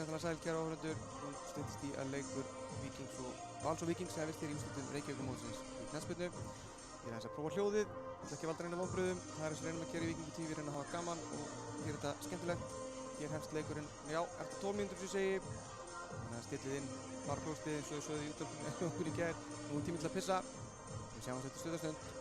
Hjartanlega sæl, kæru áhorfendur. Nú styttist í að leikur Víkings og Vals og Víkings hefist hér í úrslitum Reykjavíkurmótsins í knattspyrnu. Ég er aðeins að prófa hljóðið, ætla ekki að valda neina vonbrigðum. Það er eins og reynum að gera í Víkingu TV, reyna að hafa gaman og gera þetta skemmtilegt. Hér hefst leikurinn, já, eftir 12 mínútur sem ég segi. Þannig að stillið inn farklóstið eins og þau sögðu í útvarpinu okkur í gær. Nú er tíminn til að pissa. Við sjáum þetta stuttastund.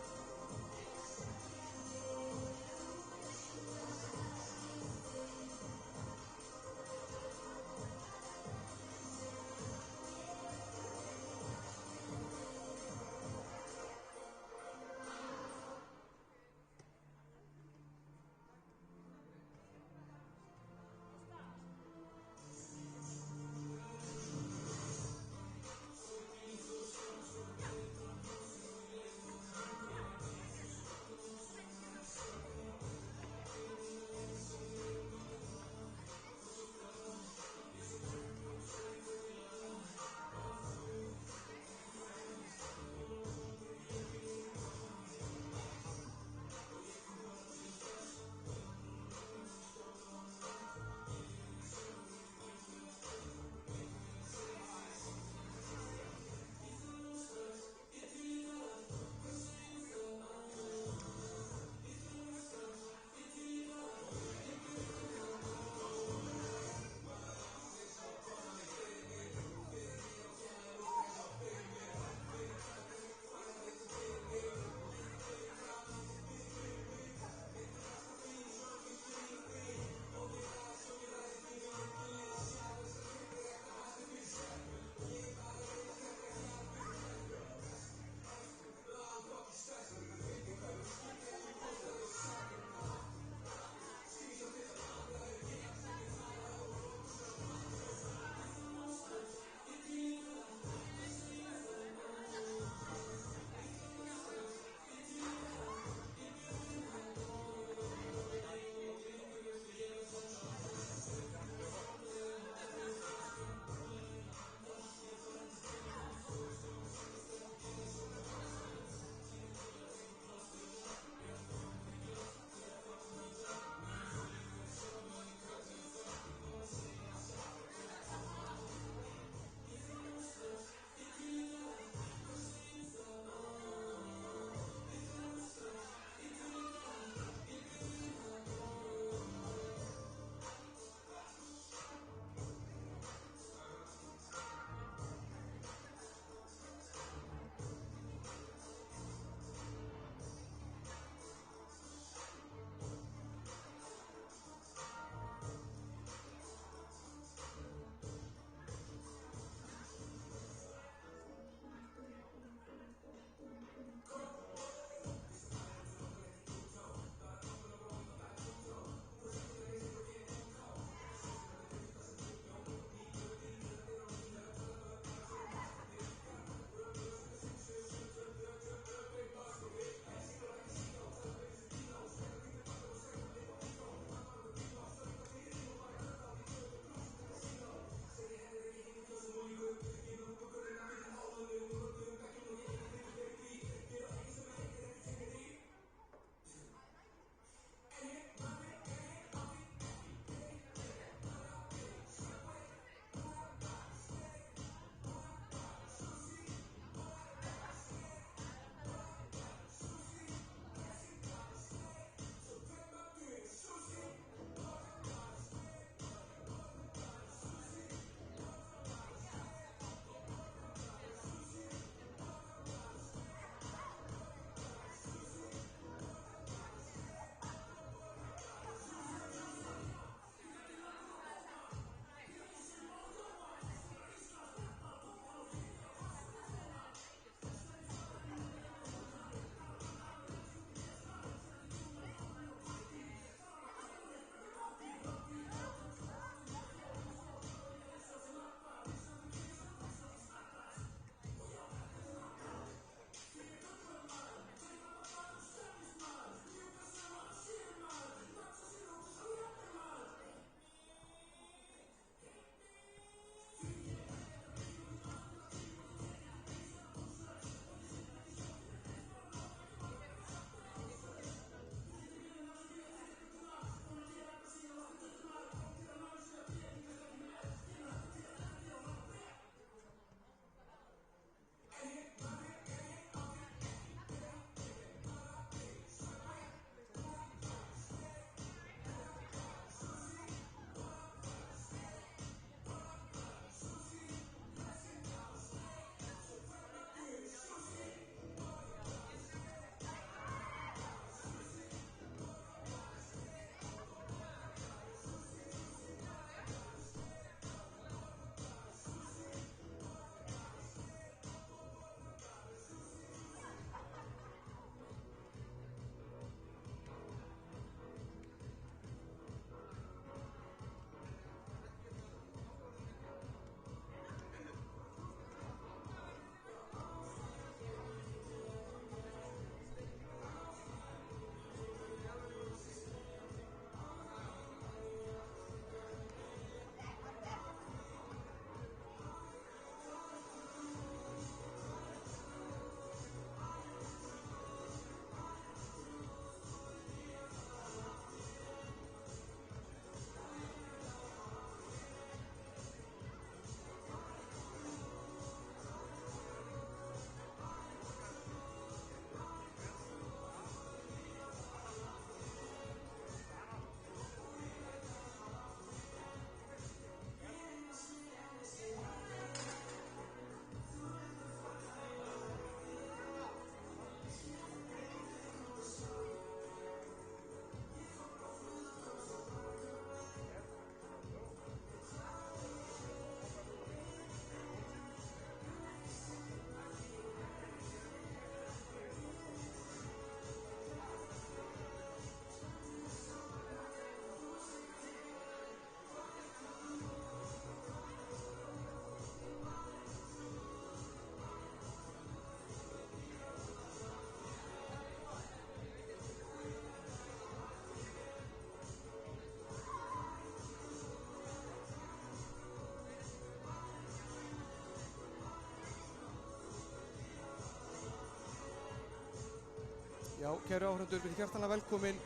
kæru áhorfendur, við hjartanlega velkomin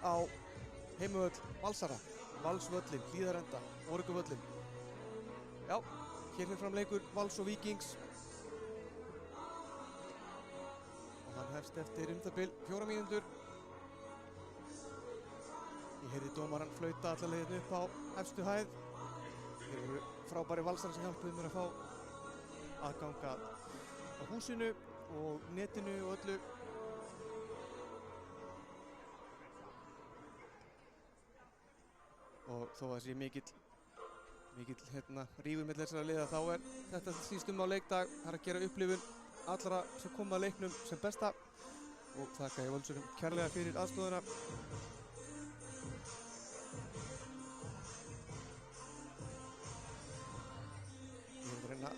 á heimavöll Valsara, Valsvöllin, Hlíðarenda, Orguvöllin. Já, hér fyrir fram leikur Vals og Víkings. Og hann hefst eftir það bil 4 mínútur. Ég heyrði dómarann flauta alla leiðin upp á efstu hæð. Hér eru frábæri Valsarar sem hjálpuðu mér að fá aðganga á húsinu og netinu og öllu. Og þó að það sé mikill rígur milli þessara liða, þá er þetta snýst á leikdag. Það er að gera upplifun allra sem koma að leiknum sem besta og þakka ég Völsurum kærlega fyrir aðstoðuna. Ég er að reyna að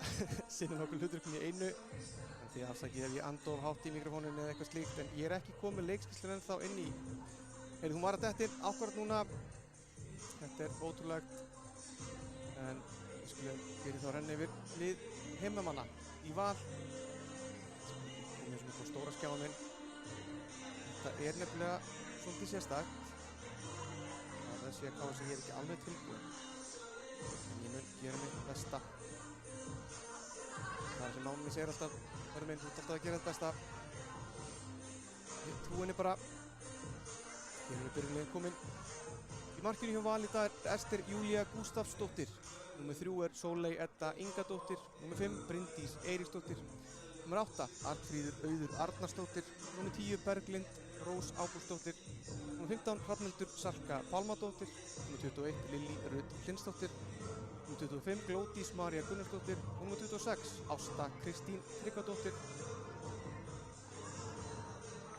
sinna nokkuð hlutverkum í einu, en því afsakið ef ég anda of hátt í mikrofóninu eða eitthvað slíkt, en ég er ekki komið leikskýrslur ennþá inn í. Heyrðu, hún var að detta inn akkúrat núna. Þetta er ótrúlegt, en við skulum byrja þá að renna yfir lið heimamanna í Val. Komið svona upp á stóra skjáin minn. Þetta er nefnilega svolítið sérstakt. Það er sér káð sem ég er ekki alveg tilbúin, en ég mun gera mitt besta. Það er sem námið segir alltaf, verður minn, þú ert alltaf að gera þetta besta. Ég trúi henni bara. Hér er byrjunlegin komin. Í markinu hjá Val í dag er Ester Júlía Gústafsdóttir. Númer 3 er Sóley Edda Ingadóttir. Númer 5 Bryndís Eiríksdóttir. Númer 8 Arnfríður Auður Arnarsdóttir. Númer 10 Berglind Rós Ágústsdóttir. Númer 15 Hrafnhildur Salka Pálmadóttir. Númer 21 Lillý Rut Hlynsdóttir. Númer 25 Glódís María Gunnarsdóttir. Númer 26 Ásta Kristín Tryggvadóttir.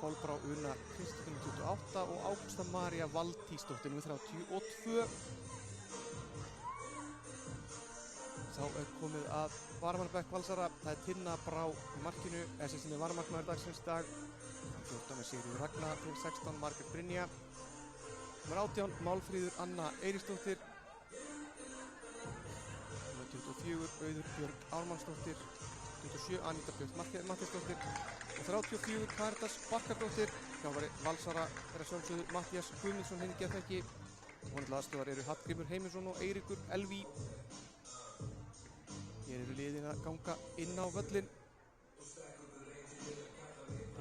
Kolbrá Una Kristín nr. 28 og Ágústa María Valtísdóttir nr. 32. Þá er komið að varamannabekk Valsara. Það er Tinna Brá í markinu, sem er varamarkmaður dagsins dag. 14 er Sigríður Ragna, 16 Margrét Brynja. Nr. 18 Málfríður Anna Eiríksdóttir. Nr. 24 Auður Björg Ármannsdóttir. 27 Anita Björk Matthíasdóttir og 34 Karitas Bakkardóttir. Þjálfari Valsara er að sjálfsögðu Matthías Guðmundsson, henni getur ekki. Vonandi aðstöðar eru Hallgrímur Heimisson og Eiríkur Elví. Hér eru liðin að ganga inn á völlin.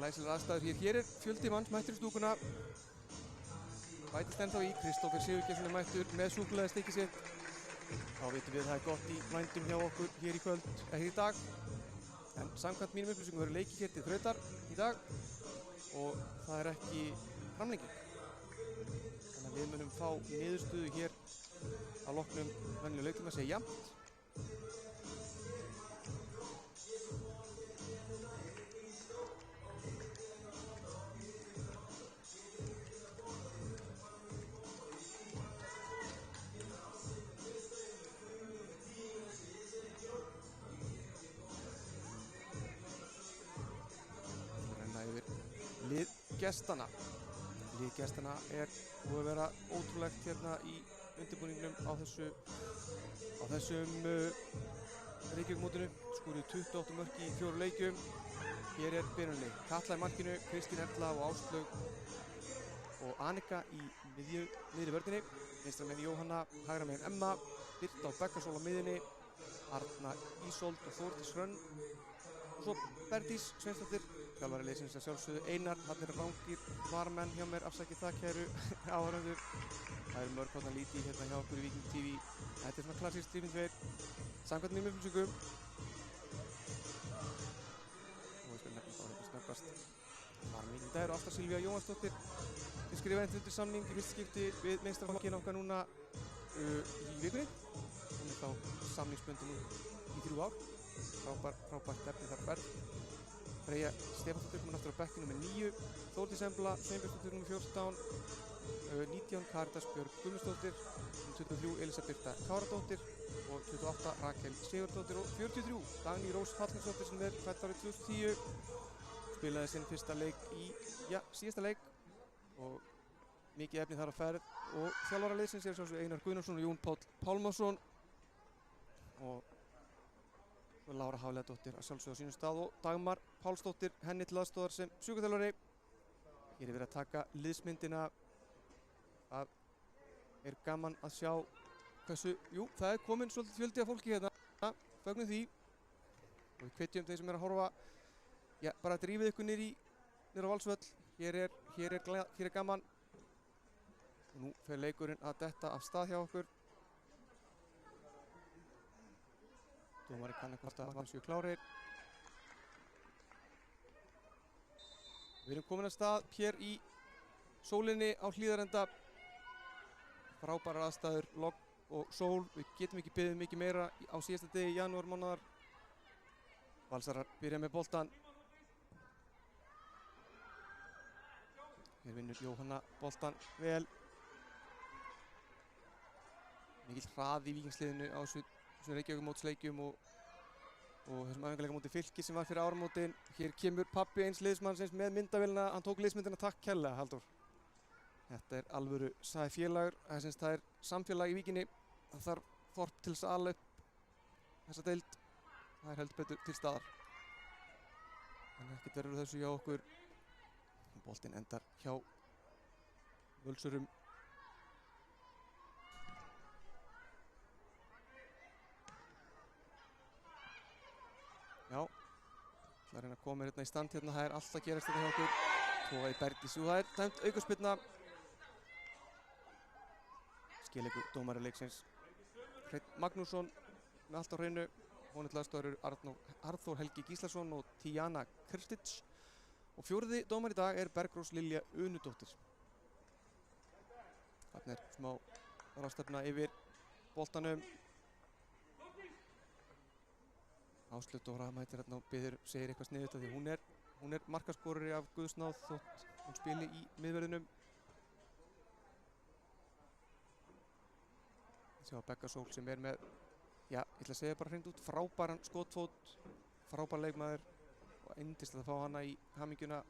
Glæsilegar aðstæður hér. Hér er fjöldi manns mættur í stúkuna. Bætist ennþá í. Kristófer Sigurgeirsson er mættur með súkkulaðistykkið sitt. Þá vitum við að það er gott í vændum hjá okkur hér í kvöld, hér í dag. En samkvæmt mínum upplýsingum verður leikið hér til þrautar í dag og það er ekki framlenging. Þannig að við munum fá niðurstöðu hér að loknum venjulegu leiktíma, segja jafnt. Lið gestana er búið að vera ótrúlegt hérna í undirbúningnum á þessum Reykjavík-mótinu. Skoruðu 28 mörk í 4 leikjum. Hér er byrjunarlið. Katla í markinu, Kristín Erla og Áslaug og Annika í miðri vörninni. Vinstra megin Jóhanna, hægra megin Emma, Birta og Bekkasól á miðjunni, Arna Ísold og Þórdís Hrönn. Og svo Berdís Sveinsdóttir, þjálfari liðsins að sjálfsögðu Einar. Hann eru rangir varamenn hjá mér, afsakið það kæru áhorfendur. Það eru mörg hóttan lítið hérna hjá okkur í Víking TV. Þetta er svona klassískt 3-2 samkvæmt mínum upplýsingum. Og ég skal nefna þá hérna snöggvast. Varamenn í dag eru Ásta Silvía Jóhannsdóttir. Þið skrifaði undir samning í fyrsta skipti við meistaraflokkinn okkar núna í vikunni. Hún er þá samningsbundin í 3 ár. Frábært efni þar verð. Freyja Stefánsdóttir komin aftur á bekkinu með 9, Þórdís Embla Sveinbjörnsdóttir nr. 14, 19 Karitas Björg Guðmundsdóttir, 23 Elísabirta Káradóttir og 28 Rakel Sigurdóttir og 43 Dagný Rós Hallgrímsdóttir sem er fædd árið 2010. Spilaði sinn fyrsta leik í síðasta leik og mikið efni þar á ferð og þjálfara liðsins er sjálfsögðu Einar Guðnarsson og Jón Páll Pálmason og Lára Hafliðadóttir að sjálfsögðu á sínum stað og Dagmar Pálsdóttir henni til aðstoðar sem sjúkraþjálfari. Hér er verið að taka liðsmyndina. Það er gaman að sjá hversu, jú, það er komin svolítið fjöldi af fólki hérna. Fögnum því. Og við hvetjum þeir sem er að horfa, já, bara drífið ykkur niður á Valsvöll. Hér er gaman. Og nú fer leikurinn að detta af stað hjá okkur. Dómari kann hvort að Valsvíu klárir. Við erum komin að stað hér í sólinni á Hlíðarenda. Frábærar aðstæður, logn og sól. Við getum ekki beðið mikið meira á síðasta degi janúarmánaðar. Valsarar byrja með boltan. Hér vinnur Jóhanna boltan vel. Mikill hraði í Víkingsliðinu á þessum Reykjavíkurmótsleikjum og þessum æfingarleika móti Fylki sem var fyrir áramótin. Hér kemur pabbi eins liðsmannsins með myndavélina. Hann tók liðsmyndina, takk kærlega, Halldór. Þetta er alvöru félagur. Það er samfélag í Víkinni. Það þarf þorp til þess að ala upp þessa deild. Það er heldur betur til staðar. En ekkert verður þessu hjá okkur. Boltinn endar hjá Völsurum. Já, það er að reyna að koma hérna í stand hérna. Það er allt að gerast hérna hjá okkur. Tóa í Bergdís og það er dæmt aukaspyrna. Skileikur dómari leiksins Hreinn Magnússon með allt á hreinu. Honum til aðstoðar eru Arþór Helgi Gíslason og Tijana Krstić. Og fjórði dómari í dag er Bergrós Lilja Unudóttir. Þarna er smá ráðstefna yfir boltanum. Áslaug Dóra mætir hérna og segir eitthvað sniðugt af því hún er markaskorari af guðsnáð þótt hún spili í miðverðinum. Sjá Begga Sól sem er með, já, ég ætla að segja bara hreint út, frábæran skotfót, frábær leikmaður og yndislegt að fá hana í hamingjuna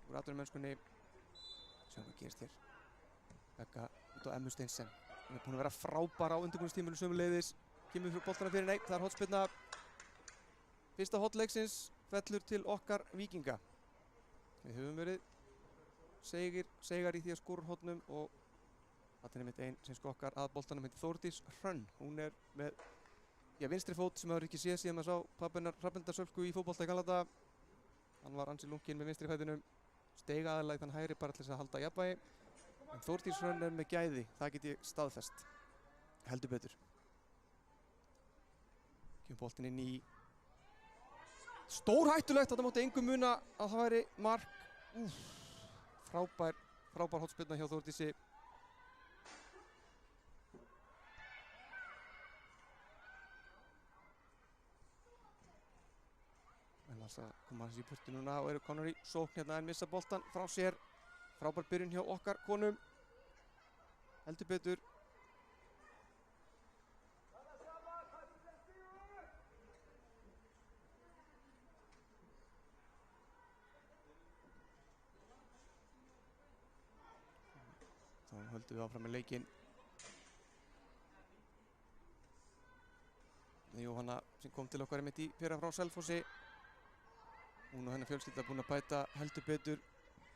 úr atvinnumennskunni. Sjáum hvað gerist hér. Begga út á Emmu Steinsen. Hún er búin að vera frábær á undirbúningstímabilinu sömuleiðis. Kemur fyrir boltana fyrir, nei, það er hornspyrna. Fyrsta horn leiksins fellur til okkar Víkinga. Við höfum verið segar í því að skora úr hornum og það er einmitt einn sem skokkar að boltanum, heitir Þórdís Hrönn. Hún er með, já, vinstri fót sem maður ekki séð síðan maður sá pabbennar Hrafnhildar Sölku í fótbolta í gamla daga. Hann var ansi lunginn með vinstri fætinum, steig aðallega í þann hægri bara til þess að halda jafnvægi. En Þórdís Hrönn er með gæði, það get ég staðfest. Heldur betur. Kemur boltinn inn í stórhættulegt, þetta mátti engum muna að það væri mark. Frábær hornspyrna hjá Þórdísi. En Valsa koma hans í burtu núna og eru konar í sókn hérna en missa boltan frá sér. Frábær byrjun hjá okkar konum. Heldur betur. Þá höldum við áfram með leikinn. Jóhanna sem kom til okkar einmitt í fyrra frá Selfossi. Hún og hennar fjölskylda búin að bæta heldur betur.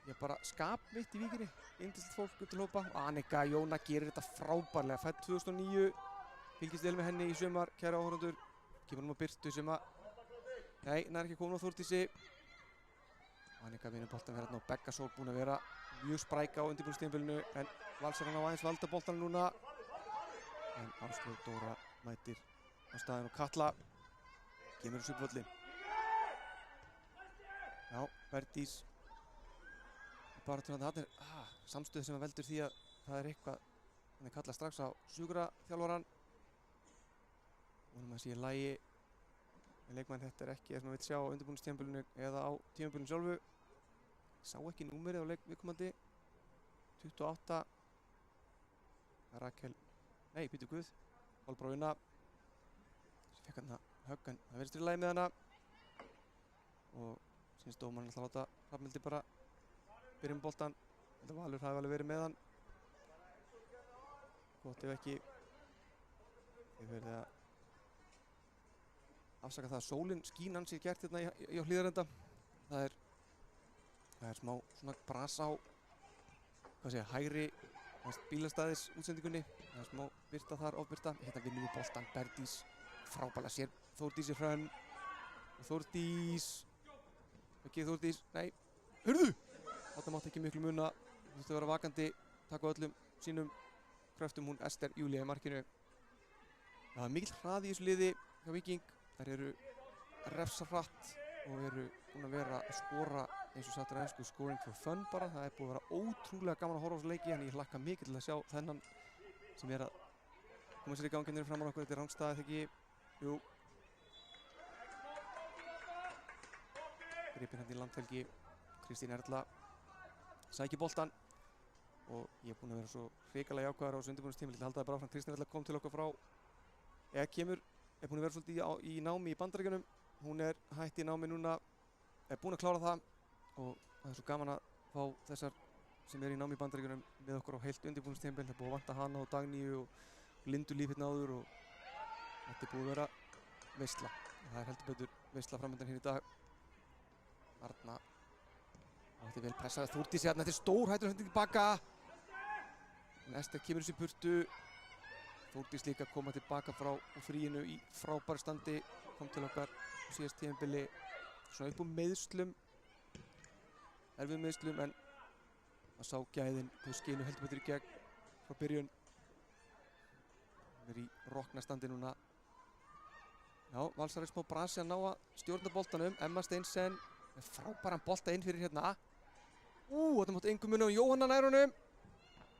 Ég bara skap mitt í Víkinni. Yndislegt fólk upp til hópa. Annika Jóna gerir þetta frábærlega. Fædd 2009. Fylgist vel með henni í sumar, kæra áhorfendur. Kemur hún á Birtu sem að, nei, hún er ekki komin á Þórdísi. Annika vinnur boltan fyrir hérna og Begga Sól búin að vera mjög spræk á undirbúningstímabilinu en Valsar hann á aðeins valda boltanum núna. En Áslaug Dóra mætir á staðinn og Katla kemur þessu upp völlin. Já, Bergdís. Bara til að það er samstöð sem veldur því að það er eitthvað. Þannig kalla strax á sjúkraþjálfarann. Vonum að sé í lagi. En leikmann þetta er ekki það sem maður vill sjá á undirbúningstímabilinu eða á tímabilinu sjálfu. Ég sá ekki númerið á viðkomandi. 28. Rakel, nei, býtu guð. Kolbrá Una. Svo fekk hann högg en það verðist í lagi með hana. Og sínst dómarinn alltaf láta Hrafnhildi bara byrja með boltan. Þetta Valur hafi alveg verið með hann. Gott ef ekki. Þið verðið að afsaka það að sólinn skín ansi gert hérna í Hlíðarenda. Það er Það smá svona bras á, hvað segja, hægri bílastæðis útsendingunni. Það smá birta þar, ofbirta. Hérna vinnum við boltan, Berdís frábælega sér Þórdísi Hrönn. Og Þórdís, ekki Þórdís, nei, hörðu! Þarna mátti ekki miklu muna, þú þurfti að vera vakandi, taka öllum sínum kröftum, hún Ester Júlía í markinu. Það var mikill hraði í þessu liði hjá Víking. Þær eru refsa hratt og eru búin að vera að skora eins og sattur ensku scoring for fun bara. Það búið að vera ótrúlega gaman að horfa á þessu leiki en ég hlakka mikið til að sjá þennan sem að koma sér í gangi niður fram á okkur. Þetta er rangstæð, ekki? Jú. Gripinn hérna í landhelgi. Kristín Erla sækir boltan og ég er búin að vera svo hrikalega jákvæður á þessu undirbúningstímabili til að halda það bara áfram. Kristín Erla kom til okkar frá, er búin að vera svolítið í námi í Bandaríkjunum. Hún er hætt í námi núna, er búin að klára það og það er svo gaman að fá þessar sem er í námi í Bandaríkjunum með okkur á heilt undirbúningstímabil. Það er búið að vanta hana og Dagníu og Lindu Líf hérna áður og þetta er búið að vera veisla. Það er heldur betur veisla framöndan hér í dag. Arna átti vel pressaði Þórdísi hérna, þetta er stór hættur hending tilbaka. En Ester kemur þessi burtu. Þórdís líka koma tilbaka frá fríinu í frábæru standi, kom til okkar á síðast tímabili svona upp úr meiðslum, erfiðum meiðslum en að sá gæðin, þau skinu heldur betur í gegn frá byrjun. Hún er í rokna standi núna. Já, Valsar er smá brasi að ná að stjórna boltanum. Emma Steinsen með frábæran bolta inn fyrir hérna. Þetta mátti engum muna á Jóhanna nær honum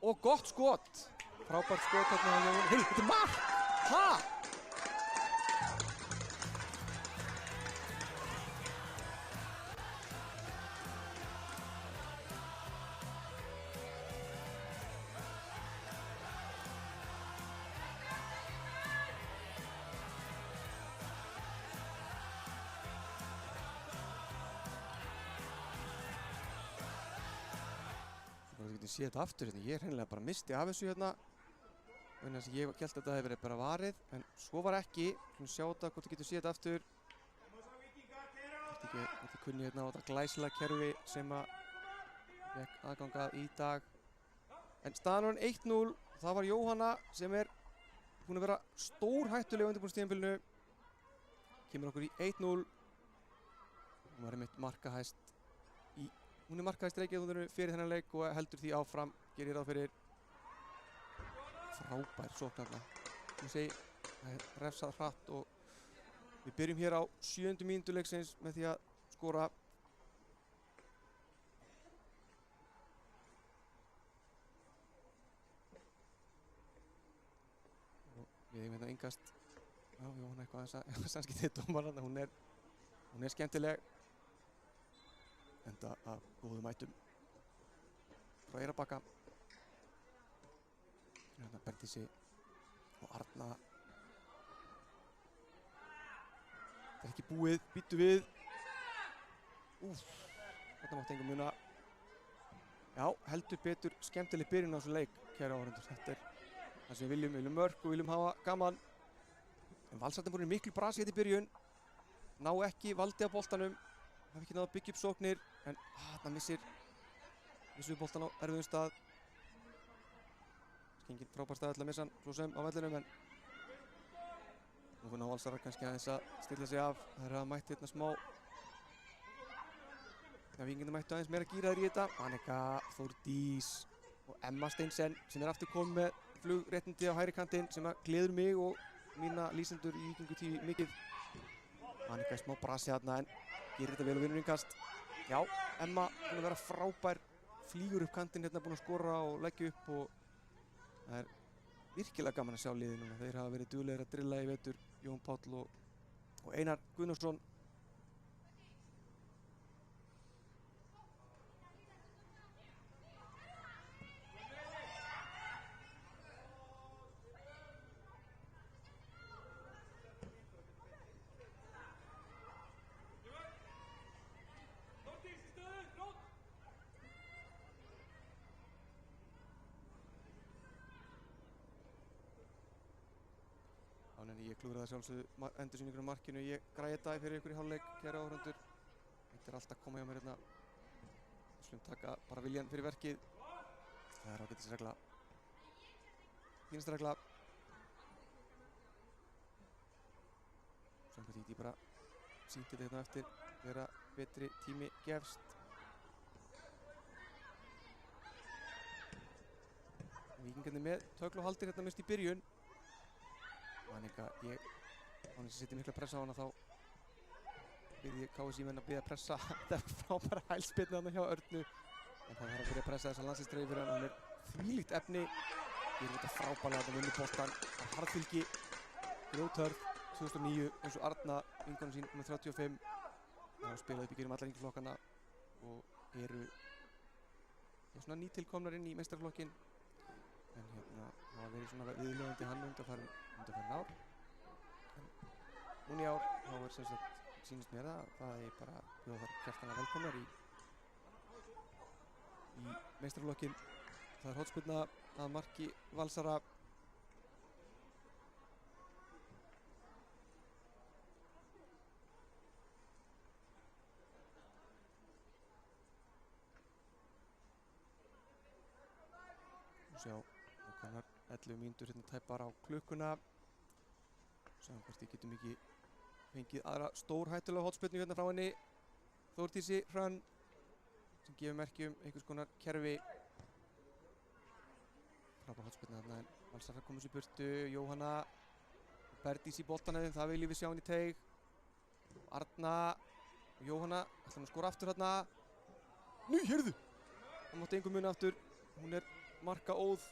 og gott skot. Frábært skot hérna á Jóhanna. Heyrðu, þetta er mark! Ha? Þú getur séð þetta aftur hérna. Ég hreinlega bara misti af þessu hérna. Þannig að ég held að þetta hefði verið bara varið, en svo var ekki. Svona sjá þetta, hvort þú getur séð þetta aftur. Hvort þið kunni hérna á þetta glæsilega kerfi sem að fékk aðgangað í dag. En staðan var 1-0. Það var Jóhanna sem er búin að vera stórhættuleg á undirbúningstímabilinu. Kemur okkur í 1-0. Hún var einmitt markahæst Hún er markahæst Reykjavík fyrir þennan leik og heldur því áfram, gerir ráð fyrir frábær sókn þarna. Ég segi, það er refsað hratt og við byrjum hér á 7. mínútu leiksins með því að skora. Og við eigum hérna yngast, já, Jóhanna eitthvað að samskiptið dómar þarna, hún er skemmtileg. Enda af góðum mætum frá Eyrarbakka. Hérna Berdísi og Arna. Það er ekki búið, býtu við. Þetta mátti engum muna. Já, heldur betur skemmtileg byrjun á þessu leik, kæra áhorfendur. Þetta er það sem við viljum mörk og viljum hafa gaman. En Valsarnir voru miklu brasi hérna í byrjun. Ná ekki valdi á boltanum. Hafi ekki náð að byggja upp sóknir, en þarna missum við boltan á erfiðum stað. Engin frábær stað til að missa hann svo sem á vellinum, en nú finna Valsarar kannski aðeins að stilla sig af. Það er að mætti hérna smá. Við getum mættu aðeins meira gíraðir í þetta. Annika, Þórdís og Emma Steinsen sem er aftur komið með flugréttindi á hægri kantinn sem að gleður mig og mína lýsendur í Víkingu TV mikið. Annika er smá brasi þarna en gerir þetta vel og vinnur innkast. Já, Emma búin að vera frábær, flýgur upp kantinn hérna, búin að skora og leggja upp og það er virkilega gaman að sjá liðið núna. Þeir hafa verið duglegir að drilla í vetur, Jón Páll og Einar Guðnarsson. Ég klúðraði sjálfsögðu endursýningur á markinu. Ég græði þetta fyrir ykkur í hálfleik, kæra áhorfendur. Þetta er allt að koma hjá mér hérna. Slum taka bara viljan fyrir verkið. Það er ágætis regla. Fínasta regla. Samkvæmt Dídí bara sýndi þetta hérna eftir þegar betri tími gefst. Víkingarnir með tögl og haldir hérna mest í byrjun. Annika, án þess að setja mikla pressa á hana þá byrði KSÍ menn að byrja að pressa. Þetta er frábæra hælspyrna þarna hjá Örnu. En það þarf að byrja að pressa þessa landsliðstreyju fyrir hann. Hann er þvílíkt efni. Gerir þetta frábærlega þarna vinnur boltann. Það er harðfylgi. Grjóthörð 2009 eins og Arna, vinkona sín með 35. Það hafa spilað upp í gegnum alla yngri flokkana og eru svona nýtilkomnar inn í meistaraflokkinn. En hérna hafa verið svona viðleiðandi hann undanfarin ár. En núna í ár þá er sem sagt sýnist mér að það er bara bjóða þar hjartanlega velkomnar í meistaraflokkinn. Það er hornspyrna að marki Valsara. Sjá, okkarnar 11 mínútur hérna tæpar á klukkuna. Sjáum hvort við getum ekki fengið aðra stórhættulega hornspyrnu hérna frá henni. Þórdísi Hrönn sem gefur merki einhvers konar kerfi. Frábær hornspyrna þarna en Valsarar komast í burtu. Jóhanna Berdís í boltanum, það viljum við sjá henni í teig. Arna og Jóhanna ætla hann að skora aftur þarna. Nú, heyrðu! Það mátti engu muna aftur. Hún er marka óð.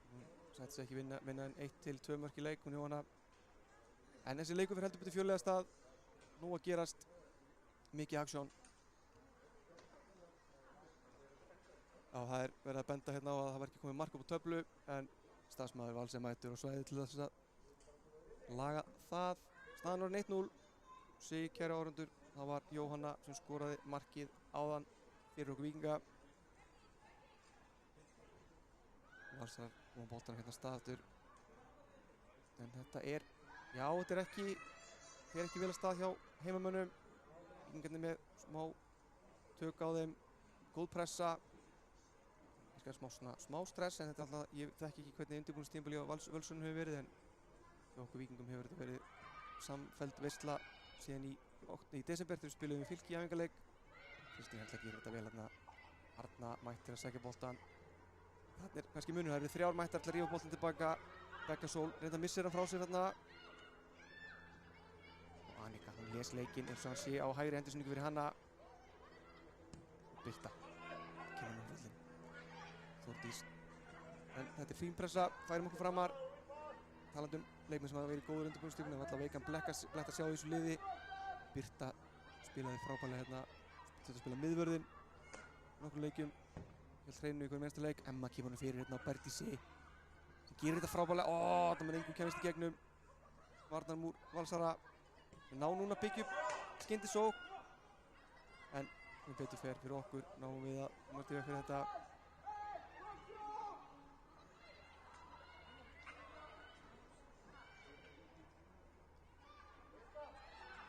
Hún sætti sig ekki vinna en 1-2 mörk í leik, hún Jóhanna. En þessi leikur fyrir heldur betur fjörlega stað. Nú að gerast mikið aksjón. Já, það er verið að benda hérna á að það var ekki komið mark upp á töflu en starfsmaður Vals er mættur á svæðið til þess að laga það. Staðan var 1-0. Sig, kæri áhorfendur, það var Jóhanna sem skoraði markið áðan fyrir okkur Víkinga. Valsar og boltan hérna stað aftur. En þetta er, já, þetta er ekki vel að stað hjá heimamönnum. Víkingarnir með smá tök á þeim, góð pressa. Smá stress en þetta er alltaf, ég þekki ekki hvernig undirbúningstímabilið á Völsunum hefur verið en hjá okkur Víkingum hefur þetta verið samfelld veisla síðan í desember þegar við spilum við Fylki í æfingarleik. Kristín Helga gerir þetta vel hérna. Arna mættir að sækja boltan. Þarna er kannski munur, það eru 3 mættar til að rífa boltan tilbaka. Begga Sól reynda missir hann frá sér hérna. Og Annika, hún les leikinn eins og hann sé á hægri endursendingu fyrir hana. Birta kemur með völlin. Þórdís. En þetta er fín pressa, færum okkur framar. Talandi leikmenn sem hafa verið góður undirbúningstímum, það var alltaf veikan blett að sjá í þessu liði. Birta spilaði frábærlega hérna. Þetta spila miðvörðinn nokkur leikjum. Helt hreinu í hverjum einasta leik. Emma kemur hann fyrir hérna á Berdísi. Sem gerir þetta frábærlega. Þetta með engum kemist í gegnum. Varnarmúr Valsara. Við ná núna að byggja upp skyndisókn. En við betur fer fyrir okkur. Náum við að motiva fyrir þetta.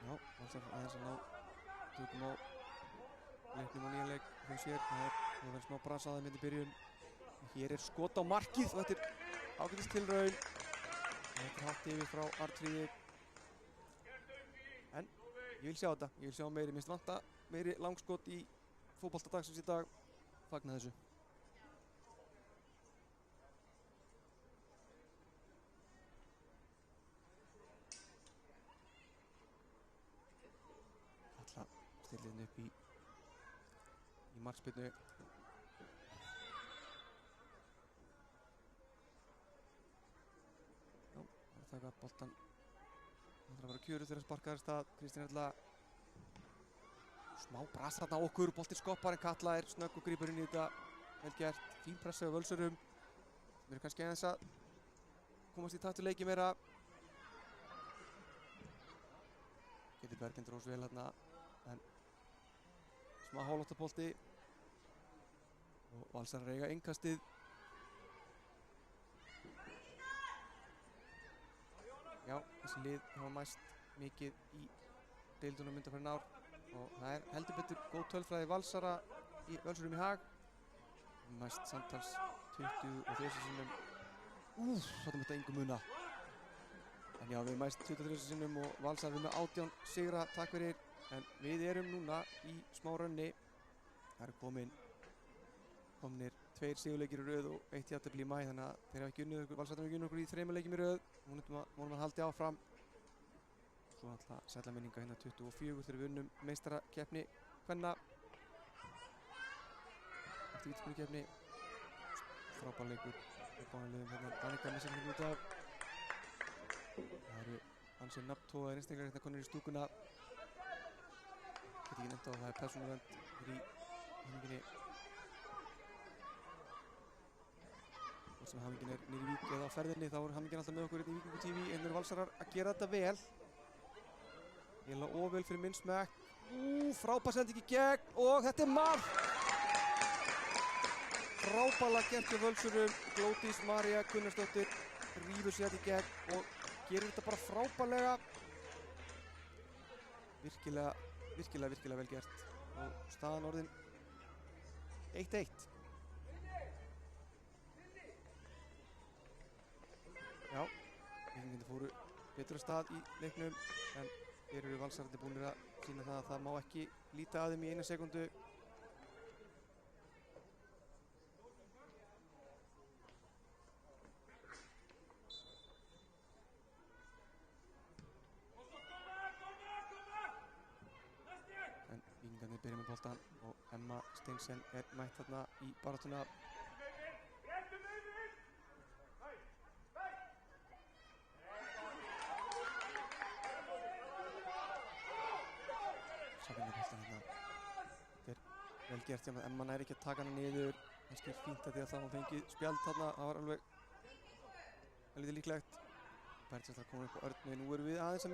Já, Valsar aðeins að ná tökum á leiknum á nýjan leik hjá sér. Það verður smá brasaði myndi byrjun. Hér er skot á markið og þetta er ágætis tilraun. Þetta er hátt yfir frá Arnfríði. En ég vil sjá þetta. Ég vil sjá meiri. Minnst vanta meiri langskot í fótbolta dagsins í dag. Fagna þessu. Stillir henni upp í markspyrnu. Já, það er að taka boltan. Það þarf að vera kjöru þegar hann sparkar af stað. Kristín Erla. Smá brasa þarna á okkur. Boltinn skoppar en Katla er snögg og grípur inn í þetta. Vel gert. Fín pressa á Völsurum. Þeir eru kannski aðeins að komast í takt við leikinn meira. Getur Berglind Rós vel hérna. En smá hálóttabolti og Valsarar eiga innkastið. Já, þessi lið hafa mæst mikið í deildunum undanfarin ár. og það heldur betur góð tölfræði Valsara í Völsurum í Hag. Mæst samtals 23 sinnum. Þarna þetta engu muna. En já, við mæst 23 sinnum og Valsar við með 18 sigra, takk fyrir. En við erum núna í smá rönni. Það eru komnir 2 sigurleikir í röð og 1 jafntefli í maí, þannig að þeir hafa ekki unnið okkur, Valsararnir hafa ekki unnið okkur í 3 leikjum í röð. Vonum að haldi áfram. Svo alltaf sælla minninga hérna 24 þegar við unnum meistarakeppni kvenna. Eftir vítaspyrnukeppni. Frábær leikur með báðum liðum hérna. Danica missir hérna út af. Það eru ansið nafntóðaðir einstaklega hérna konur í stúkuna. Get ekki nefnt á að það er persónuvernd hér í hamminginni. Hvort sem hammingin er niður í Vík eða á ferðinni, þá er hammingin alltaf með okkur hérna í Víkingu TV. En eru Valsarar að gera þetta vel. Eiginlega of vel fyrir minn smekk. Frábær sending í gegn og þetta er mark! Frábærlega gert hjá Völsurum. Glódís María Gunnarsdóttir rífur sér þetta í gegn og gerir þetta bara frábærlega. Virkilega vel gert. Og staðan orðin 1-1. Já, Víkingarnir fóru betur af stað í leiknum, en hér eru Valsararnir búnir að sýna það að það má ekki líta að þeim í 1 sekúndu. En Víkingarnir byrja með boltan og Emma Steinsen er mætt þarna í baráttuna. Þetta er vel gert hjá með Emma næri ekki að taka hana niður. Kannski fínt að því að það hún fengið spjald þarna. Það var alveg lítið líklegt. Bergsson þarf að koma upp á Örnu. Nú erum við aðeins að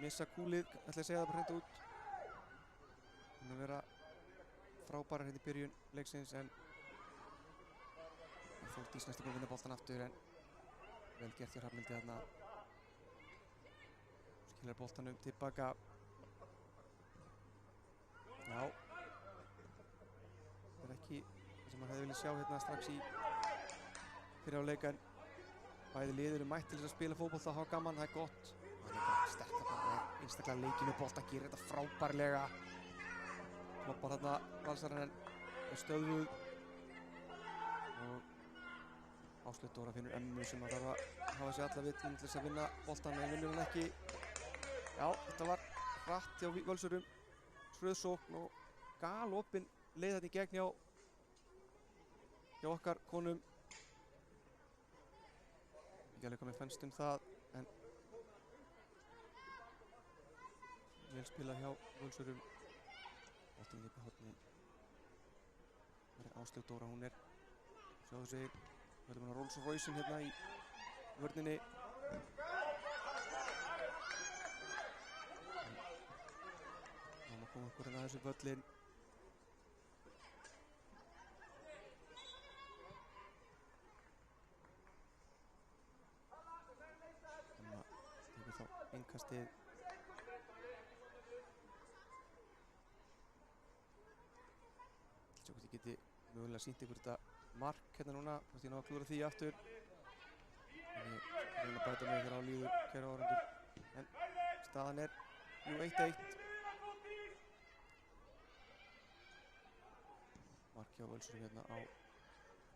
missa kúlið. Ætla að segja það bara hreint út. Hún að vera frábærar hérna í byrjun leiksins, en Þórdís næstu að vinna boltan aftur, en vel gert hjá Hrafnhildi þarna. Skilar boltanum tilbaka. Já, það er ekki það sem maður hefði viljað sjá hérna strax í fyrir á leik, en bæði lið eru mætt til þess að spila fótbolta og hafa gaman, það er gott. Og hann er bara sterkt að bara einstaklega leikið með bolta, gerir þetta frábærlega. Kloppar þarna Valsararinn er stöðvuð og Áslaug Dóra finnur Emmu sem að þarf að hafa sig alla vitinn til þess að vinna boltan, en vinnur hann ekki. Já, þetta var hratt hjá Völsurum. Sröðsókn og galopin leið þetta í gegn hjá okkar konum. Ekki alveg hvað mér fannst það, en vel spilað hjá Völsurum. Boltinn líka horni. Það er Áslaug Dóra, hún er, sjáðu sig, við höfum hana Rolls Royce hérna í vörninni. Koma okkur hérna að þessu völlin. Þannig að tekur þá innkastið. Sjá hvort ég geti mögulega sýnt ykkur þetta mark hérna núna, hvort ég ná að klúra því aftur. En ég reyna að bæta mig þegar á líður, kæru áhorfendur. En staðan er 1-1. Mark hjá Völsurum hérna á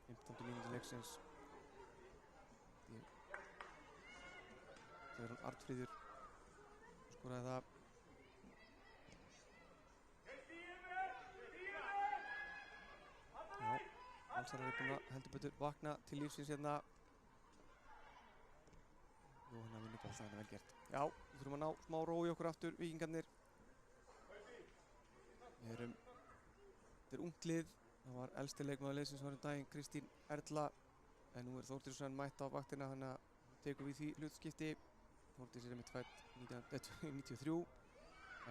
15. mínútu leiksins. Þegar hún Arnfríður skoraði það. Já, Valsarar er búin að heldur betur vakna til lífsins hérna. Jóhanna vinnur boltann, þetta er vel gert. Já, við þurfum að ná smá ró í okkur aftur, Víkingarnir. Þetta er ungt lið. Það var elsti leikmaður liðsins var daginn Kristín Erla, en nú er Þórdís mætt á vaktina, þannig að tekum við því hlutskipti. Þórdís er einmitt fædd 1993,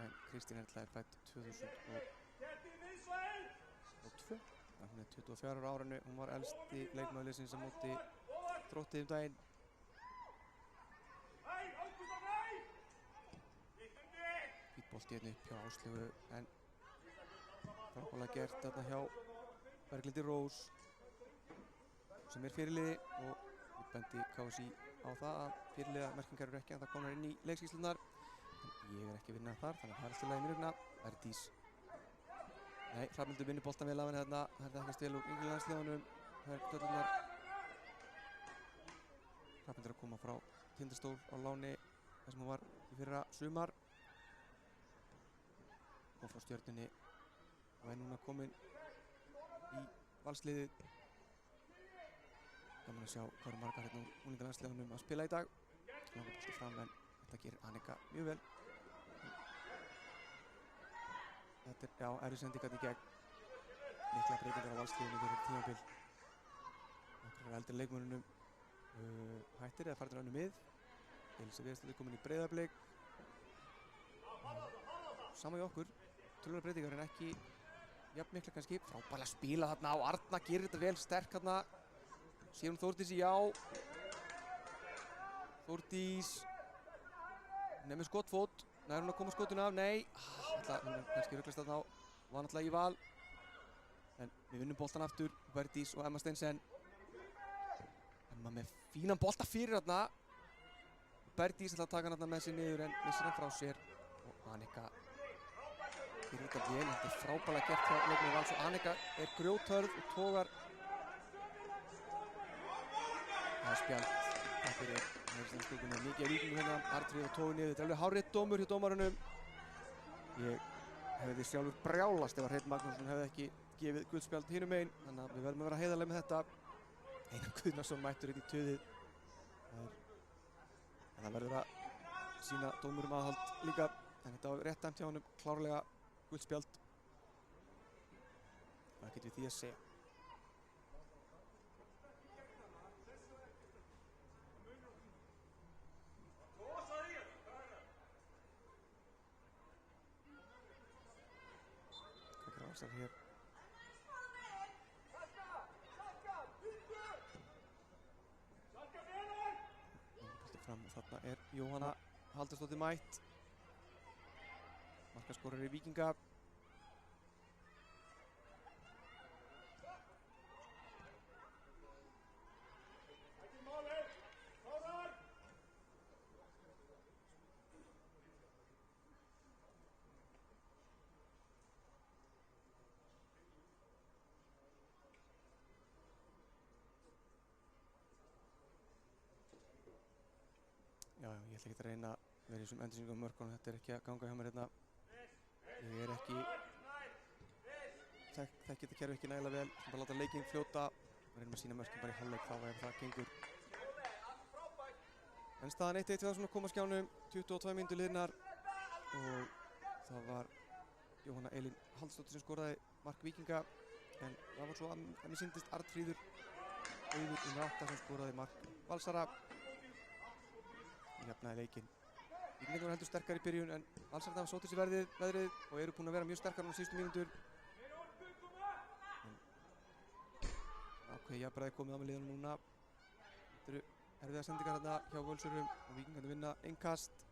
en Kristín Erla er fædd 2002. Hún er 24 ára á árinu, hún var elsti leikmaður liðsins á móti Þrótti daginn. Hvít bolti hérna upp hjá Áslaugu en frábærlega gert þarna hjá Berglindi Rós sem fyrirliði og ég bendi KSÍ á það að fyrirliðamerkingar eru ekki að það komnar inn í leikskýrslunar en ég ekki að vinna þar þannig að það alltaf í mér hérna. Verdís nei, Hrafnhildur vinnur boltan vel af henni þarna, það þekkjast vel úr yngri landsliðunum. Það döllurnar Hrafnhildur að koma frá Tindastól á láni þar sem hún var í fyrra sumar og frá Stjörnunni og núna komin í valsliðið. Gaman að sjá hvað eru margar hérna úr unglingalandsliðunum að spila í dag. Langar bolti fram en þetta gerir Annika mjög vel. Þetta já, sendingarnir í gegn. Mikla breytingar á valsliðinu fyrir tímabil. Nokkrar eldri leikmönnunum hættir eða farnir önnur mið. Elsa Viðarsdóttir komin í Breiðablik. Sama í okkur. Tölulegar breytingar en ekki jafn mikla kannski. Frábærlega spila þarna og Arna gerir þetta vel sterk þarna. Sér Þórdísi, já. Þórdís. Nefnir skottfót. Nær hún að koma skotinu af? Nei. Hún kannski rugglast þarna á. Var náttúrulega í val. En við vinnum boltan aftur. Verdís og Emma Steinsen. Emma með fínan bolta fyrir þarna. Verdís ætla að taka hann þarna með sér niður en missir hann frá sér. Og Annika gerir þetta vel. Þetta er frábærlega gert hjá leikmönnum Vals og Annika er grjóthörð og togar. Það er spjald. Það fyrir Stúkunni. Mikið af víkingu hérna. Arnfríður og tói niður. Þetta er alveg hárrétt dómur hjá dómarunum. Ég hefði sjálfur brjálast ef að Hreinn Magnússon hefði ekki gefið guldspjald hinum megin. Þannig að við verðum að vera heiðarleg með þetta. Einar Guðnarsson mættur inn í tuðið. Það verður að sýna dómurum aðhald líka. En þetta var rétt dæmt hjá honum. Klárlega guldspjald. Hvað getum við því að segja? Hvað hér? Bolti fram og þarna er Jóhanna Halldórsdóttir mætt. Markaskorari Víkinga. Já, ég ætla ekki að reyna að vera í þessum endursýningum á mörkunum. Þetta er ekki að ganga hjá mér hérna. Ég er ekki þekki þetta kerfi ekki nægilega vel. Bara láta leikinn fljóta og reynum að sýna mörkin bara í hálfleik þá ef það gengur. En staðan 1-1 við það svona koma skjánum. 22 mínútur liðnar og það var Jóhanna Elín Halldórsdóttir sem skoraði mark Víkinga. En það var svo að mér sýndist Arnfríður Auður í 8 sem skoraði mark Valsara. Jafnaði leikinn. Víkingarnir voru heldur sterkar í byrjun en Valsararnir hafa sótt sér veðrið og eru búin að vera mjög sterkar á síðustu mínútur. Ákveðið jafnræði komið á með liðunum núna. Þetta eru erfiðar sendingar þarna hjá Völsurum og Víkingarnir vinna innkast.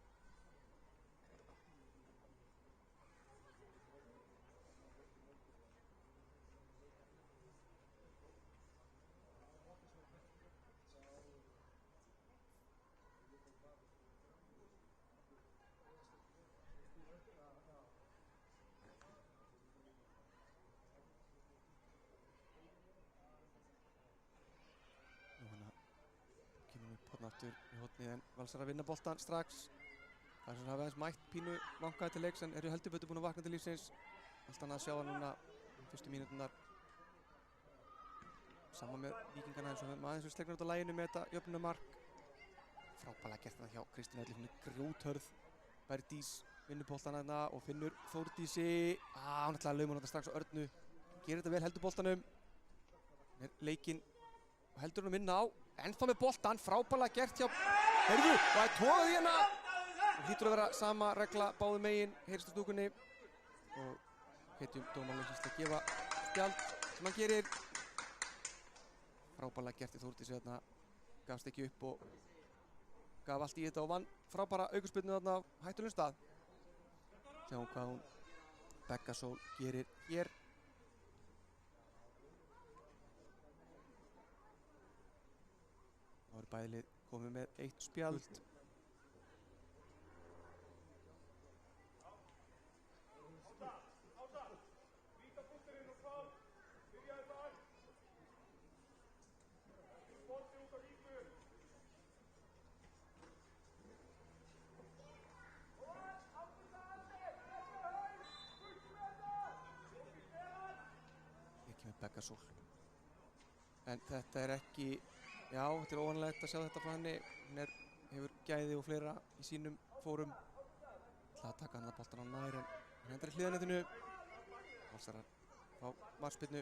Aftur í hornið en Valsarar vinna boltan strax. Það er sem hafa aðeins mætt pínu vankaði til leiks en eru heldur betur búin að vakna til lífsins. Allt annað að sjá það núna fyrstu mínúturnar. Sama með Víkingana eins og við aðeins við slegnar út á læginu með þetta jöfnumark. Frábærlega gert það hjá Kristínu Elli, hún er grjóthörð. Verdís vinnur boltan þarna og finnur Þórdísi. Hún ætlaði að lauma þetta strax á Örnu. Gerir þetta vel, heldur boltanum. Leikinn og heldur hann að vinna á. Ennþá með boltan, frábærlega gert hjá Heyrðu, og það er togað í hérna. Það hlýtur að vera sama regla báðum megin, heyrist á stúkunni. Og hvetjum dómarleiksins að gefa spjald sem hann gerir. Frábærlega gert í Þórdísi þarna. Gafst ekki upp og gaf allt í þetta og vann frábæra aukaspyrnu þarna á hættulegum stað. Sjáum hvað hún Becca Sól gerir hér. Þá bæði lið komið með 1 spjald. Becca Sól. En þetta ekki, já, þetta óvanalegt að sjá þetta frá henni. Hún hefur gæði og fleira í sínum fórum. Það að taka hann að boltan á nær en hann hendur í hliðanettinu. Valsarar fá markspyrnu.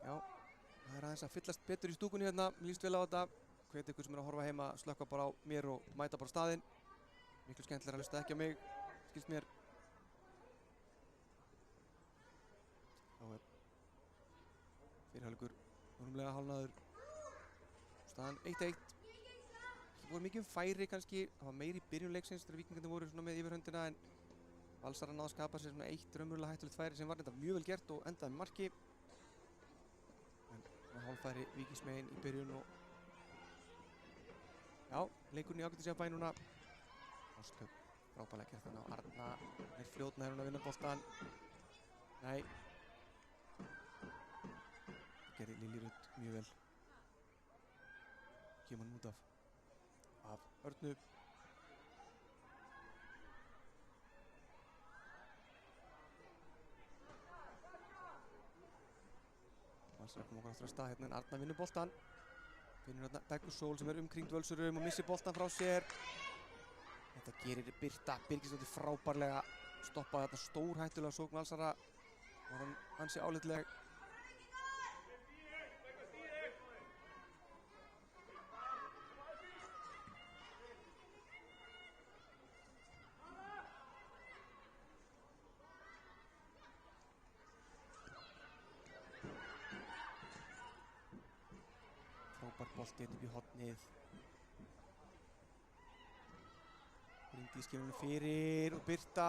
Já, það aðeins að fyllast betur í stúkunni hérna. Mér líst vel á þetta. Hvet ykkur sem að horfa heima slökkva bara á mér og mæta bara staðinn. Miklu skemmtilega að hlusta ekki á mig, skilst mér. Fyrirhálfleikur normlega hálfnaður. Staðan 1-1. Það voru mikið færi kannski. Það var meiri í byrjun leiksins þegar Víkingarnir voru svona með yfirhöndina en Valsarar náðu að skapa sér svona 1 raunverulega hættulegt færi sem var þetta mjög vel gert og endaði með marki. En svona hálffæri Víkingsmegin í byrjun og já, leikurinn í ágætis jafnvægi núna. Áslöf frábærlega gert þarna á Arna. Fljót nær hún að vinna boltan. Nei. Gerði Lilji Rut mjög vel. Kemur hann út af Örnu. Valsarar kom okkur aftur að stað hérna en Arna vinnur boltan. Finnur hérna Becca Sól sem umkringt Völsurum og missir boltan frá sér. Þetta gerir Birta Birgisdóttir frábærlega. Stoppaði þarna stórhættulega sókn Valsara. Var hann ansi álitleg. Boltinn upp í hornið. Bryndís kemur henni fyrir og Birta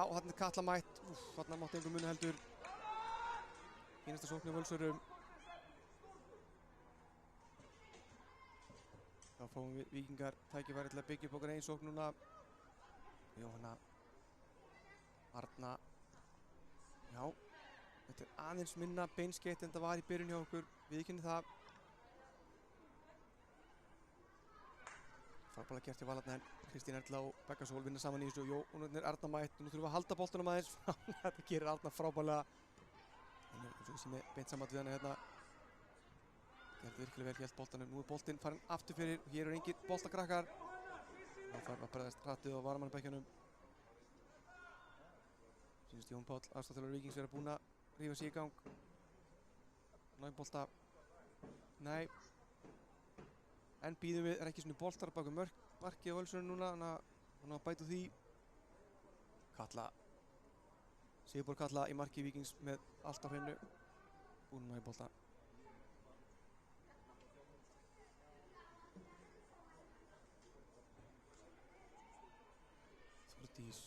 og þarna Katla mætt. Þarna mátti einhver muni heldur. Fínasta sókn á Völsurum. Þá fáum við Víkingar tækifæri til að byggja upp okkar eigin sókn núna. Jóhanna Arna. Já, þetta aðeins minna beinskeytt en það var í byrjun hjá okkur. Viðurkennum það. Frábærlega gert hjá Valarna en Kristín Erla og Becca Sól vinna saman í þessu og nú er Arna mætt og nú þurfum við að halda boltanum aðeins. Þetta gerir Arna frábærlega. En eins og við sem er beint saman við hana hérna. Gerði virkilega vel hélt boltanum. Nú er boltinn farin aftur fyrir og hér engir boltakrakkar. Þá þarf að bregðast hrattið á varamannabekkjunum. Sýnist Jón Páll, aðstoðarþjálfari Víkings, vera búinn að rífa sig í gang. Náði bolta. Nei. En býðum við, ekki svona boltar bak við markið á Völsunum núna, þannig að hún á að bæta því. Katla, Sigurborg Katla í markið Víkings með allt á hreinu. Búinn að ná í bolta. Þórdís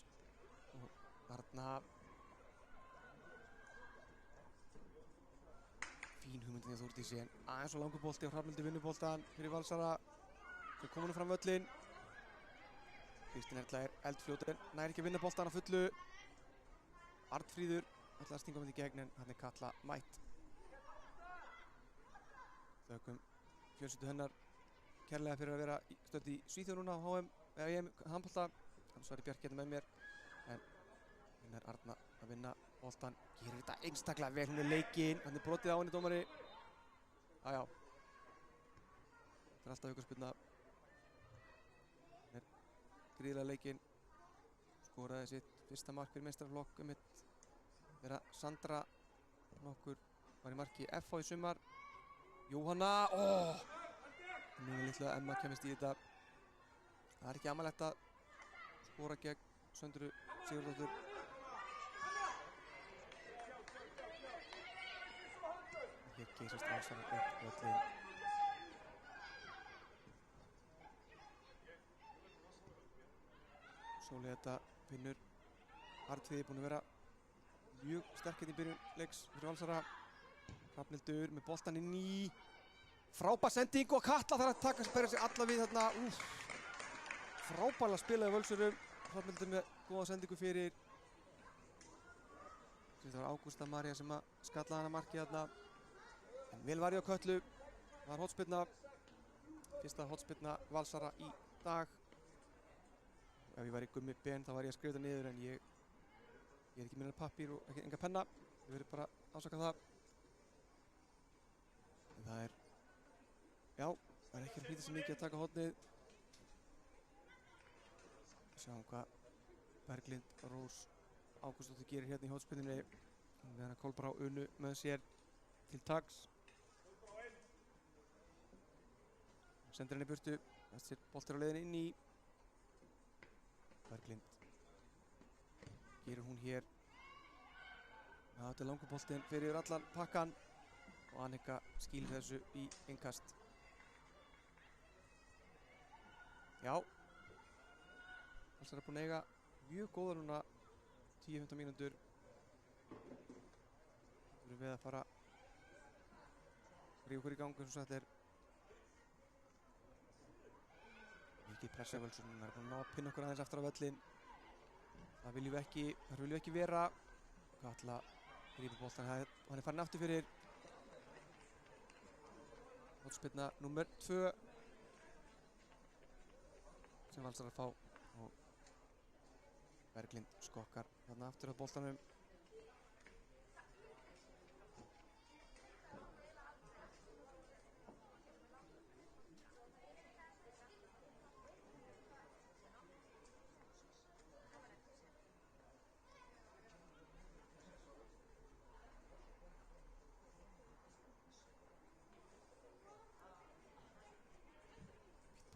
og Arna. Fín hugmyndin hjá Þórdísi en aðeins og langur bolti og Hrafnhildur vinnur boltan fyrir Valsara. Svo komur hún fram völlinn. Kristín Erla eldfljót en nær ekki að vinna boltan á fullu. Arnfríður ætlaði að stinga með í gegn en hann er Katla mætt. Þökkum fjölskyldu hennar kærlega fyrir að vera stödd í Svíþjóð núna á HM eða EM handbolta. Þannig Svari Bjarki hérna með mér en hérna er Arna að vinna boltan. Gerir þetta einstaklega vel, hún er leikinn, hann er brotið á henni dómari. Jájá. Þetta er alltaf aukaspyrna. Hann er gríðarlega leikinn. Skoraði sitt fyrsta mark fyrir meistaraflokk þegar Sandra nokkur var í marki FH í sumar. Jóhanna, Nú er litla Emma kemist í þetta. Það er ekki amalegt að skora gegn Söndru Sigurðardóttur. Hér geysast Valsarar upp völlinn. Sóley þetta Finnur Arnfríði búin að vera mjög sterk hérna í byrjun leiks fyrir Valsara. Hrafnhildur með boltan inn í frábær sending og Katla þarf að taka bera sig alla við þarna. Frábærlega spilaði Völsurum. Hrafnhildur með góða sendingu fyrir. Þetta var Ágústa María sem að skallaði hana markið þarna. En vel varði á Kötlu. Það var hornspyrna. Fyrsta hornspyrna Valsara í dag. Ef ég væri Gummi Ben þá var ég að skrifa þetta niður en ég er ekki með pappír og enga penna. Ég verður bara að ásaka það. En það er, já, það er ekki að hlýta svo mikið að taka hornið. Sjáum hvað Berglind Rós Ágústóttir gerir hérna í hornspyrnunni. Með hana Kolbrá Unu með sér til taks. Sendir henni burtu. Þessir boltar á leiðinni inn í. Berglind gerir hún hér. Þetta er langur boltinn fyrir allan pakkan og Annika skýlir þessu í innkast. Já, Valsar er búin að eiga mjög góða núna 10-15 mínútur. Við erum við að fara rífa okkur í gang eins og sagt er. Mikið pressa Völsur núna, er búin að ná að pinna okkur aðeins aftur á völlinn. Þar viljum við ekki vera. Katla grípur boltann, hann er farin aftur fyrir. Hornspyrna númer 2 sem Valsar að fá og Berglind skokkar þarna aftur á boltanum.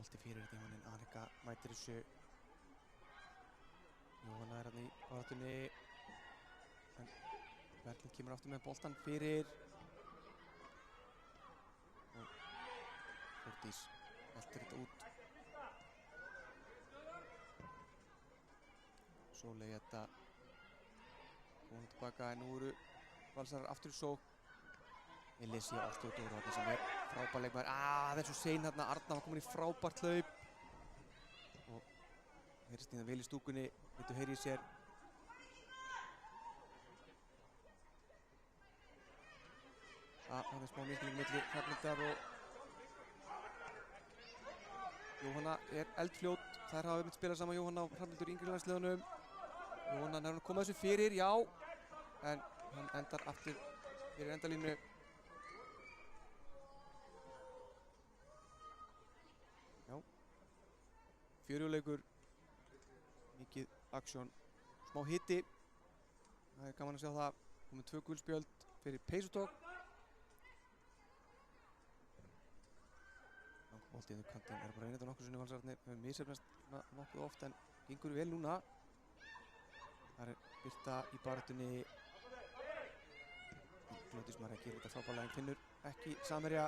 Bolti fyrir þetta í honum, Annika mætir þessu. Jóhanna er hérna í baráttunni. En Berglind kemur aftur með boltan fyrir. Og Þórdís veltir þetta út. Sóley þetta komum tilbaka en nú eru Valsarar aftur í sókn. Elísia Ástóðdóra þarna sem er frábær leikmaður. Það er svo sein þarna, Arna var komin í frábært hlaup. Og heyrist hérna vel í stúkunni, þetta heyri í sér. Það er smá misskilningur milli Hrafnhildar og Jóhanna er eldfljót. Þær hafa einmitt spilað saman, Jóhanna og Hrafnhildur í yngri landsliðunum. Jóhanna er að koma þessu fyrir, já. En hann endar aftur fyrir endalínu. Fjöruleikur, mikið aksjón, smá hiti. Það er gaman að sjá það. Komið 2 gul spjöld fyrir peysutokk. Boltið inn á kantinn, er bara að reyna þetta nokkur sinni Valsararnir. Hefur misheppnast nokkuð oft en gengur vel núna. Það er Birta í baráttunni. Glódís María gerir þetta frábærlega en finnur ekki samherja.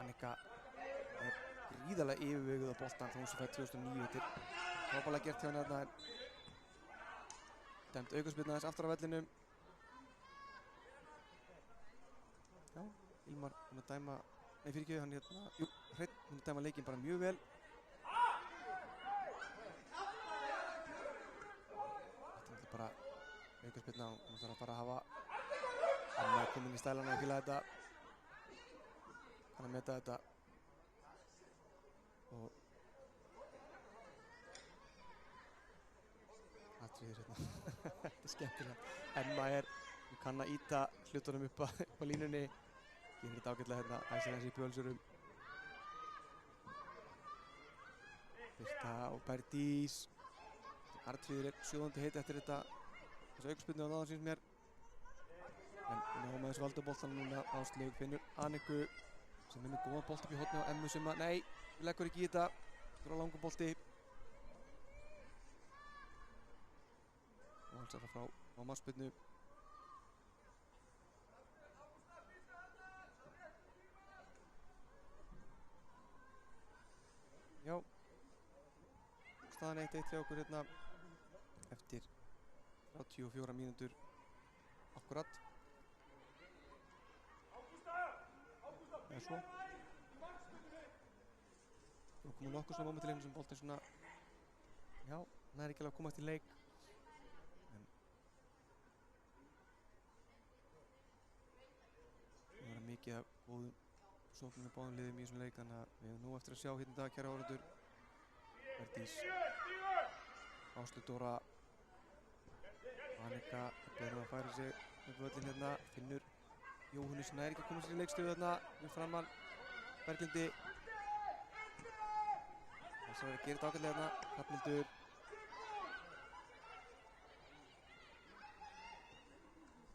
Annika er gríðarlega yfirveguð á boltan þó hún sem fætt 2009. Þetta er frábærlega gert hjá henni þarna en dæmt aukaspyrna aðeins aftur á vellinum. Já, Ílmar hún að dæma, nei fyrirgefðu hann hérna, jú, Hreinn hún að dæma leikinn bara mjög vel. Þetta er bara aukaspyrna og hún þarf bara að hafa Anna komin í stælana að fíla þetta. Kann að meta þetta. Og atriðir hérna. Þetta er skemmtilegt. Emma hún kann að ýta hlutunum upp á línunni. Gerir þetta ágætlega hérna, æsir þessi í Völsurum. Birta og Berdís. Arnfríður er sjóðandi heiti eftir þetta. Þessu aukaspyrnu á náðan síns mér. En hún á með þessu valdaboltan núna. Áslaug finnur Anniku sem er með góðan bolt upp í horni á Emmu sem að, nei, leggur ekki í þetta. Þetta er á langum bolti. Og Valsara frá markspyrnu. Já. staðan 1-1 hjá okkur hérna eftir 34 mínútur akkurat. Eða svo. Nú komum nokkuð svona móment til hérna sem boltinn svona, já, næri ekki alveg að komast í leik. En það var mikið af góðum sóknum með báðum liðum í þessum leik, þannig að við hefum nú eftir að sjá hérna í dag, kæra áhorfendur. Verdís, Áslaug Dóra, Annika berum að færa sig upp völlinn hérna, finnur Jóhannes nær ekki að koma sér í leikstöðu þarna við framan Berglindi. Þess að vera að gera þetta ágætlega hérna, Hrafnhildur.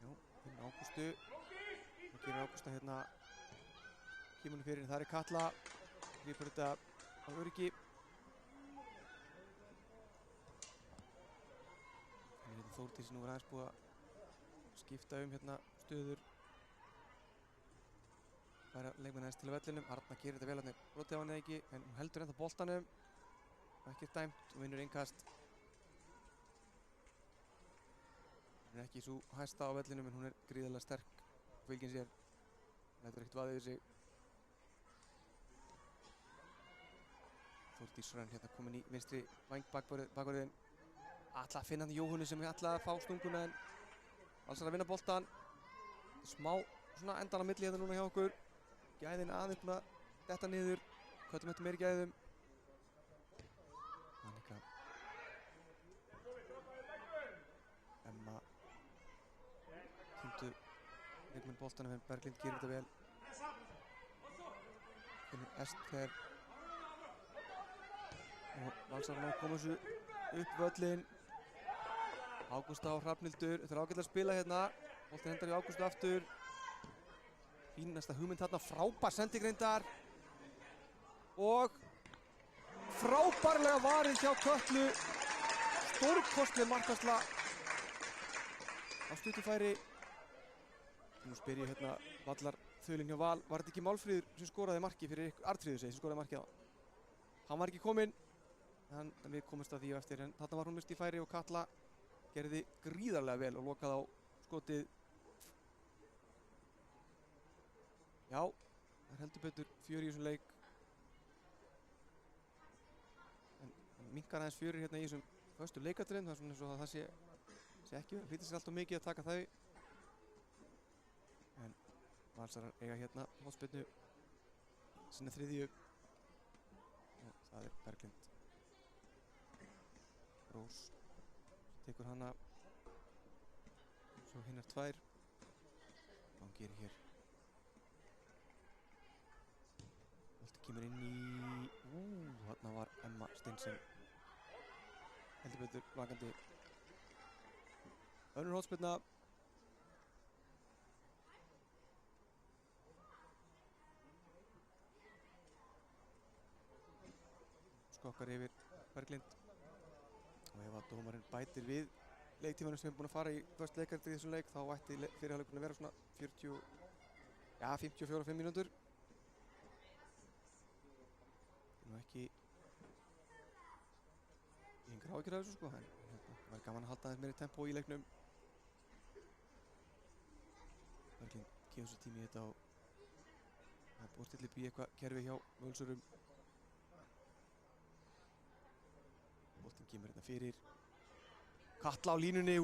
Já, finn Ágústu. Það gerir Ágústa hérna, kemur henni fyrir, það er Katla, gripur þetta á öryggi. Þórdís nú er aðeins búið að skipta hérna stöður, færa leikmenn aðeins til vellinum. Arna gerir þetta vel, hann brotið á henni ekki, en hún heldur ennþá boltanum, ekkert dæmt og vinnur innkast. Hún er ekki svo hæsta á vellinum, en hún er gríðarlega sterk, fylgir sér, lætur ekkert vaða yfir sig. Þórdís Hrönn hérna komin í vinstri væng bakvörðin. Ætla að finna hann Jóhannes sem ætla að fá stunguna, en Valsar að vinna boltan. Smá svona endan á milli hérna núna hjá okkur. Gæðin aðeins búin að detta niður. Köllum eftir meiri gæðum. Annika. Emma. Týndu leikmenn boltanum, en Berglind gerir þetta vel. Finnur Esther. Og Valsar ná að koma þessu upp völlinn. Ágústa og Hrafnhildur, þetta er ágætlega að spila hérna. Boltinn hendar í Ágústu aftur. Fínasta hugmynd þarna, frábær sending reyndar. Og frábærlega varið hjá Kötlu. Stórkostleg markvarsla á stuttifæri. Nú spyr ég hérna vallarþulinn hjá Val, var þetta ekki Málfríður sem skoraði markið fyrir ykkur, Arnfríður sem skoraði markið á? Hann var ekki kominn, en við komumst að því á eftir, en þarna var hún mist í færi og Katla gerði gríðarlega vel og lokaði á skotið. Já, það er heldur betur fjör í þessum leik. En minnkar aðeins fjörir hérna í þessum föstu leikatriðum, það er svona eins og það sé ekki verið. Hlýtur sér alltaf mikið að taka þau. En Valsarar eiga hérna hornspyrnu sinna þriðju. Og það er Berglind. Rós tekur hana. Svo hinnar tvær. Hvað hann gerir hér? Boltinn kemur inn í... Þarna var Emma Steinsen heldur betur vakandi. Önnur hornspyrna. Skokkar yfir Berglind. Og ef að dómarinn bætir við leiktímanum sem er búinn að fara í först leikarið í þessum leik, þá ætti fyrirhálfleikurinn að vera svona 54-5 mínútur. Nú ekki yngra áhyggjur af þessu sko, en það var gaman að halda aðeins meiri tempó í leiknum. Berglind gefur sér tími í þetta og það er búið að stilla upp í eitthvað kerfi hjá Völsurum. Boltinn kemur hérna fyrir. Katla á línunni,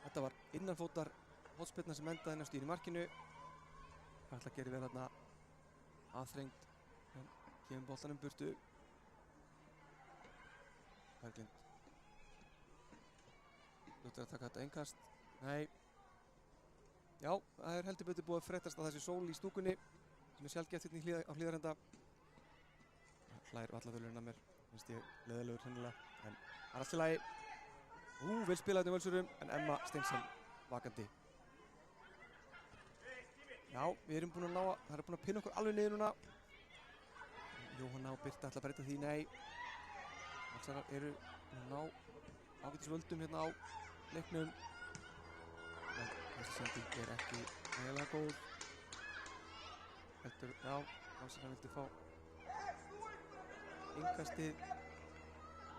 þetta var innanfótar hornspyrna sem endaði næstu inn í markinu. Katla gerir vel hérna aðþrengd, en kemur boltanum burtu. Berglind lútur að taka þetta innkast. Nei. Já, það er heldur betur búið að fréttast að þessi sól í stúkunni sem er sjaldgæft hérna á Hlíðarenda. Hlær vallarþulurinn að mér, finnst ég leiðilegur hennilega, en það er allt í lagi. Vel spilað hérna í Völsurum, en Emma Steinsen vakandi. Já, við erum búin að ná að, það er búin að pinna okkur alveg niður núna. Jóhanna og Birta ætla að breyta því, nei. Valsarar eru búin að ná ágætis völdum hérna á leiknum. En þessi sending er ekki nægilega góð. Heldur, já, Valsarar vildi fá innkastið.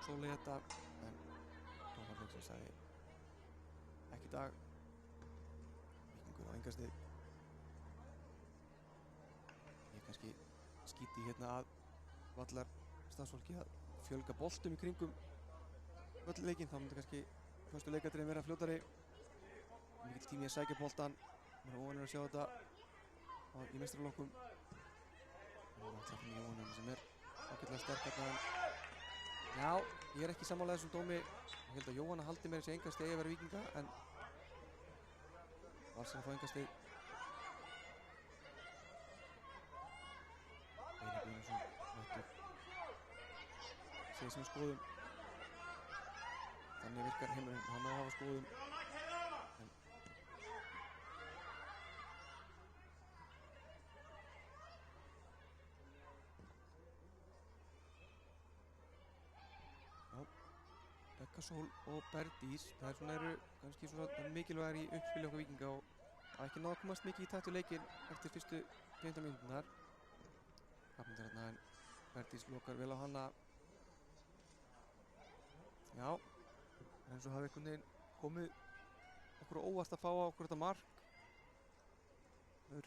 Sóley þetta, en dómarleiksins sagði ekki í dag. Víkingur á engastig. Ég kannski skíti hérna að vallar starfsfólki að fjölga boltum í kringum völlleikinn. Þá myndi kannski fyrstu leikadriðin vera fljótari. Mikill tími að sækja boltan. Mér er óvanur að sjá þetta í meistaraflokkum. Og alltaf fyrir Jóhann sem er ágætlega sterk hérna. Já, ég er ekki sammála þessum dómi. Ég held að Jóhann haldi meira þessi engastig að vera Víkinga, en Valsarar fá engastig. Einar Guðnason mættur segir sem skoðum. Þannig virkar heimurinn, hann má hafa skoðum. En já, Becca Sól og Berdís, það eru kannski svona mikilvægar í uppspili okkar Víkinga og hafa ekki náð að komast mikið í takt við leikinn eftir fyrstu 15 mínúturnar. Hafnir hérna, en Berdís lokar vel á hana. Já, eins og hafi einhvern veginn komið okkur óvart að fá á okkur þetta mark. Það er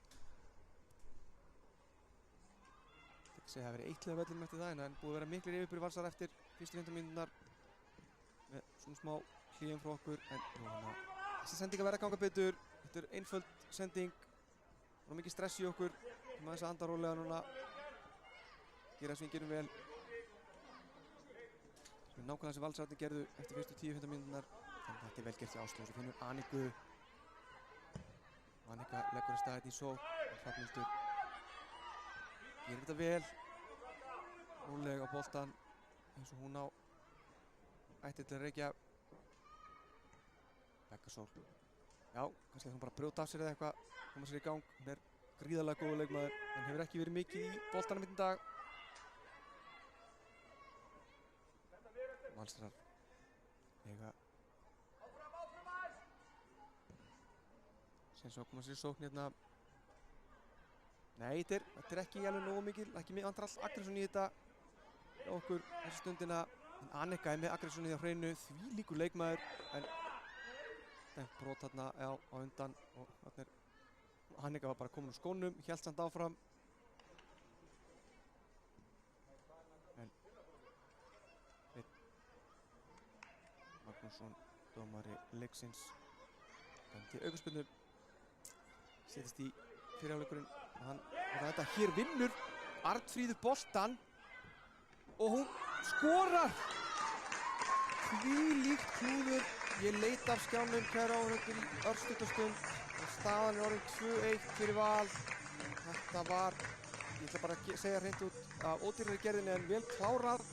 ekki segja að það verið eitlega vellinum eftir það, en búið að vera miklir yfirbyrði Valsara eftir fyrstu 15 mínúturnar með svona smá hlýjum frá okkur, en Jóhanna, þessi sending að vera að ganga betur. Þetta er einföld sending og mikið stress í okkur. Við maður þess að anda rólega núna, gera þess að við gerum vel. Þetta er nákvæmlega sem Valsararnir gerðu eftir fyrstu 10-15 mínúturnar, þannig að þetta er vel gert í Áslaug. Svo finnur Aniku. Anika leggur að stað hérna í sókn og Hrafnhildur gerir þetta vel. Rólega á boltan eins og hún á ætti til að reykja. Becca Sól. Já, kannski að hún bara brjóta af sér eða eitthvað, koma sér í gang. Hún er gríðarlega góður leikmaður, en hefur ekki verið mikið í boltanum í dag. Valsarar eiga sem svo koma sér í sókn hérna. Nei, þetta er ekki alveg nógu mikil, ekki vantar all aggression í þetta hjá okkur þessu stundina. En Anika er með aggressjónið á hreinu, þvílíkur leikmaður, en dæmt brot þarna á undan og þarna Anika var bara komin úr skónum, hélt samt áfram. En Magnússon, dómari leiksins, dæmdi aukaspyrnu, setjast í fyrirháleikurinn og þetta hér vinnur Arnfríður boltan og hún skorar! Þvílíkt klúður. Ég leit af skjánum, kæra áhorfendur, í örstuttastund og staðan er orðin 2-1 fyrir Val. Þetta var, ég ætla bara að segja hreint út af ódýrari gerðinni, en vel klárað.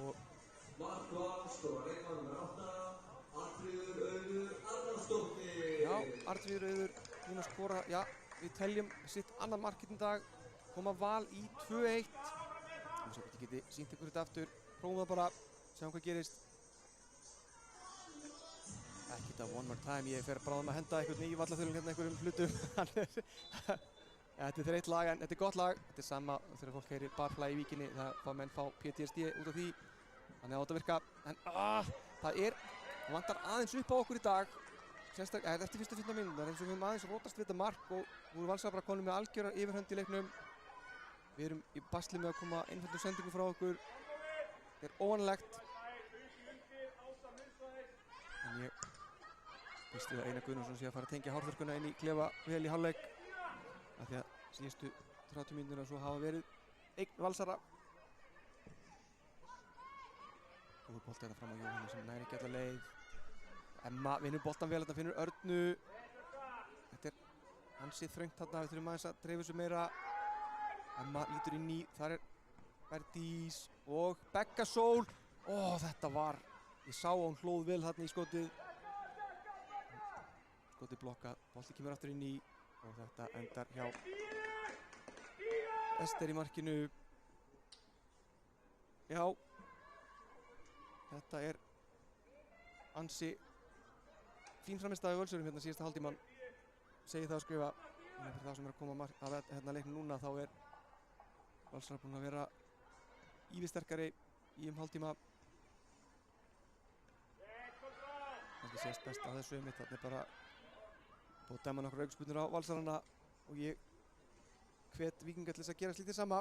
Og Mark Val, skora leikmaður númer 8, Arnfríður Auður Arnarsdóttir. já, Arnfríður Auður, hún að skora, já, við teljum sitt annað mark í dag, koma Val í 2-1. Og svo geti sýnt ykkur þetta aftur, prófum það bara, sjáum hvað gerist. Ekki þetta one more time, ég fer bráðum að henda einhvern í vallaþjálfum hérna einhverjum hlutum. Ja, þetta er þreitt lag, en þetta er gott lag. Þetta er sama þegar fólk heyrir barfly í Víkinni, það menn fá PTSD út af því. Þannig að þetta virka, en það vantar aðeins upp á okkur í dag. Sérstaklega, eftir fyrstu 15 mínútur, eins og við höfum aðeins rótast við þetta mark og voru Valsarar bara konum með algjöra yfirhönd í leiknum. Við erum í basli með að koma einföldum sendingu frá okkur. Þetta er óvanlegt. En ég býst við að Einar Guðnason sé að fara að tengja hárþurrkuna inn í klefa vel í hálfleik. Af því að síðustu 30 mínútur svo hafa verið eign Valsara. Góður bolti þetta fram á Jóhanni sem næri ekki alla leið. Emma vinnur boltan vel, þetta finnur Örnu. Þetta er ansið þröngt þarna, við þurfum aðeins að dreifa þessu meira. Emma lítur inn í, þar er Berdís og Becca Sól. Þetta var, ég sá að hún hlóð vel þarna í skotið. Skotið blokkað, bolti kemur aftur inn í og þetta endar hjá Ester í markinu. Já, þetta er ansi fín frammistaða í Völsurum hérna síðasta hálftíman. Segi það að skrifa, en fyrir þá sem er að koma að leiknum núna þá er Valsarar búin að vera ívið sterkari í hálftíma. Kannski sést best á þessu einmitt, þarna bara búið að dæma nokkur aukaspyrnur á Valsarana og ég hvet Víkinga til þess að gera slítið sama.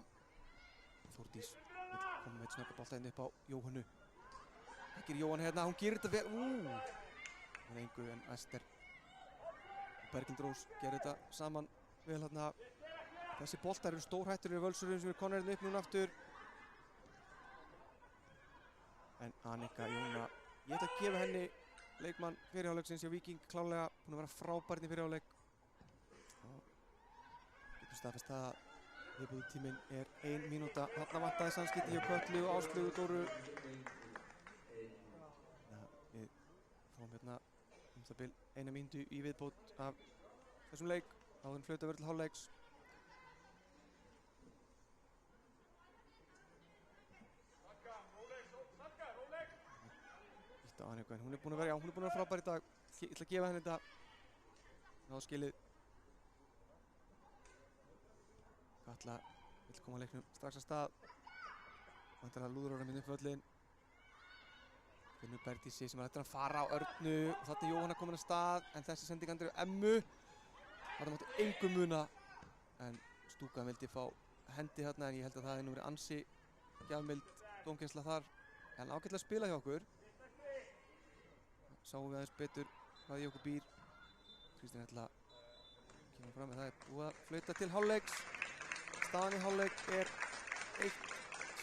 Þórdís vill koma með eitt snögga bolta inn upp á Jóhannu. Það gerir Jóhann hérna, hún gerir þetta vel, hún engu en Ester og Berglind Rós gerir þetta saman vel hérna. Þessi boltar eru stórhættur í Völsurum sem eru konur hérna upp núna aftur. En Annika Jóna, ég ætla að gefa henni leikmann fyrirháleiksins hjá Víking, klárlega búin að vera frábær í fyrirháleik. Getum staðfest það að viðbúðutíminn er 1 mínúta. Þarna vantaði samskipti hjá Kötlu og Áslaugu Dóru. Við fáum hérna það bil 1 mínútu í viðbót af þessum leik áður en flauta verður til hálfleiks. Annika, hún er búin að vera frábær í dag. Ég ætla að gefa henni þetta áskilið. Katla vill koma leiknum strax að stað. Vantar að lúður ára minn upp völlin. Finnur Bergdísi sem er hættur að fara á Örnu og þarna er Jóhanna komin að stað en þessi sending andri á Emmu. Þetta mátti engu muna en Stúkan vildi fá hendi þarna en ég held að það hefði nú verið ansi gjafmild dómgæsla þar. En ágætlega að spila hjá okkur. Sáum við aðeins betur hvað í okkur býr. Kristín Hella kemur fram með það er búið að flauta til hálfleiks. Staðan í hálfleik er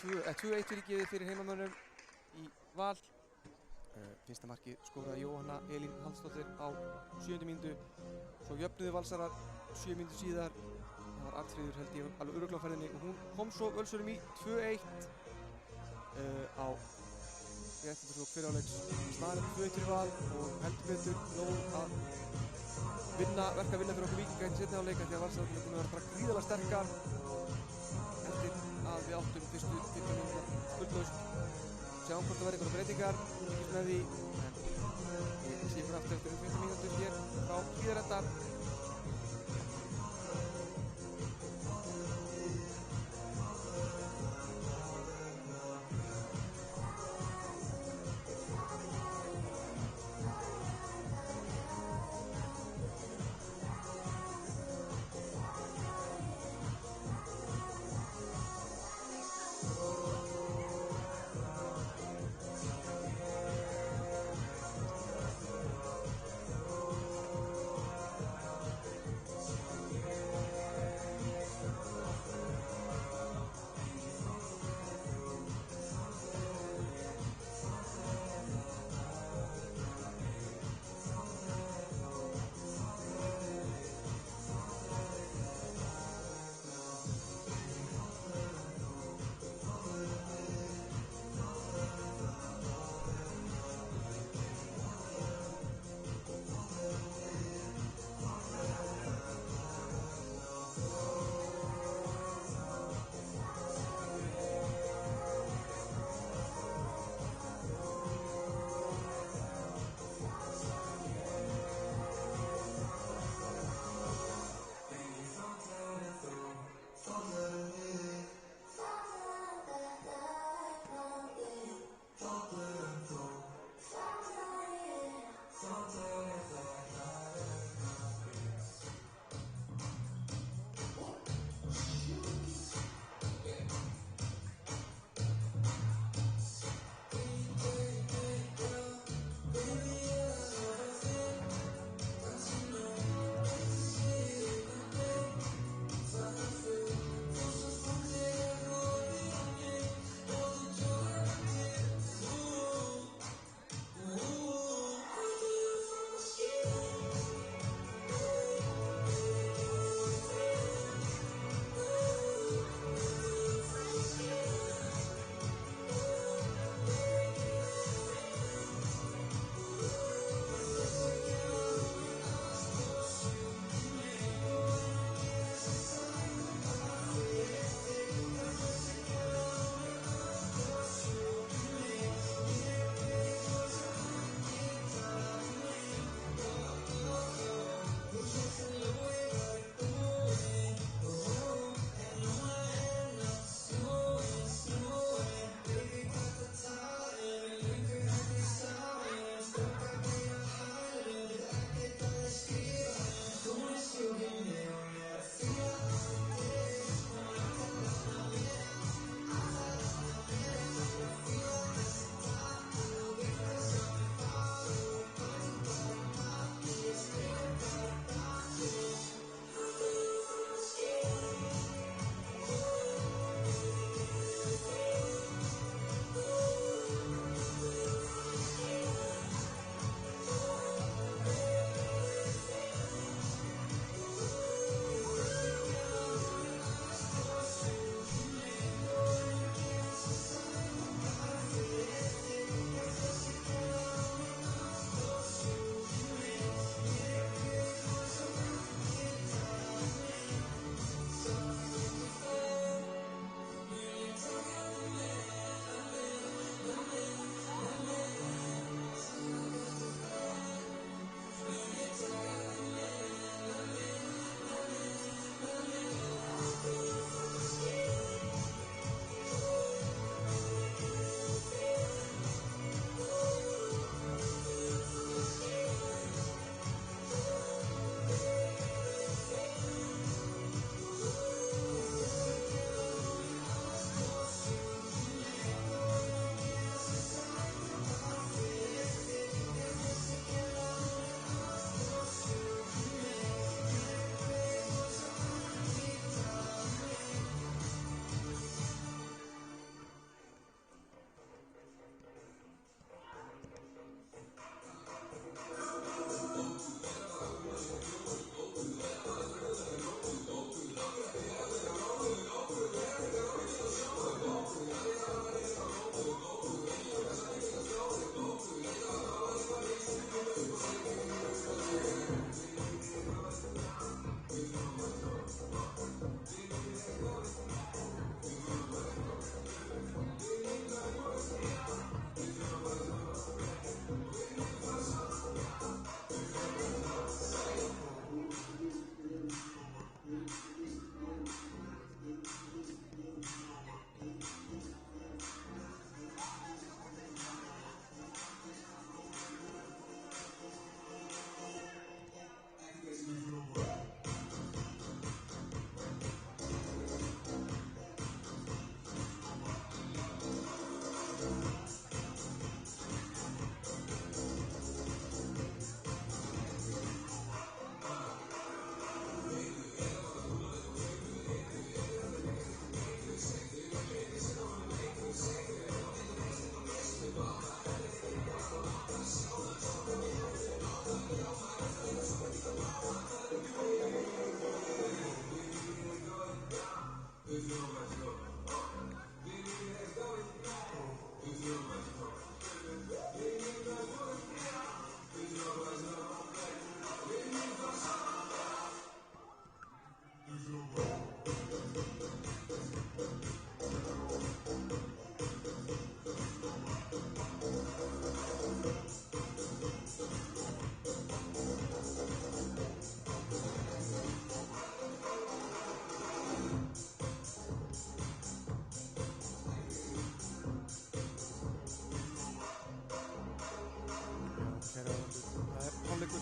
2-1 fyrir heimamönnum í Val. Fyrsta markið skoraði Jóhanna Elín Halldóttir á 7. mínútu. Svo jöfnuðu Valsarar 7 mínútur síðar. Það var Arnfríður held ég alveg örugglega á ferðinni og hún kom svo Völsurum í 2-1 á réttindarsók fyrirháleiks. Staðan er 2-1 fyrir Val og heldur betur nóg að verka vinna fyrir okkur Víkinga í seinni hálfleik því að Valsararnir er búin að vera bara gríðarlega sterkar eftir að við áttum fyrstu 15 mínútur skuldlaust. Sjáum hvort það verði einhverjar breytingar, fylgjumst með því en við séum aftur eftir 15 mínútur hér frá Hlíðarenda.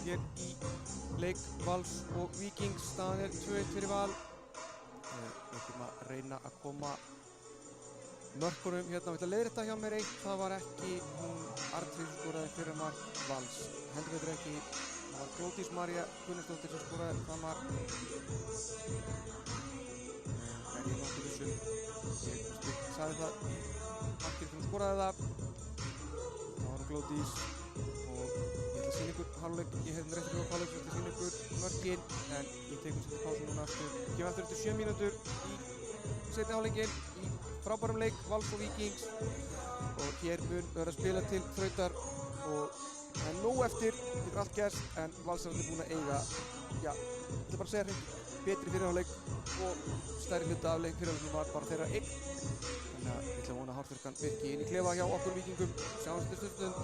hér í leik Vals og Víkings. Staðan 2-1 fyrir Val. Við ætlum að reyna að koma mörkunum hérna. Við ætlum að leiðrétta hjá mér eitt. Það var ekki hún Arndís sem skoraði fyrra mark Vals. Heldur betur ekki. Það var Glódís María Gunnarsdóttir sem skoraði það mark. Er ég nokkuð vissum. Ég sagði það í markið sem skoraði það. Það var Glódís. Og ég ætla að sýna ykkur hálfleik. Ég hef rétt fyrir hálfleik. Ég ætla að sýna ykkur mörkin. En ég tekum sér pásu núna aftur. Gefum aftur eftir 7 mínútur í seinni hálfleikin. Í frábærum leik Vals og Víkings. Og hér mun vera að spila til þrautar. Og það er nóg eftir. Getur allt gerst. En Vals er búin að eiga. Já, ég ætla bara að segja hreint. Betri fyrirháleik. Og stærri hluta af leik fyrirháleiknum var bara þeirra eign. Þannig að ég ætla að vona að hárfyrkan virki inn í klefa hjá okkur Víkingum. Sjáumst til stundum.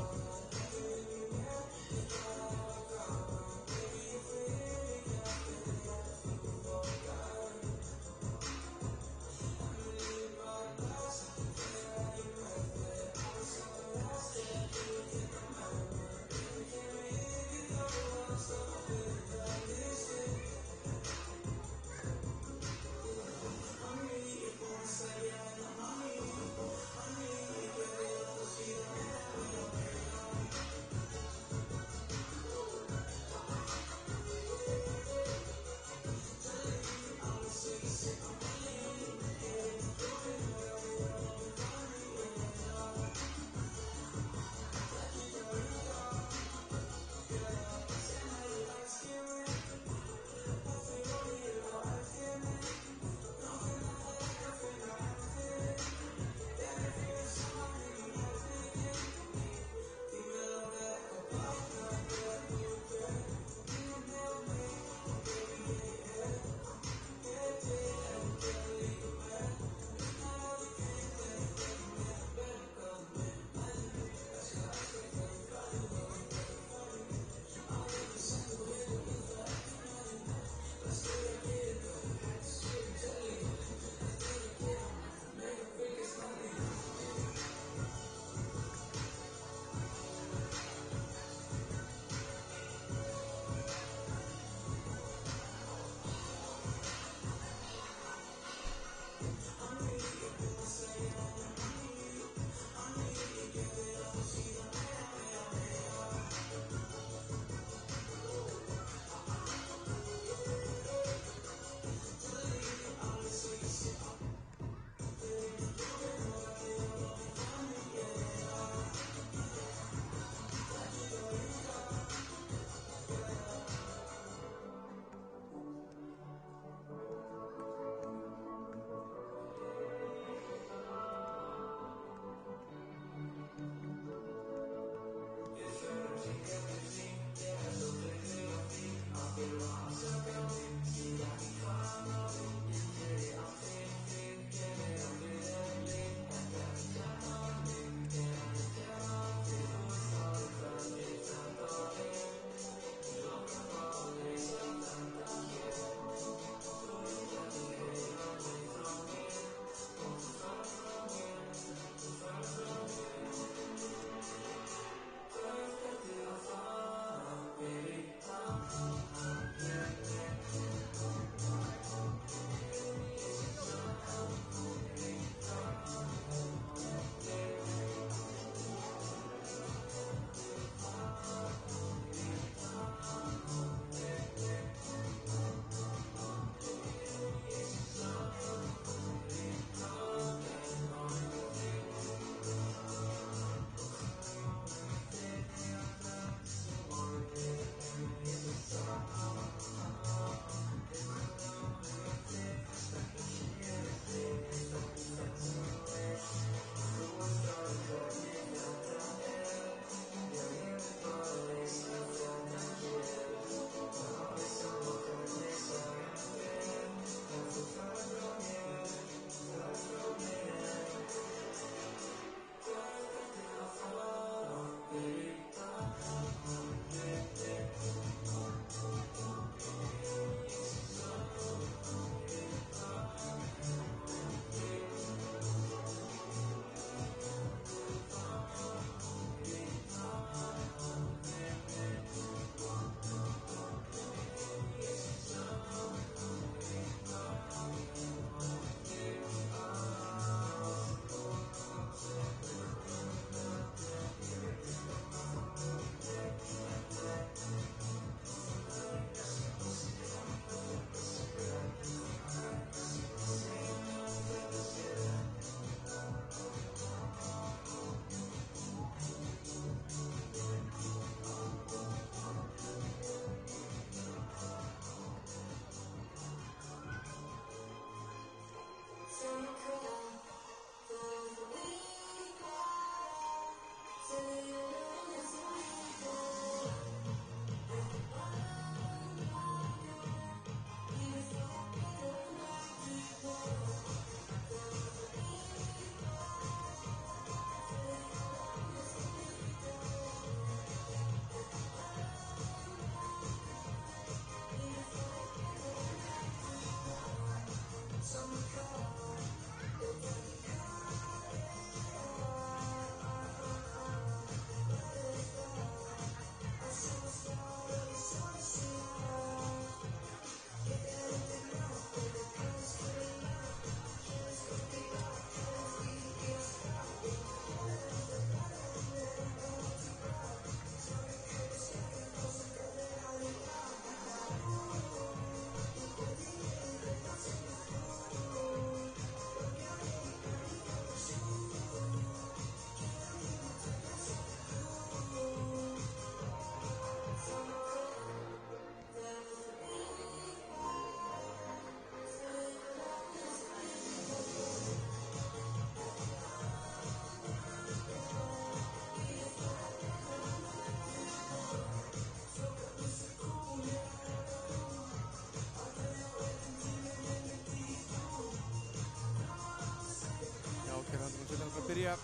byrja.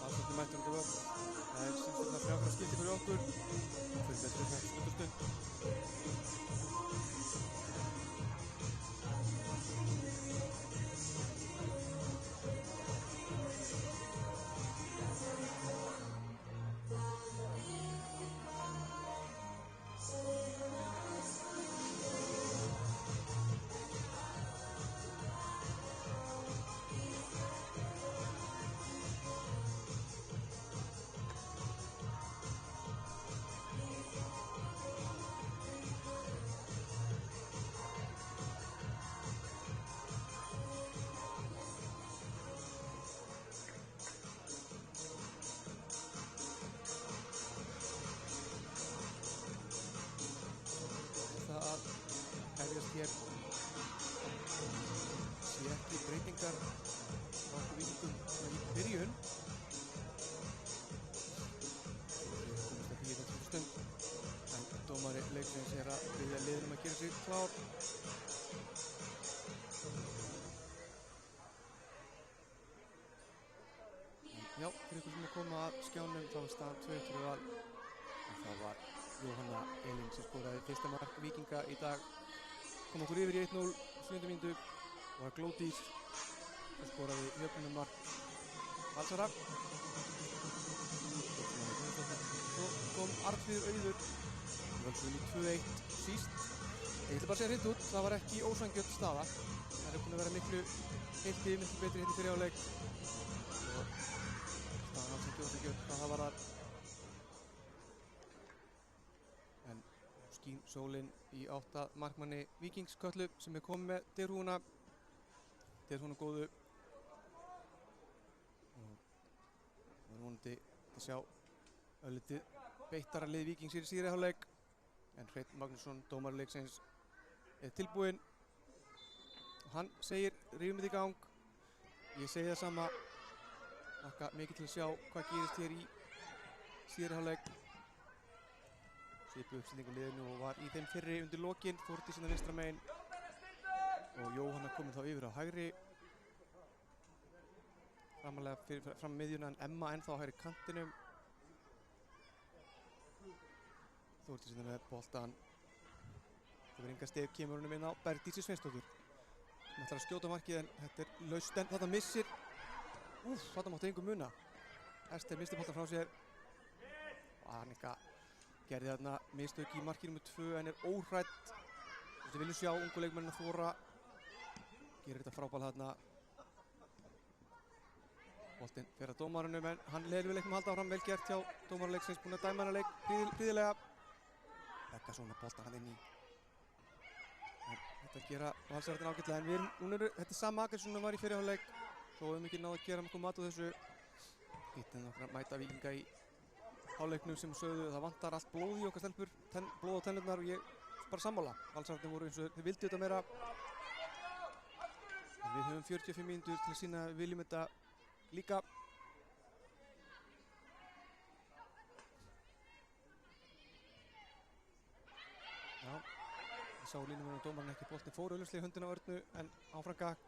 Valsarnir mættur út á völl. Það er síðan frá skipti fyrir okkur. Fyrir betri fyrir stundustund. Það að hefjast hér sé ekki breytingar á okkur Víkingum í byrjun. Við komumst ekki í þetta stund en dómari leiksins er að biðja liðunum að gera sig klár. Já, fyrir ykkur sem er koma að skjánum þá var staðan 2-1 fyrir Val en það var Jóhanna Elín sem skoraði fyrsta mark Víkinga í dag. Kom okkur yfir í 1-0 á 7. mínútu og var Glódís sem skoraði jöfnunarmark Valsara. Svo kom Arnfríður Auður völsum í 2-1 síst. Ég ætla bara að segja hreint út, það var ekki ósanngjörn staða. Það er búin að vera miklu betri hérna fyrir áleik og staðan alls ekki ósanngjörn hvað það var þar. Skín sólinn í átt að markmanni Víkings Kötlu sem er komið með derhúna góðu og við erum vonandi að sjá öllitið beittara lið Víkings í síðari hálfleik en Hreinn Magnússon, dómari leiksins, er tilbúinn og hann segir rífum þetta í gang. Ég segi það sama, hlakka mikið til að sjá hvað gerist hér í síðari hálfleik. Svipuð uppstilling á liðinu og var í þeim fyrri undir lokin. Þórdís hérna vinstra megin og Jóhanna komin þá yfir á hægri. Framalega fram miðjuna en Emma ennþá á hægri kantinum. Þórdís hérna með boltan. Það verður enga stef, kemur honum inn á Bergdísi Sveinsdóttur. Hún ætlar að skjóta markið en þetta er laust en þetta missir. Þetta mátti engum muna. Ester missti boltan frá sér. Og Annika gerði þarna mistök í marki nr. 2 en er óhrædd. Við viljum sjá ungu leikmennina þora. Gerir þetta frábælega þarna. Boltinn fer að dómarunum en hann leiðir við leiknum að halda áfram. Vel gert hjá dómarleiksins, búinn að dæma hana leik prýðilega. Begga svona boltan hann inn í. En þetta gera Valsararnir ágætlega en þetta er sama akkur sem var í fyrri hálfleik. Þó hefum ekki náð að gera nokkuð mat á þessu. Hittin okkur að mæta Víkinga í hálfleiknum sem sögðu það vantar allt blóð í okkar stelpur, blóð á tennurnar og ég bara sammála. Valsararnir voru eins og þeir vildu þetta meira. En við höfum 45 mínútur til að sýna við viljum þetta líka. Já, ég sá línumennum dómarinn ekki boltinn fór augljóslega í höndina á Örnu en áfram gakk.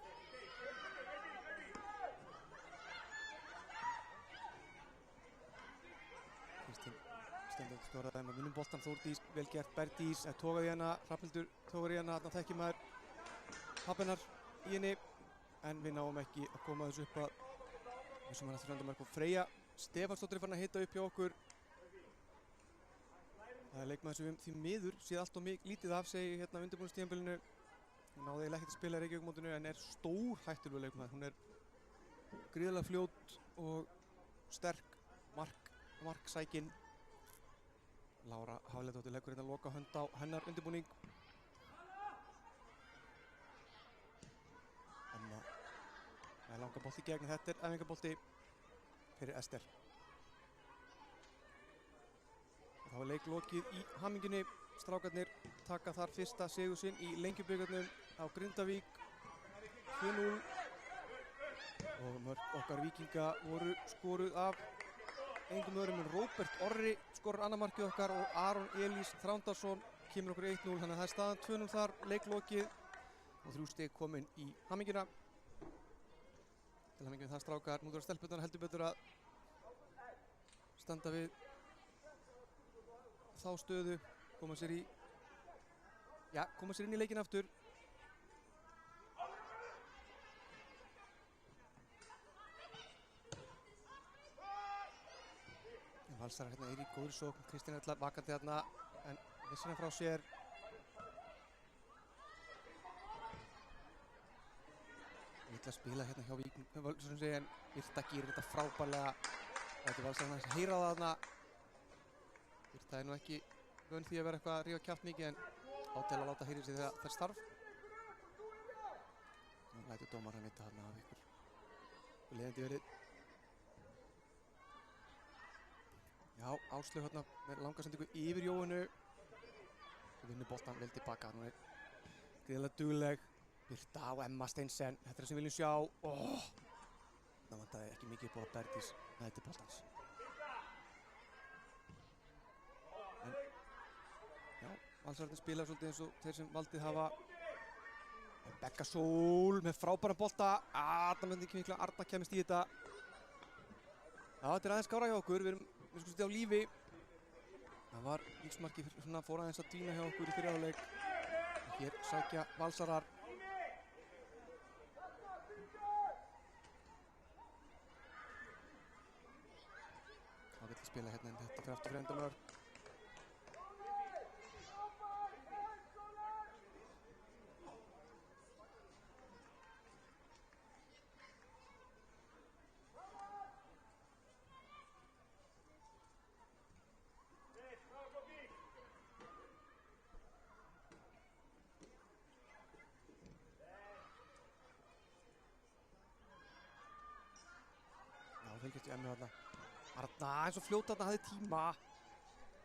Stendur skoraði þeim að vinnum boltan. Þórdís, vel gert, Bergdís, tókaði hana, Hrafnhildur tókaði hana, þarna þekkir maður hafnennar í henni en við náum ekki að koma þessu upp að þessum hann að þröndamark og Freyja Stefansdóttir er farin að hita upp hjá okkur. Það er leikmaður sem við því miður séð allt og lítið af sig hérna á undirbúningstímabilinu. Hún náði eiginlega ekkert að spila í Reykjavíkurmótinu en er stór hættulegur leikmaður. Hún er gríðarlega fljót og sterk, marksækin. Lára Hafleiðdóttir leggur hérna loka hönd á hennar undirbúning. Emma með langa bolti gegn, þetta er æfingabolti fyrir Ester. Og þá er leiklokið í hamingjunni. Strákarnir taka þar fyrsta sigur sinn í Lengjubikarnum á Grindavík 2-0 og mörk okkar Víkinga voru skoruð af engum öðrum en Róbert Orri skorar annað markið okkar og Aron Elís Þrándarsson kemur okkur 1-0 þannig að það er staðan 2-0 þar, leiklokið og 3 stig komin í hamingjuna. Til hamingju með það strákar, nú þurfa stelpurnar heldur betur að standa við þá stöðu, koma sér inn í leikinn aftur. Valsarar hérna í góðri sókn, Kristín Erla vakandi þarna en missir hann frá sér. Vill að spila hérna hjá Víking, sem segja, en Birta gerir þetta frábærlega. Þetta er Valsarar að heyra það þarna. Birta er nú ekki vön því að vera eitthvað að rífa kjaft mikið en átel að láta heyra sig þegar það starf. Nú lætur dómarinn vita þarna af ykkur leiðandi verið. Já, Áslaug hérna með langa sendingu yfir Jóhannu. Svo vinnur boltan vel tilbaka. Hún er gríðarlega dugleg. Birta og Emma Steinsen. Þetta er það sem við viljum sjá. Það vantaði ekki mikið upp á að Bergdís næði til boltans. En já, Valsararnir spila svolítið eins og þeir sem valdið hafa. Becca Sól með frábæran bolta. Það myndi ekki mikla Arna kemist í þetta. Já, þetta er aðeins skára hjá okkur. Við skulum sitja á lífi. Það var lífsmarkið fór aðeins að dvína hjá okkur í fyrri hálfleik. Hér sækja Valsarar. Það vill spila hérna en þetta fyrir aftur fyrir endamörk. Fylgjast við Emmu þarna. Arna eins og fljóta þarna hafði tíma.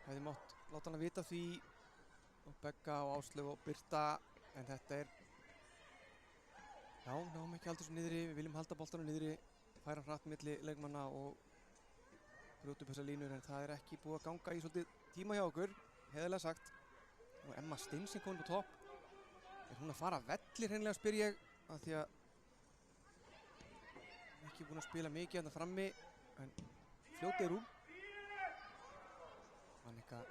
Hefði mátt láta hana vita því. Og Begga og Áslaug og Birta. En þetta er... Já, náum ekki halda þessu niðri. Við viljum halda boltanum niðri. Færa hratt milli leikmanna og brjóta upp þessar línur. En það er ekki búið að ganga í svolítið tíma hjá okkur. Heiðarlega sagt. Og Emma Steinsen komin på topp. Er hún að fara vellir hreinlega spyr ég. Af því að ekki búin að spila mikið hérna frammi en fljótið er hún. Annika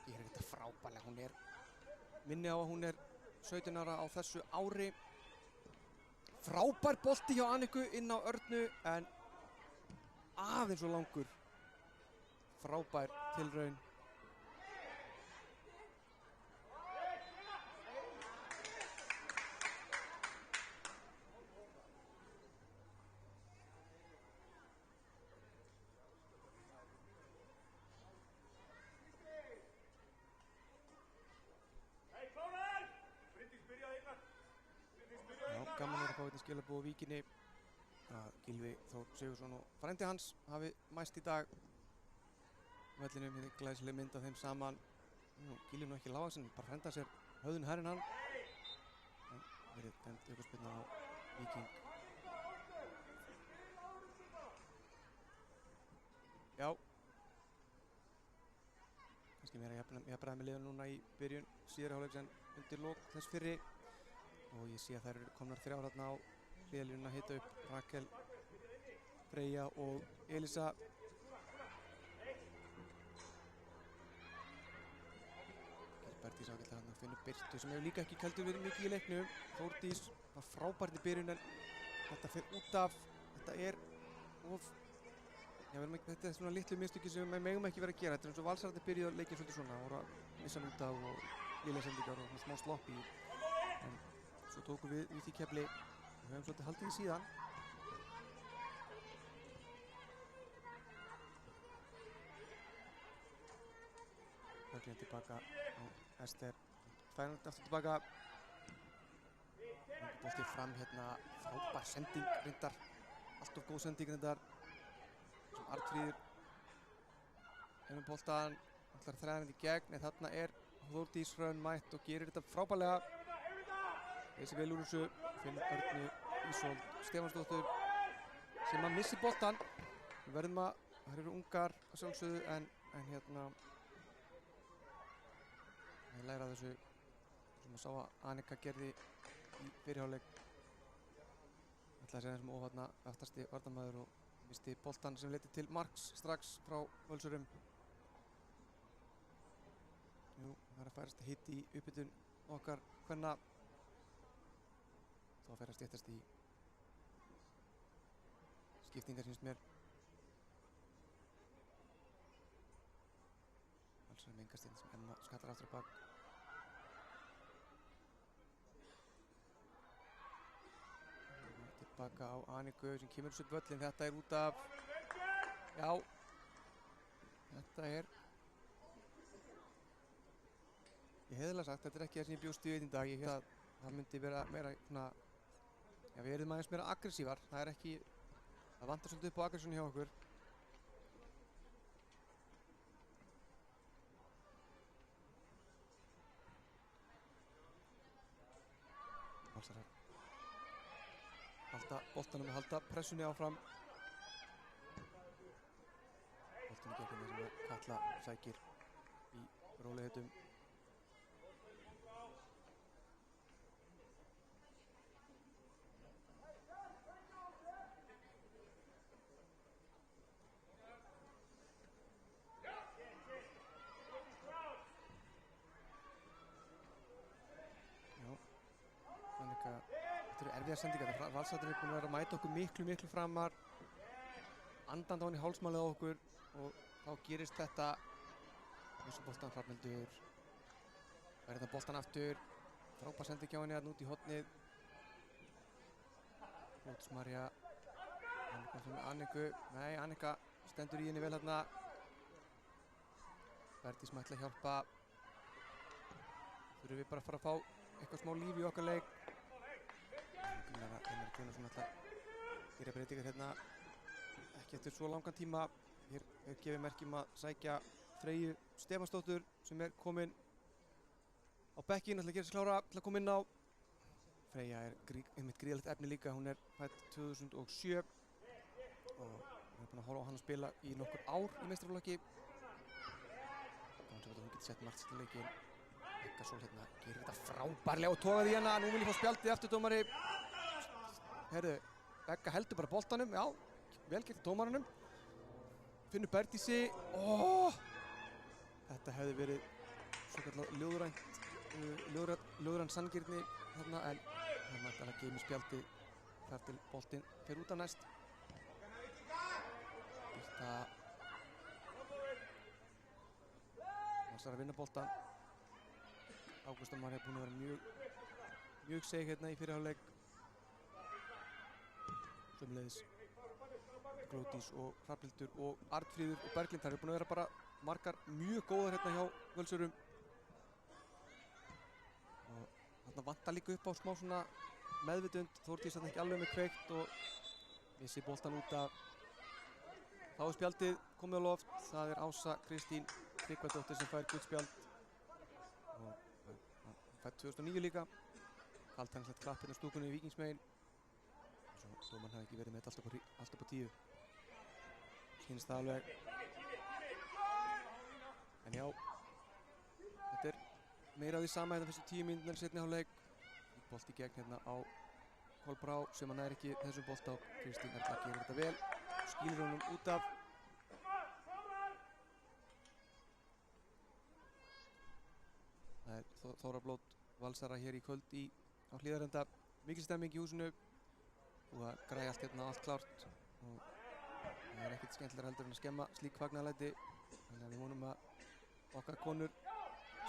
gerir þetta frábærlega. Hún er minni á að hún er 17 ára á þessu ári. Frábær bolti hjá Anniku inn á Örnu en aðeins og langur. Frábær tilraun. Gaman er að fá þetta skilabóð á Víkinni að Gylfi Þór Sigurðsson og frændi hans hafi mæst í dag vellinum. Hérna glæsileg mynd af þeim saman. Gylfi nú ekki lágvaxinn, bara frænda sér höfðun hærri en hann. En verið dæmd aukaspyrna á Víking. Já. Kannski meira jafnræði með liðan núna í byrjun síðari hálfleiks en undir lok þess fyrri. Og ég sé að þær eru komnar þrjár þarna á hliðarlínuna að hita upp. Rakel, Freyja og Elisa. Bergdís ágætlega þarna að finna Birtu sem hefur líka ekki kældur verið mikið í leiknum. Þórdís var frábært í byrjun en þetta fer út af. Þetta er of... Já, þetta er svona litlu mistöki sem við megum ekki vera að gera. Þetta er eins og Valsararnir byrjuðu að leikja svolítið svona. Voru að missa út af og lélegar sendingar og smá slopp í. En svo tókum við því kefli og höfum svolítið haldið í síðan. Höglinn tilbaka á Ester. Færand aftur tilbaka. Boltið fram hérna. Frábær sending reyndar. Alltof góð sending reyndar. Sem Arnfríður hefur boltan. Ætlar að þræða hann í gegn. En þarna er Þórdís Hrönn mætt og gerir þetta frábærlega. Þessi vel úr þessu, finnur Örnu Ísold Stefánsdóttur sem að missi boltan. Við verðum að, það eru ungar að sjálfsögðu en hérna við læra þessu sem að sá að Annika gerði í fyrirháleik. ætlaði að segja þessum óhafna aftasti varnarmaður og misti boltan sem leiddi til marks strax frá Völsurum. Jú, það er að færast hitt í uppbytun okkar kvenna. Þá fer að styttast í skiptingar finnst mér. Völsurum engastinn sem Emma skallar aftur á bak. Tilbaka á Aniku sem kemur þessu upp völlin. Þetta er út af... Já. Þetta er... Ég hefði sagt, þetta er ekki það sem ég bjóst við í dag. Ég held að það myndi vera meira svona... Já, við erum aðeins meira aggressívar. Það er ekki... Það vantar svolítið upp á aggressíunni hjá okkur. Valsarar. Halda boltanum og halda pressunni áfram. Boltanum gegn það sem Katla sækir í rólegheitum. Þetta eru erfiðar sendingar. Valsararnir er búin að vera að mæta okkur miklu framar. Andandi á hann í hálsmálið á okkur og þá gerist þetta. Þessu boltan Hrafnhildur. Verður þetta boltan aftur. Frábær sending hjá henni hérna út í hornið. Flótus María. Anniku. Nei, Annika stendur í henni vel hérna. Berdís ætla að hjálpa. Þurfum við bara að fara að fá eitthvað smá líf í okkar leik. Einar Gunnarsson ætla að gera breytingar hérna ekki eftir svo langan tíma. Hér er gefið merkjum að sækja Freyju Stefansdóttur sem er komin á bekkinn, ætla að gera sig klára til að koma inn á. Freyja er einmitt gríðalegt efni líka, hún er fædd 2007 og við erum búin að horfa á hann að spila í nokkur ár í meistaraflokki. Hún getur sett margt til leikinn. Eggarsól hérna gerir þetta frábærlega og togaði í hana. Nú vil ég fá spjaldið aftur dómari. Herðu, Egga heldur bara boltanum. Já, vel gert dómaranum. Finnur Berdísi. Þetta hefði verið svokallað ljóðræn sanngirni þarna en það mætti alveg gefa mér spjaldið þar til boltinn fer út af næst. Birta Valsar að vinna boltan. Ágústa María er búin að vera mjög seg hérna í fyrri hálfleik. Sömuleiðis Glódís og Hrafnhildur og Arnfríður og Berglind. Það eru búin að vera bara margar mjög góðar hérna hjá Völsurum. Og þarna vantar líka upp á smá svona meðvitund. Þórdís þarna ekki alveg með kveikt og missi boltan út af. Þá er spjaldið komið á loft. Það er Ása Kristín Tryggvadóttir sem fær gult spjald. Fædd 2009 líka. Kaldhæðnislegt klapp hérna á stúkunni í Víkingsmegin. Svo dómarinn hafði ekki verið með þetta allt upp á 10. Sýnist það alveg. En já, þetta er meira af því sama hérna fyrstu 10 mínúturnar í seinni hálfleik. Bolti gegn hérna á Kolbrá sem hann nær ekki þessum bolta á. Kristín Erla gerir þetta vel. Skýlir honum út af. Það er Þórablót Valsara hér í kvöld á Hlíðarenda. Mikil stemming í húsinu og að græja allt hérna allt klárt og það er ekkert skemmtilegra heldur en að skemma slík fagnaðarlæti. Þannig að við vonum að okkar konur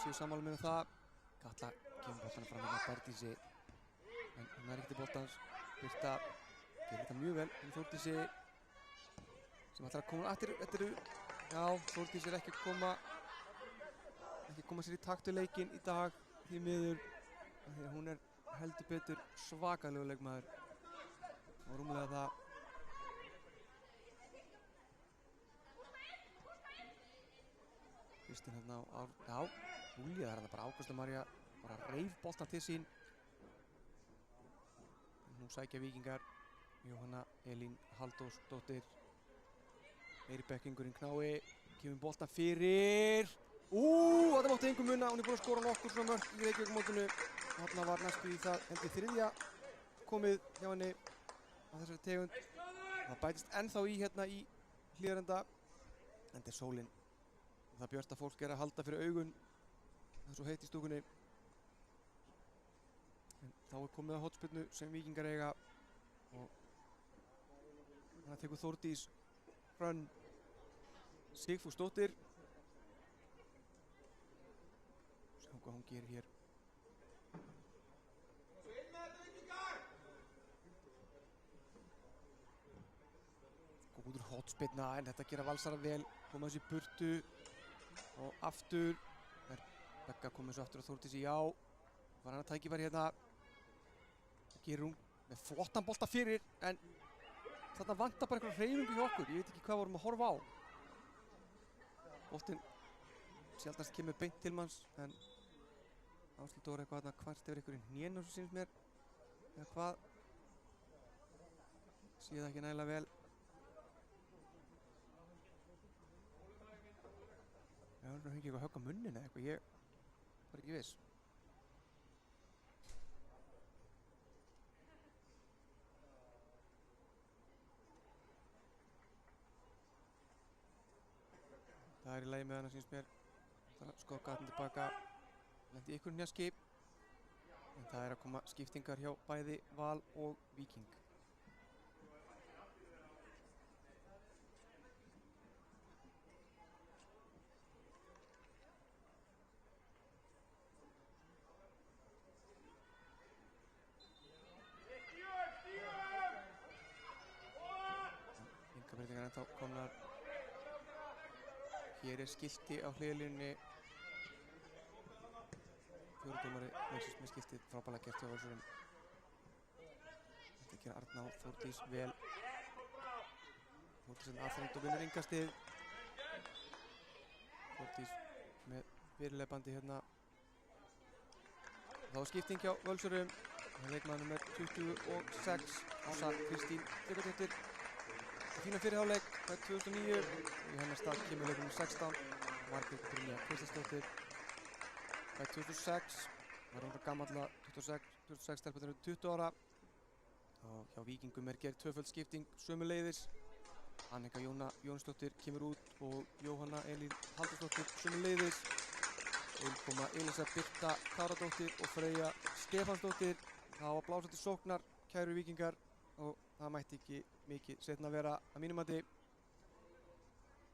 séu sammála með það. Katla kemur boltanum fram með Berdísi en hún er ekkert í boltans. Birta gerir þetta mjög vel en Þórdísi sem ætlar að koma aftur. Já, Þórdís er ekki að koma sér í takt við leikinn í dag því miður því að hún er heldur betur svakalegur leikmaður og rúmlega það. Kristín hérna á Júlía, það er hérna bara Ágústa María bara reif boltan til sín. Nú sækja Víkingar Jóhanna Elín Halldórsdóttir. Meiri bekkingurinn Knái kemur boltan fyrir. Þetta mátti engum muna, hún er búin að skora nokkur svona mörk í Reykjavíkurmótinu. Þarna var næstu í það þriðja komið hjá henni. af þessari tegund. Það bætist ennþá í hérna í Hlíðarenda. Enda sólin. Það björta fólk að halda fyrir augun. Það svo heitt í stúkunni. En þá komið að hornspyrnu sem Víkingar eiga. Og þannig tekur Þórdís Hrönn Sigfúsdóttir. Sjáum hvað hún gerir hér. Góður hornspyrna en þetta gera Valsarar vel. Koma þessi burtu og aftur. Begga komið svo aftur á Þórdísi, já. Var hann að tækifæri hérna. Það gerir hún með flottan bolta fyrir en þarna vantar bara eitthvað hreyfingu hjá okkur. Ég veit ekki hvað vorum að horfa á. Boltinn sjaldnast kemur beint til manns en Áslaug Dóra eitthvað þarna hvart yfir einhverjum hnén sem sýnist mér. Eða hvað. Sé það ekki nægilega vel. Já, hann fengi eitthvað högg á munnin eða eitthvað. Ég var ekki viss. Það er í lagi með hana sýnst mér. Það er skoða gatinn tilbaka. Lendi ykkur hnjaski. En það er að koma skiptingar hjá bæði Val og Víking. Enga breytingar ennþá komnar. Hér er skilti á hliðarlínunni. Fjórudómari leiksins með skiltið frábærlega gert hjá Valsurum. Þetta gera Arna og Þórdís vel. Þórdís er aðþrengd og vinnur innkastið. Þórdís með fyrirlega bandi hérna. Þá er skipting hjá Valsurum. Það er leikmaður nummer 26 Ása Kristín Tryggvadóttir. Fína fyrirháleik með 2009. Í hennar stað kemur leikur nummer 16. Margrét Brynja Kristinsdóttir. Með 2006. Var hún gamalla 26 stelpurnar eru 20 ára. Og hjá Víkingum er gerð tvöföld skipting sömuleiðis. Annika Jóna Jónsdóttir kemur út og Jóhanna Elín Haldursdóttir sömuleiðis. Og koma Elisa Birta Káradóttir og Freyja Stefansdóttir. Það á að blása til sóknar, kæru Víkingar. Og það mætti ekki mikið seinna vera að mínum mati.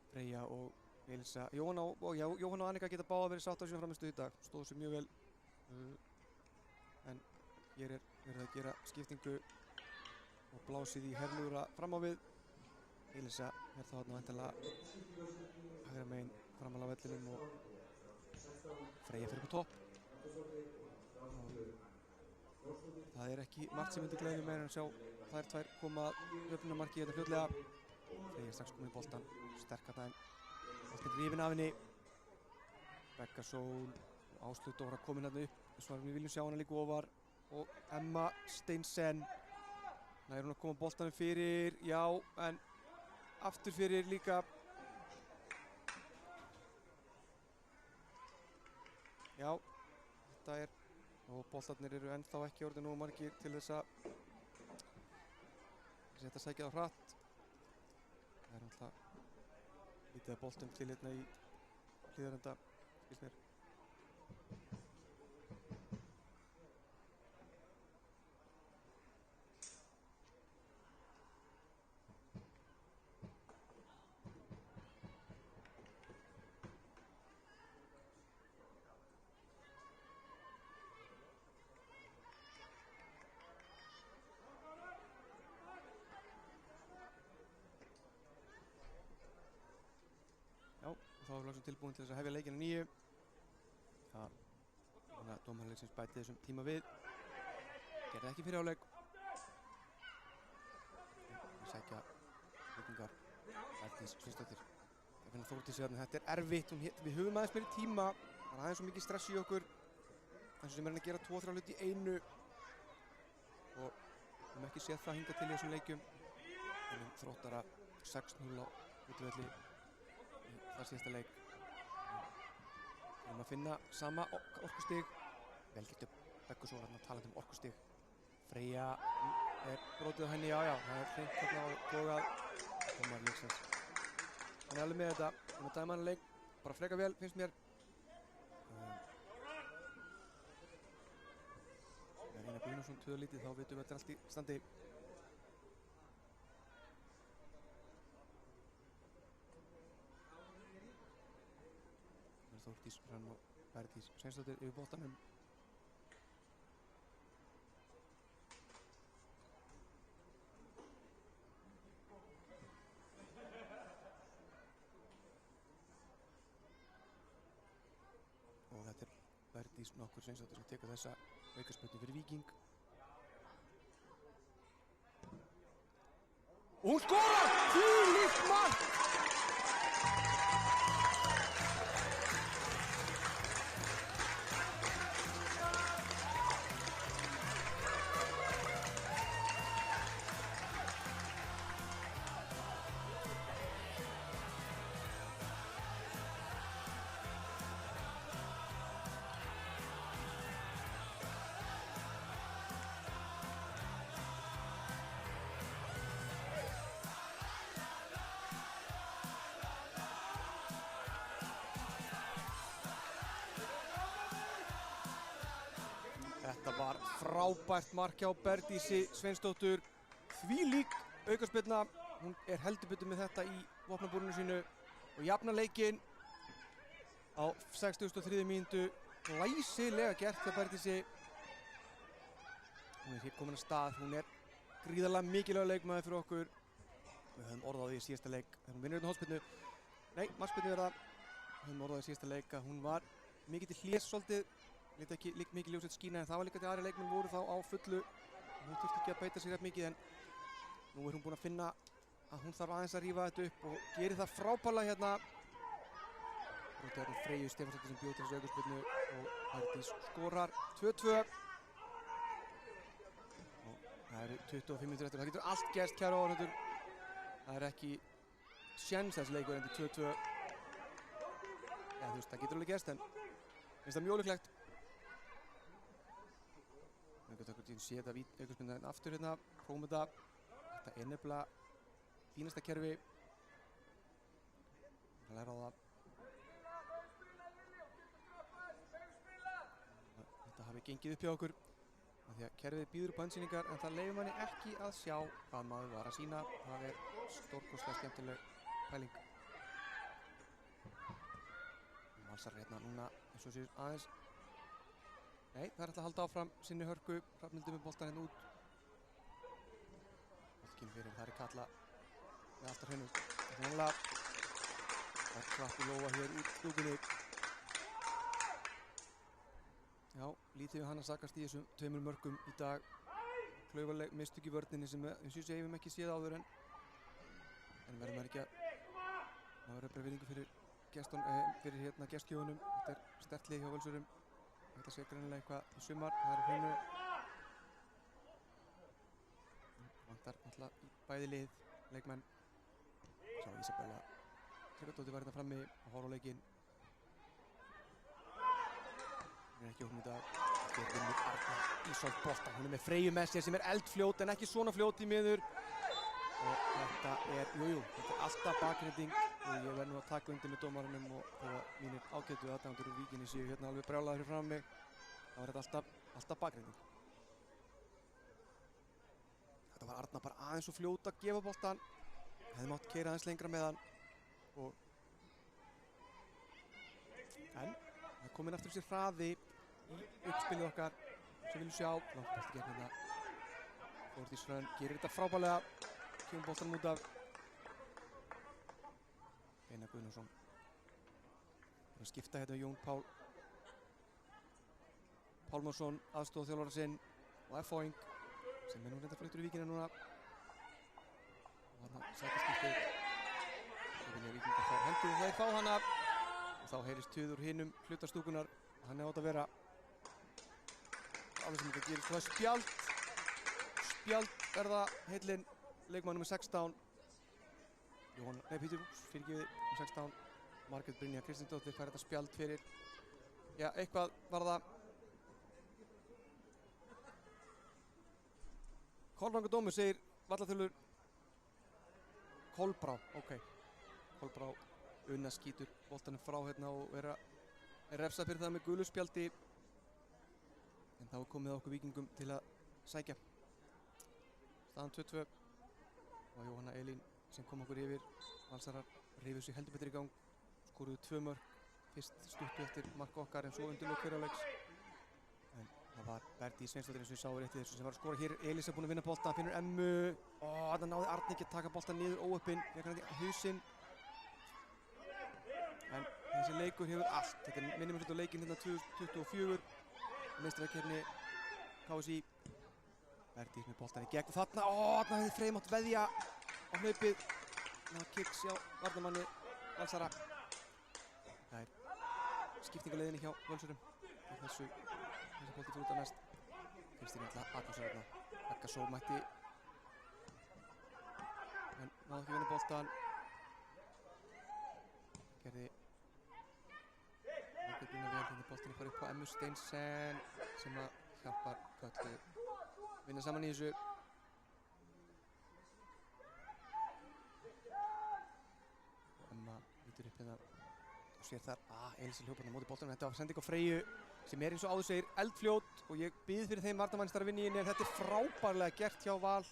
Freyja og Elisa, Jóhanna og Annika geta báða verið sátt á síðan framistu í dag. Stóðu sér mjög vel. En hér er verið að gera skiptingu og blásið í herlúra fram á við. Elisa er þá þarna væntanlega hægra megin framan á vellinum og Freyja fyrir upp á topp. Það er ekki margt sem myndi gleðja meira en sjá þær tvær koma jöfnunarmarki hérna fljótlega. Freyja er strax komin í boltan, sterk að það en boltinn rifinn af henni. Begga Sól og Áslaug Dóra komin hérna upp. Við viljum sjá hana líka ofar. Og Emma Steinsen. Nær hún að koma boltanum fyrir, já, en aftur fyrir líka. Já, þetta er og boltarnir eru ennþá ekki orðið nógu margir til þess að þetta sækja þá hratt. Það er náttúrulega lítið af boltum til hérna í Hlíðarenda, skilst mér. Já, og þá er við tilbúin til þess að hefja leikinn að nýju. Þannig að dómarleiksins bæti þessum tíma við. Gerði ekki fyrir áleik. Það sækja Víkingar Erndís Svinsdóttir. Það finna Þórdís hérna. Þetta er erfitt. Við höfum aðeins meiri tíma. Það er aðeins svo mikið stress í okkur. Eins og sem er að gera 2-3 hluti í einu. Og við höfum ekki séð það hinga til í þessum leikjum. En Þróttara 6-0 á útivelli. Það síðasta leik. Við erum að finna sama orkustig. Vel getur Beggu Sól hérna talandi um orkustig. Freyja er brotið á henni, já, það er hreint þarna og tókað dómari leiksins. Hann er alveg með þetta, hann er dæma hann leik, bara freka vel finnst mér. Þegar Einar Guðnason töður lítið þá veitum við að þetta er allt í standi. Það er Þórdís Hrönn og Berdís Sveinsdóttir yfir boltanum. Og þetta er Berdís nokkur Sveinsdóttir sem tekur þessa aukaspyrnu fyrir Víking. Og hún skorar! Þvílíkt mark! Þetta var frábært mark hjá Berdísi Sveinsdóttur. Þvílík aukaspyrna. Hún er heldur betur með þetta í vopnabúrinu sínu og jafnar leikinn á 63. mínútu. Glæsilega gert hjá Berdísi. Hún er hér komin að stað. Hún er gríðarlega mikilvægur leikmaður fyrir okkur. Við höfum orðað á því í síðasta leik þegar hún vinnur hérna hóspyrnu. Nei, markspyrnu er það. Við höfum orðað á því í síðasta leik að hún var mikið til hlés svolítið. Lítið ekki mikið ljósett skína en það var líka til aðri leikmenn voru þá á fullu. Hún þurfti ekki að beita sig rætt mikið en nú er hún búin að finna að hún þarf aðeins að rífa þetta upp og gerir það frábærlega hérna. Rótið hérna Freyju Stefánsdóttir sem bjóð til þessu aukaspyrnu og Berdís skorar 2-2. Og það eru 25 mínútur eftir. Það getur allt gerst kæru áhorfendur. Það er ekki séns þessi leikur endur 2-2. Já, þú veist, það getur alveg gerst en finnst það mjög ólíklegt. Við getum okkur tíðin séð þetta aukaspyrna aftur hérna, prófum þetta. Þetta er nefnilega fínasta kerfi. Það læra á það. Þetta hafi gengið upp hjá okkur. Því að kerfið býður upp handsýningar en það leyfir manni ekki að sjá hvað maður var að sýna. Það er stórkostlega skemmtileg pæling. Valsar hérna núna eins og sér aðeins. Nei, það er alltaf að halda áfram sinni hörku. Hrafnhildur með boltan hérna út. Boltkinn fyrir, það er Kalla með alltaf hreinu. Þetta er vanlega. Það er Krappi Lóa hér út stúkunni. Já, lítið við hann að sakast í þessum tveimur mörkum í dag. Klaufaleg mistök í vörninni sem við hefum ekki séð áður en verður maður ekki að maður verður bara virðingu fyrir gestgjöfunum. Þetta er sterkt lið hjá Völsurum. Þetta sé greinilega eitthvað í sumar. Það er hreinu. Vantar alltaf í bæði lið, leikmenn. Sá Ísabella Tryggvadóttir var hérna frammi að horfa á leikinn. Hún er ekki ókn í dag. Hér vinnur Arna Ísolt bolta. Hún er með Freyju með sér sem er eldfljót en ekki svona fljót í miður. Og þetta er, þetta er alltaf bakgrinding og ég verð nú að taka undir með dómaranum og mínir ágætu aðdáendur úr Víkinni séu hérna alveg brjálaðir fyrir fram mig. Það var þetta alltaf bakgrinding. Þetta var Arna bara aðeins og fljót að gefa boltan. Hefði mátt keyra aðeins lengra með hann. En það kom inn aftur sér hraði í uppspilið okkar sem við viljum sjá. Langt bolti gegn hérna. Þórdís Hrönn gerir þetta frábærlega. Kemur boltanum út af Einar Guðnason. Það er að skipta hérna Jón Pálmarsson, aðstoðarþjálfara sinn og F.O.ing sem er nú reyndar fluttur í Víkina núna. Og þarna sætaskipti. Það vilja Víkingar fá hendið og þeir fá hana. Og þá heyrist tuður hinum hlutarstúkunar og hann er átt að vera alveg sem þetta gerist. Það er spjald er það heillin leikmann nr. 16 fyrirgefið um 16 Margrét Brynja Kristinsdóttir fær þetta spjald fyrir eitthvað var það Kolrangadómur segir vallatölur Kolbrá, ok. Kolbrá Una skýtur boltanum frá hérna og er refsað fyrir það með gulu spjaldi. En þá er komið á okkur Víkingum til að sækja. Staðan 2-2 og Jóhanna Elín sem kom okkur yfir. Valsarar rifu sig heldur betur í gang, skoruðu 2 mörk, fyrst stuttu eftir mark okkar en svo undirlok fyrirháleiks. En það var Berdi Sveinsdóttir eins og ég sá rétt í þessu sem var að skora hér. Elís er búin að vinna boltan, finnur Emmu. Þarna náði Arni ekki að taka boltan niður óöppinn, fékk hann í hausinn. En þessi leikur hefur allt. Þetta minnir mér svolítið á leikinn hérna 2024. Meistarakeppni KSÍ. Berdi með boltan í gegn og þarna hefði Freyr mátt veðja á hlaupið. Það var kicks hjá varnarmanni Valsara. Það er skiptingaleiðinni hjá Völsurum. Þessi bolti fyrir út að næst. Kristín ætla Aggarsson Aggarsson mætti. En náði ekki vinna boltan. Gerði Margrét Brynja vel þegar boltinni fari upp á Emmu Steinsen sem að hjálpar Köllu vinna saman í þessu. Emma lítur upp hérna og sér þar Elís er hljóparn á móti boltanum. Þetta var sending á Freyju sem er eins og áður segir eldfljót og ég bið fyrir þeim varnarmanni sem þarf að vinna í henni en þetta er frábærlega gert hjá Val.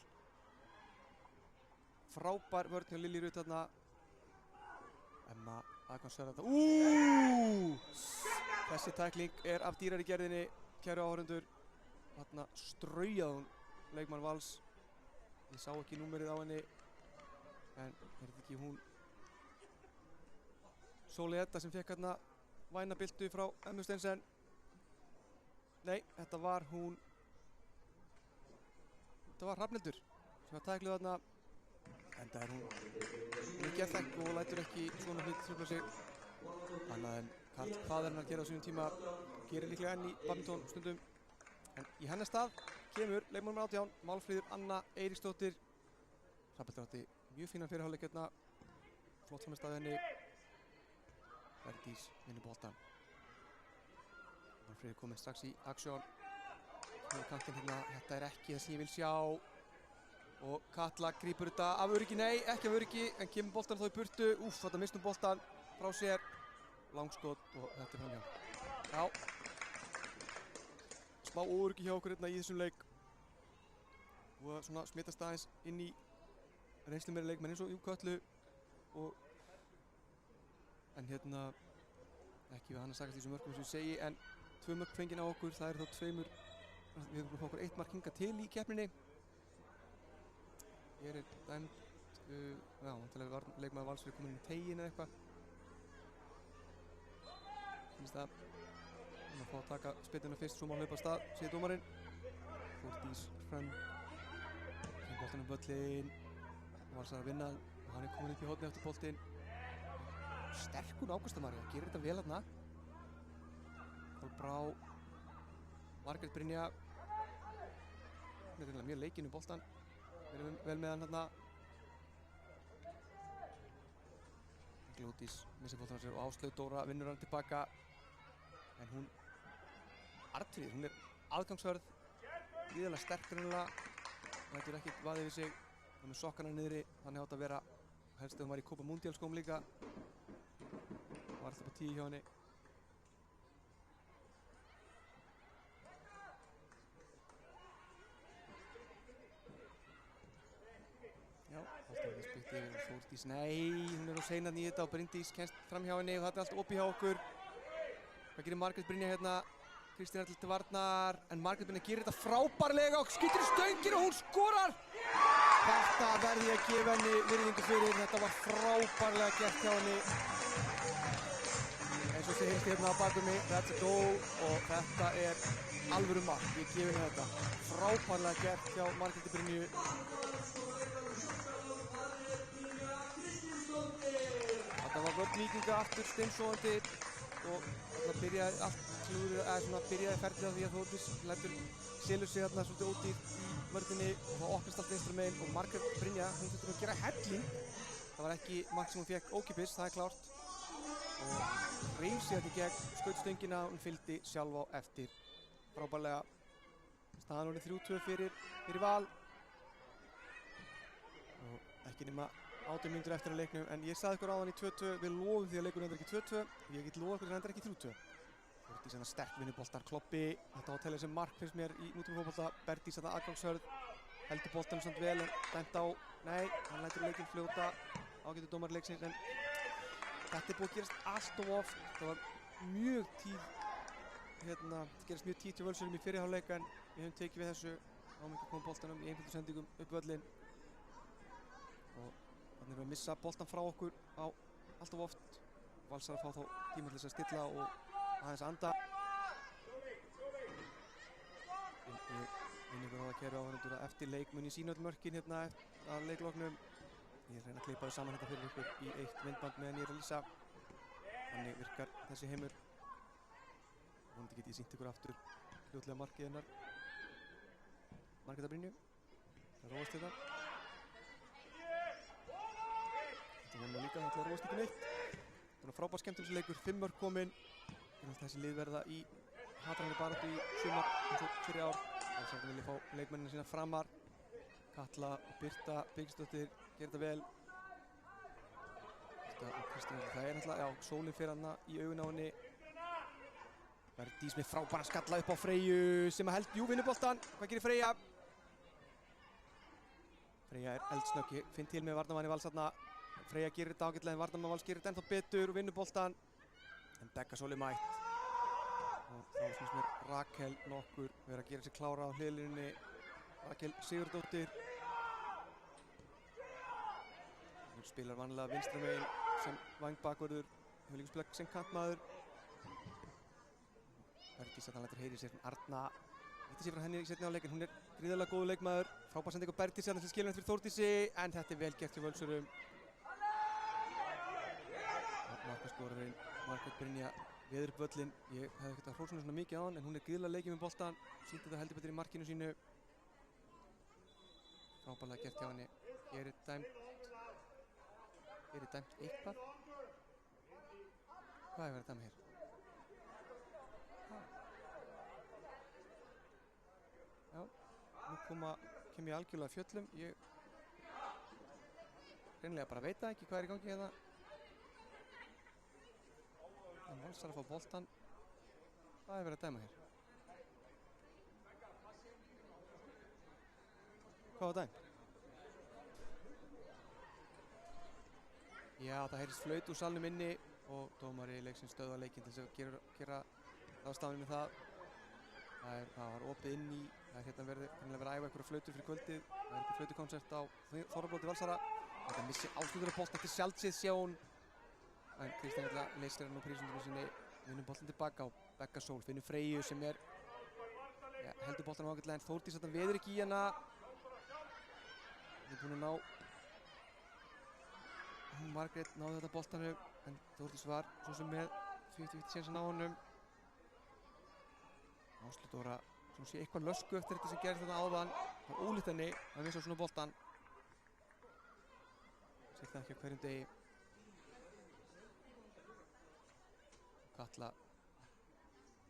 Frábær vörn hjá Lilju Rut þarna. Emma Agnarsson þetta. Þessi tækling er af dýrari gerðinni, kæru áhorfendur. Þarna straujaði hún leikmann Vals. Ég sá ekki númerið á henni en er þetta ekki hún Sóley Edda sem fekk hérna væna byltu frá Emmu Steinsen? Nei, þetta var hún. Þetta var Hrafnhildur sem var tækluð þarna. Enda er hún er geðþekk og lætur ekki svona hlut trufla sig. Annað en Karl faðir hennar gerði á sínum tíma, gerir líklega enn í badminton stundum. En í hennar stað kemur leikmaður númer 18, Málfríður Anna Eiríksdóttir. Hrafnhildur átti mjög fínan fyrirháleik hérna. Flott frammistaða henni. Verdís vinnur boltan. Málfríður kominn strax í aksjón. Snúður kantinn hérna, þetta er ekki það sem ég vil sjá. Og Katla grípur þetta af öryggi, nei, ekki af öryggi, en kemur boltan þá í burtu. Þetta mistum boltan frá sér. Langskot og þetta er framhjá. Já. Smá óöryggi hjá okkur hérna í þessum leik. Og svona smitast aðeins inn í reynslu meiri leikmenn eins og Köllu. En hérna, ekki við hann að sagast í þessum mörkum sem ég segi, en 2 mörk fengin á okkur, það er þá 2 við höfum búin að fá okkur 1 mark hingað til í keppninni. Hér er dæmt, vantilega leikmaður Vals fyrir komin inn í tegin eða eitthvað. Sýnist það. Við erum að fá að taka spyrnuna fyrst, svo má hlaupa af stað, segir dómarinn. Þórdís Hrönn. Kemur boltann völlinn. Valsar að vinna og hann er komin upp í hornið eftir boltinn. Sterkur Ágústa María, gerir þetta vel þarna. Kolbrá. Margrét Brynja. Hún er reynilega mjög leikinn um boltann. Við erum vel með hann hérna. Glódís missir boltan á sér og Áslaug Dóra vinnur hann tilbaka. En hún, Arnfríður, hún er aðgangsvörð, gríðarlega sterk reynilega. Hún hættur ekkert vaðið við sig. Hún er með sokkana niðri, þannig átt að vera, helst ef hún var í Copa Mundial skóm líka. Var alltaf á 10 hjá henni. Já, boltinn er spytt yfir og Þórdís, nei, hún er á seinan í þetta og Bryndís kemst fram hjá henni og þetta er allt opið hjá okkur. Hvað gerir Margrét Brynja hérna? Kristín Erla til varnar, en Margrét Brynja gerir þetta frábærlega og skýtur í stöngin og hún skorar! Þetta verði ég að gefa henni virðingu fyrir, þetta var frábærlega gert hjá henni. Eins og sé heilst hérna á bakum mig, that's a goal og þetta er alvöru mark, ég gefi henni þetta. Frábærlega gert hjá Margréti Brynju. Þetta var vörn Víkinga aftur steinsofandi og þarna byrjaði allt klúður, byrjaði ferlið á því að Þórdís selur sig þarna svolítið ódýrt í vörninni og þá opnast allt vinstra megin og Margrét Brynja, hún þurfti að gera helling. Það var ekki mark sem hún fékk ókeypis, það er klárt. Og reif sig þetta í gegn, skaut stöngina, hún fylgdi sjálf á eftir. Frábærlega. Staðan orðið 3-2 fyrir Val. ekki nema 18 mínútur eftir að leiknum, en ég sagði ykkur áðan í 2-2, við lofum því að leikurinn endar ekki 2-2, ég get lofað ykkur að endar ekki 3-2. Þórdís hérna sterk vinnuboltar, Kloppi, þetta á að telja sem mark finnst mér í nútíma fótbolta, Bergdís þetta aðgangshörð, heldur boltanum samt vel en dæmt á, nei, hann lætur leikinn fljóta, ágætur dómari leiksins, en þetta búið að gerast allt of oft, það var mjög tíð, það gerast mjög tíð til Völsurum í fyrri hálfleik en við höfum tekið við þessu, ámum ekki að koma boltanum í einföldu sendingum upp völlinn og þannig erum við að missa boltan frá okkur á allt of oft. Valsar að fá þá tíma til þess að stilla og aðeins anda. Ég minn ykkur á það kæru áhörnendur að eftir leik mun ég sýna öll mörkin hérna að leikloknum. Ég reyna að klippa þau saman þetta fyrir ykkur í eitt myndband meðan ég er að lýsa. Þannig virkar þessi heimur. Vonandi get ég sýnt ykkur aftur fljótlega markið hennar. Margreta Brynju. Það róast þetta. Þetta vonum við líka, þetta róast ekki neitt. Þetta er frábær skemmtilegur, 5 mörk komin. Þessi lið verða í hatrænni baráttu í sumar eins og fyrir ár. Valsararnir vilja fá leikmennina sína framar. Katla og Birta Birgisdóttir gerir þetta vel. Birta og Kristín, það er náttúrulega, já, sólin fyrir hana í augun á henni. Bergdís með frábæran skalla upp á Freyju sem að held, jú, vinnuboltan. Hvað gerir Freyja? Freyja er eldsnögg, ég finn til með varnarmanni Vals þarna. Freyja gerir þetta ágætlega en varnarmann Vals gerir þetta ennþá betur og vinnur boltan. En Begga Sól er mætt. Og þá finnst mér Rakel nokkur vera að gera sig klára á hliðlínunni. Rakel Sigurdóttir. Hún spilar vanlega vinstra megin sem vangbakvörður. Hefur líka spilað sem kantmaður. Bergdís að hann lætur heyri sér Arna. Víti sér frá henni í seinni hálfleik en hún er gríðarlega góður leikmaður. Frábær sending á Bergdís hérna til skilunum fyrir Þórdísi en þetta er vel gert hjá Völsurum. Markaskorarinn Margrét Brynja veður upp völlinn. Ég hefði ekkert að hrósa henni svona mikið á hann en hún er gríðarlega leikið með boltan. Sýndi þetta heldur betur í markinu sínu. Frábærlega gert hjá henni. Er dæmt eitthvað? Hvað er verið að dæma hér? Já, nú kem ég algjörlega fjöllum. Ég reynilega bara veit ekki hvað er í gangi hérna. En Valsar að fá boltan. Hvað er verið að dæma hér? Hvað var dæmt? Já, það heyrist flaut úr salnum inni og dómari leiksins stöðvar leikinn til þess að gera ráðstafanir með það. Það var opið inn í, það er hérna verið að æfa einhverja flautur fyrir kvöldið. Það er einhver flautukonsert á Þorrablóti Valsara. Þetta missir Ásmundur bolta til sjálfsið sjón. En Kristján ætla leysir hann á prísundinu sinni. Vinnur boltan tilbaka og Begga Sól finnur Freyju sem er heldur boltanum ágætlega en Þórdís að hann veður ekki í hana. Hún er búin að ná Margrét náði þetta boltanum en Þórdís var svo sem með 50-50 séns að ná honum. Áslu Dóra sem sé eitthvað lösku eftir þetta sem gerist þetta áðan. Það er ólíkt henni að missa svona boltan. Sér það ekki á hverjum degi. Katla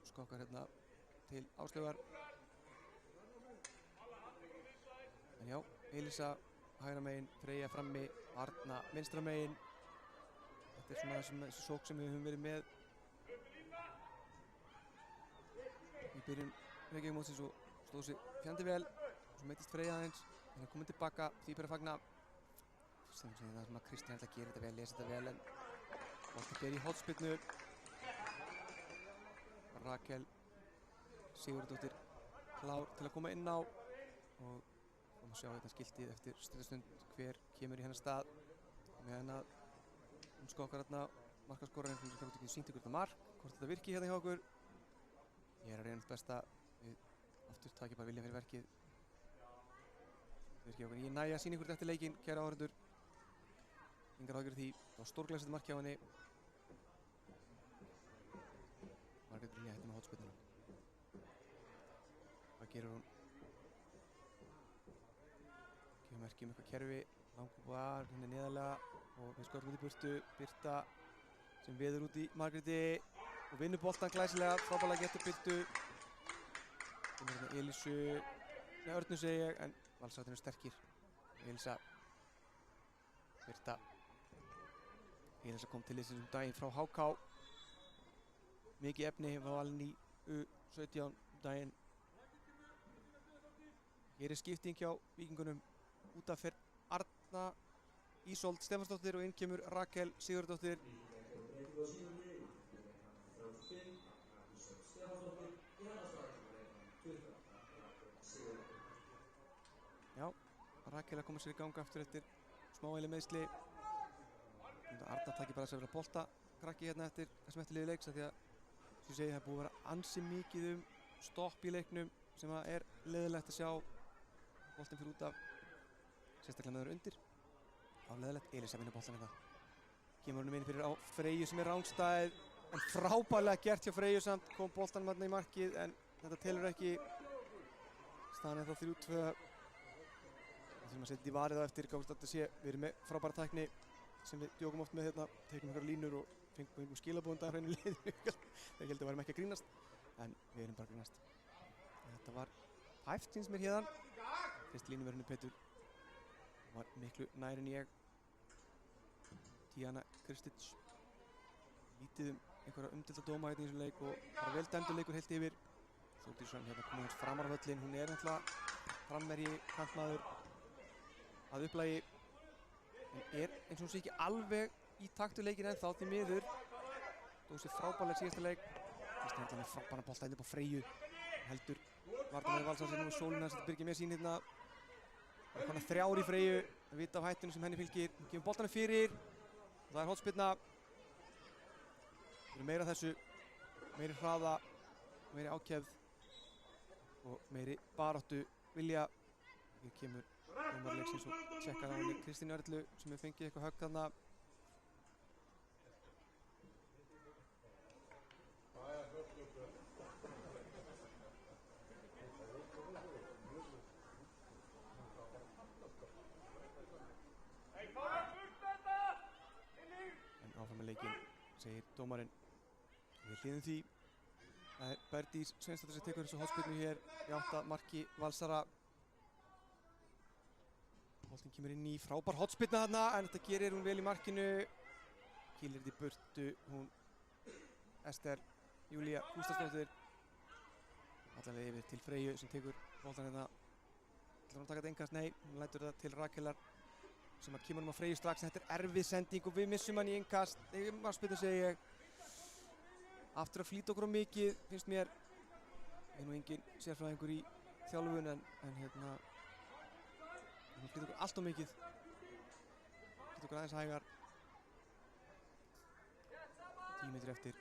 skokkar hérna til Áslaugar. En já, Elísa hægra megin, Freyja frammi, Arna vinstra megin. Þetta er svona þessi sók sem við höfum verið með í byrjun Reykjavíkurmótsins og stóð sig fjandi vel. Svo meiddist Freyja aðeins, en er komin tilbaka, því ber að fagna. Fyrst sem það sem að Kristján ætla að gera þetta vel, lesa þetta vel, en bolti ber í hornspyrnu. Rakel Sigurdóttir klár til að koma inn á og við máum sjá þetta skiltið eftir stund hver kemur í hennar stað meðan að hún skokkar hérna markaskorarinn sem kannski ekki sýnt ykkur þetta mark, hvort þetta virki hérna hjá okkur. Ég er að reyna þetta besta, við aftur takja bara vilja fyrir verkið. Virki okkur, ég næ að sýna ykkur þetta eftir leikinn, kæra áhorfendur. Engar áhyggjur af því, það var stórglæsilegt mark hjá henni. Margrét Brynja hérna með hornspyrnuna. Hvað gerir hún? Gefur merki eitthvað kerfi, langkúpar, hérna neðarlega og við skötum út í burtu. Birta sem veður út í Margréti og vinnur boltan glæsilega, frábærlega getur Birtu. Finnur hérna Elísu, Örnu segi ég, en Valsararnir eru sterkir. Elísa Birta Elisa kom til liðsins daginn frá HK. Mikið efni, var valinn í U17 daginn. Hér skipting hjá Víkingunum. Út af fer Arna Ísold Stefansdóttir og inn kemur Rakel Sigurðardóttir. Já, Rakel að koma sér í gang aftur eftir smávægileg meiðsli. Arna takir bara að vera bolta krakki hérna eftir þessum eftirliði leiks af því að, sem ég segi, það er búið að vera ansi mikið stopp í leiknum sem að er leiðilegt að sjá. Boltinn fyrir út af, sérstaklega með þeirra undir. Á leiðilegt, Elisa vinnur boltan þetta. Kemur honum inn fyrir á Freyju sem er rangstæð, en frábærlega gert hjá Freyju samt. Kom boltanum þarna í markið, en þetta telur ekki. Staðan er þá 3-2. Við þurfum að setja í varið á eftir, gáðist að þetta sé. Við erum með frábæra tækni sem við djókum oft með hérna. Teiknum einhverjar línur og fengum skilabóðum daginn í liðinu. Þegar ég held að við varum ekki að grínast, en við erum bara að grínast. Þetta var hæft síns mér hérna. Fyrst línuverðinu Pétur var miklu nær en ég. Tijana Kristic. Lítið einhverja umdelta dóma hérna í þessum leik og bara vel dæmdur leikur heilt yfir. Þórdísson hérna komið hans framar á völlinn. Hún er náttúrulega frammerji, kantmaður að upplagi. En er eins og hún sé ekki alveg í taktu leikinn ennþá því miður. Dó sér frábærlega síðasta leik. Fyrst hérna með frábæra bolta inn upp á Freyju. Heldur varnarmaður Valsarins nú sólina að byrja með sín hérna. Það er konar 3 í Freyju, að vita af hættunum sem henni fylgir. Hún kemur boltanum fyrir. Og það er hornspyrna. Það eru meira þessu, meiri hraða, meiri ákefð og meiri baráttu vilja. Hér kemur dómari leiksins og tjekkar á henni Kristínu Erlu sem hefur fengið eitthvað högg þarna. En áfram með leikinn, segir dómarinn. Við hliðum því. Það er Berdís Sveinsdóttir sem tekur þessu hornspyrnu hér í átt að marki Valsara. Boltinn kemur inn í frábær hornspyrna þarna, en þetta gerir hún vel í markinu. Kýlir þetta í burtu, hún Ester Júlía Gústafsdóttir. Allavega yfir til Freyju sem tekur boltann hérna. Ætlar hún að taka þetta innkast? Nei, hún lætur þetta til Rakelar sem að kemur á Freyju strax. Þetta er erfið sending og við missum hann í innkast. Markspyrnu segi ég. Aftur að flýta okkur á mikið, finnst mér. Ég er nú engin sérfræðingur í þjálfun en hérna hún flýta okkur allt á mikið. Flýta okkur aðeins hægar. 10 mínútur eftir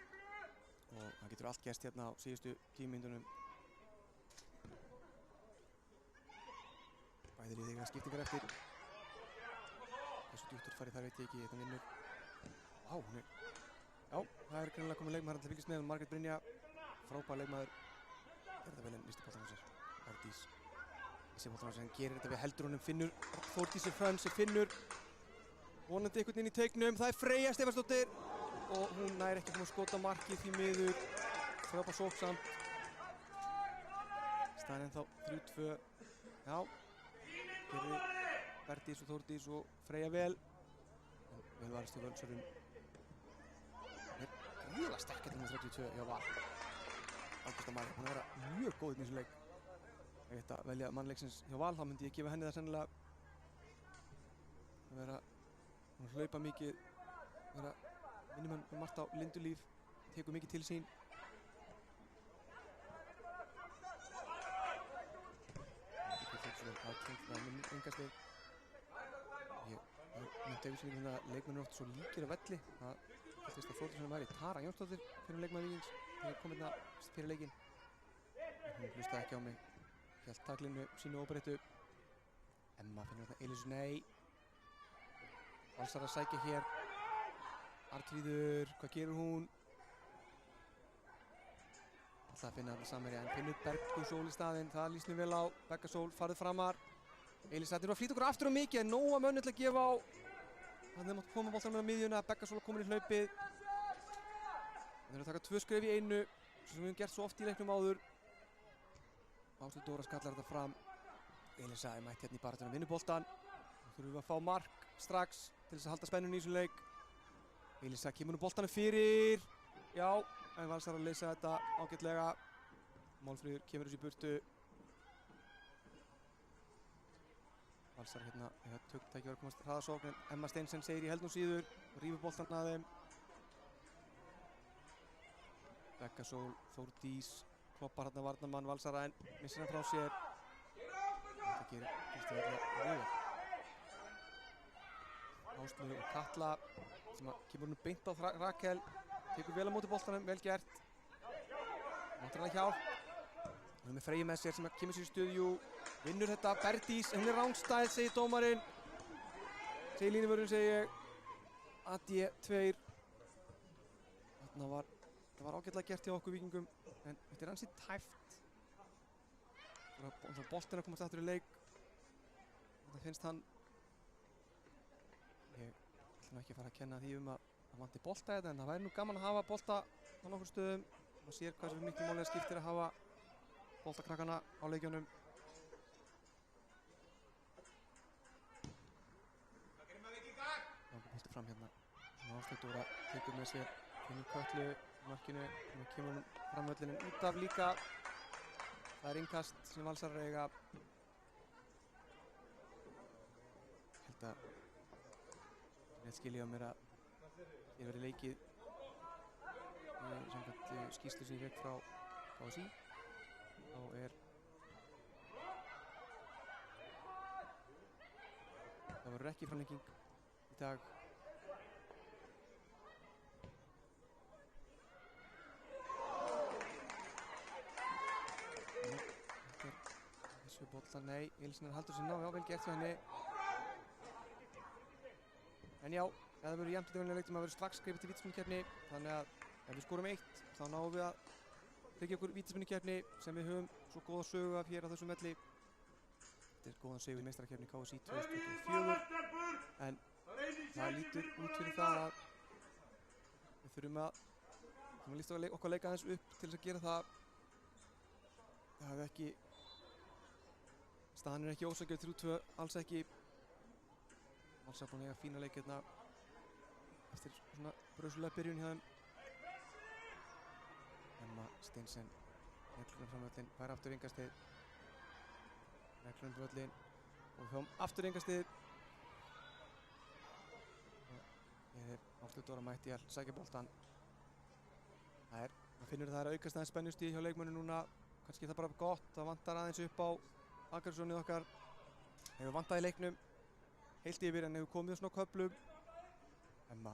og það getur allt gerst hérna á síðustu 10 mínútunum. Bæði liðið eiga skiptingar eftir. Þessu djúptur farið þar veit ég ekki, þetta vinnur. Vá, hún er... Já, það er greinilega komið leikmaður til að fylgjast með. Margrét Brynja, frábær leikmaður. Gerði þetta vel en misti boltann á sér. Berdís missti boltann á sér, hann gerir þetta við heldur honum, finnur Þórdísi Hrönn sem finnur vonandi einhvern inn í teiknum. Það er Freyja Stefansdóttir og hún nær ekki að skota markið því miður. Frábær sókn samt. Staðan ennþá 3-2. Já, gerði Berdís og Þórdís og Freyja vel. En vel varist hjá Völsurum. Mjög sterk hérna með 32 hjá Val. Ágústa María, hún er að vera mjög góð í þessum leik. Ef ég ætti að velja mannleiksins hjá Val, þá myndi ég gefa henni það sennilega. Hún hlaupa mikið, vinnur með margt á Lindulíf, tekur mikið til sín. Það er minn engasteg. Ég myndi auðvitað að leikmenn eru oft svo líkir á velli. Það fyrst að Þórdísson væri Tara Jónsdóttir fyrir leikmaður Víkings þegar kom hérna fyrir leikinn. Hún hlustaði ekki á mig. Hélt taklinu sínu óbreyttu. Emma finnur hérna Elísu Nei. Valsar að sækja hér. Arnfríður, hvað gerur hún? Alltaf að finna þarna samherja en finnur Bergusól í staðinn. Það líst mér vel á. Beggasól farið framar. Elísa, þetta er að flýta okkur aftur á mikið. Nóa mönnum til að gefa á. Þannig að mátt koma boltanum með á miðjuna, Beggasól komin í hlaupið. Það er að taka 2 skref í einu, sem við höfum gert svo oft í leiknum áður. Áslaug Dóra skallar þetta fram. Elísa er mætt hérna í baráttunum að vinna boltan. Nú þurfum við að fá mark strax til þess að halda spennunni í þessum leik. Elísa kemur nú boltanum fyrir. Já, en Valsar að leysa þetta ágætlega. Málfríður kemur þessu í burtu. Valsar hérna tækifæri að komast hraðasókn en Emma Steinsen segir í held nú síður og rífur boltan að þeim. Becca Sól, Þórdís kloppar hérna varnarmann Valsara en missir hann frá sér. Þetta gerir Kristín Erla. Áslaug og Katla sem kemur nú beint á Rakel. Tekur vel á móti boltanum, vel gert. Náttúrulega hjálp. Hún er með Freyju með sér sem kemur sér í stuðjú. Vinnur þetta Berdís, hún er rangstæð, segir dómarinn. Segir línivörðurinn, segi ég. AD2. Þarna var ágætlega gert hjá okkur Víkingum, en þetta er ansi tæft. Boltinn að komast aftur í leik. Þetta finnst hann. Ég ætlum ekki að fara að kenna því að vanti bolta þetta, en það væri nú gaman að hafa bolta á nokkur stöðum. Maður sér hvað sem miklu máli skiptir að hafa boltakrakkana á leikjunum. Langur bolti fram hérna. Svona Áslaug Dóra tekur með sér finnur Kötlu í markinu. Nú kemur hún framvöllinin út af líka. Það er innkast sem Valsarar eiga. Held að rétt skilja á mér að hér verið leikið samkvæmt skýrslu sem ég fekk frá KSÍ. Þá verður ekki framlenging í dag. Þetta er þessu bolta, nei, Elísson haldur sér ná, já, vel gert hjá henni. En já, ef það verður jafnt í dagvinlega leiktum að verður strax greipið til vítaspyrnukeppni, þannig að ef við skorum 1 þá náum við að tryggja okkur vítaspyrnukeppni sem við höfum svo góða sögu af hér á þessum velli. Þetta er góðan sigur í meistarakeppni KSÍ 2024 en það lítur út fyrir það að við þurfum að lísta okkar leika aðeins upp til þess að gera það. Það hefði ekki, staðan er ekki ósakjöf 3-2, alls ekki. Valsar búin að eiga fína leik hérna eftir svona brösulega byrjun hjá þeim. Emma Steinsen neglur framvöllin, fær aftur innkastið. Neglur völlin og hjá aftur innkastið. Hér er Áslaug Dóra mætt í að sækja boltan. Það finnur það að aukast aðeins spennustig hjá leikmönnum núna. Kannski er það bara gott, það vantar aðeins upp á Akrarsónið okkar. Hefur vantað í leiknum heilt yfir en hefur komið á svona köflum. Emma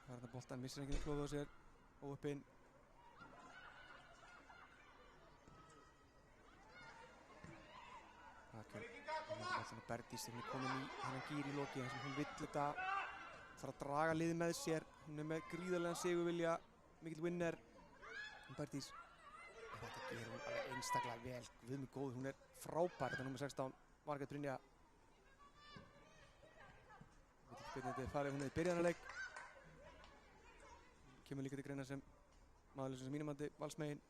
það er þetta boltan, missir enginn klóðu á sér og upp inn. Rakel boltan og Berdís sem er komin í hennan gír í loki þar sem hún vill þetta, þarf að draga liðið með sér. Hún er með gríðarlegan sigurvilja, mikill winner. Berdís, þetta gerir hún alveg einstaklega vel, guð mig góður, hún er frábær. Þetta er númer 16, Margrét Brynja. Ég veit ekki hvernig þetta er farið, hún hefði byrjað hana leik. Kemur líka til greina sem maðurleysa sem mínumandi valsmegin.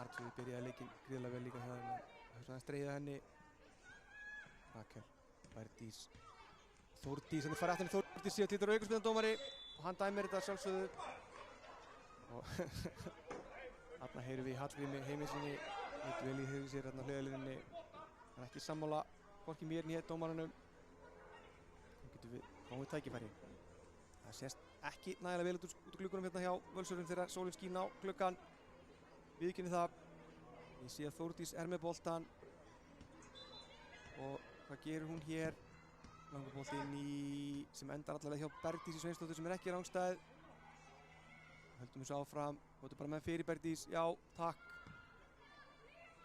Arnfríður byrjaði leikinn gríðarlega vel líka hjá þeim, það er svona að streiða henni. Rakel, Berdís, Þórdís, henni farið aftur í Þórdís síðan títur aukaspyrnudómari og hann dæmir þetta sjálfsögðu. Og þarna heyrum við í Hallgrími Heimissyni, veit vel í höfðu sér hérna á hliðarlínunni. Hann er ekki sammála hvorki mér né dómaranum. Þá getum við fáið tækifæri. Það sést ekki nægilega vel út úr gluggunum hérna hjá Völsurum þegar sólin skín á gluggan. Viðurkenni það. Ég sé að Þórdís er með boltan. Og hvað gerir hún hér? Langur bolti inn í sem endar allavega hjá Berdísi Sveinsdóttur sem er ekki rangstæð. Höldum þessu áfram. Góðum bara með fyrir Berdís. Já, takk.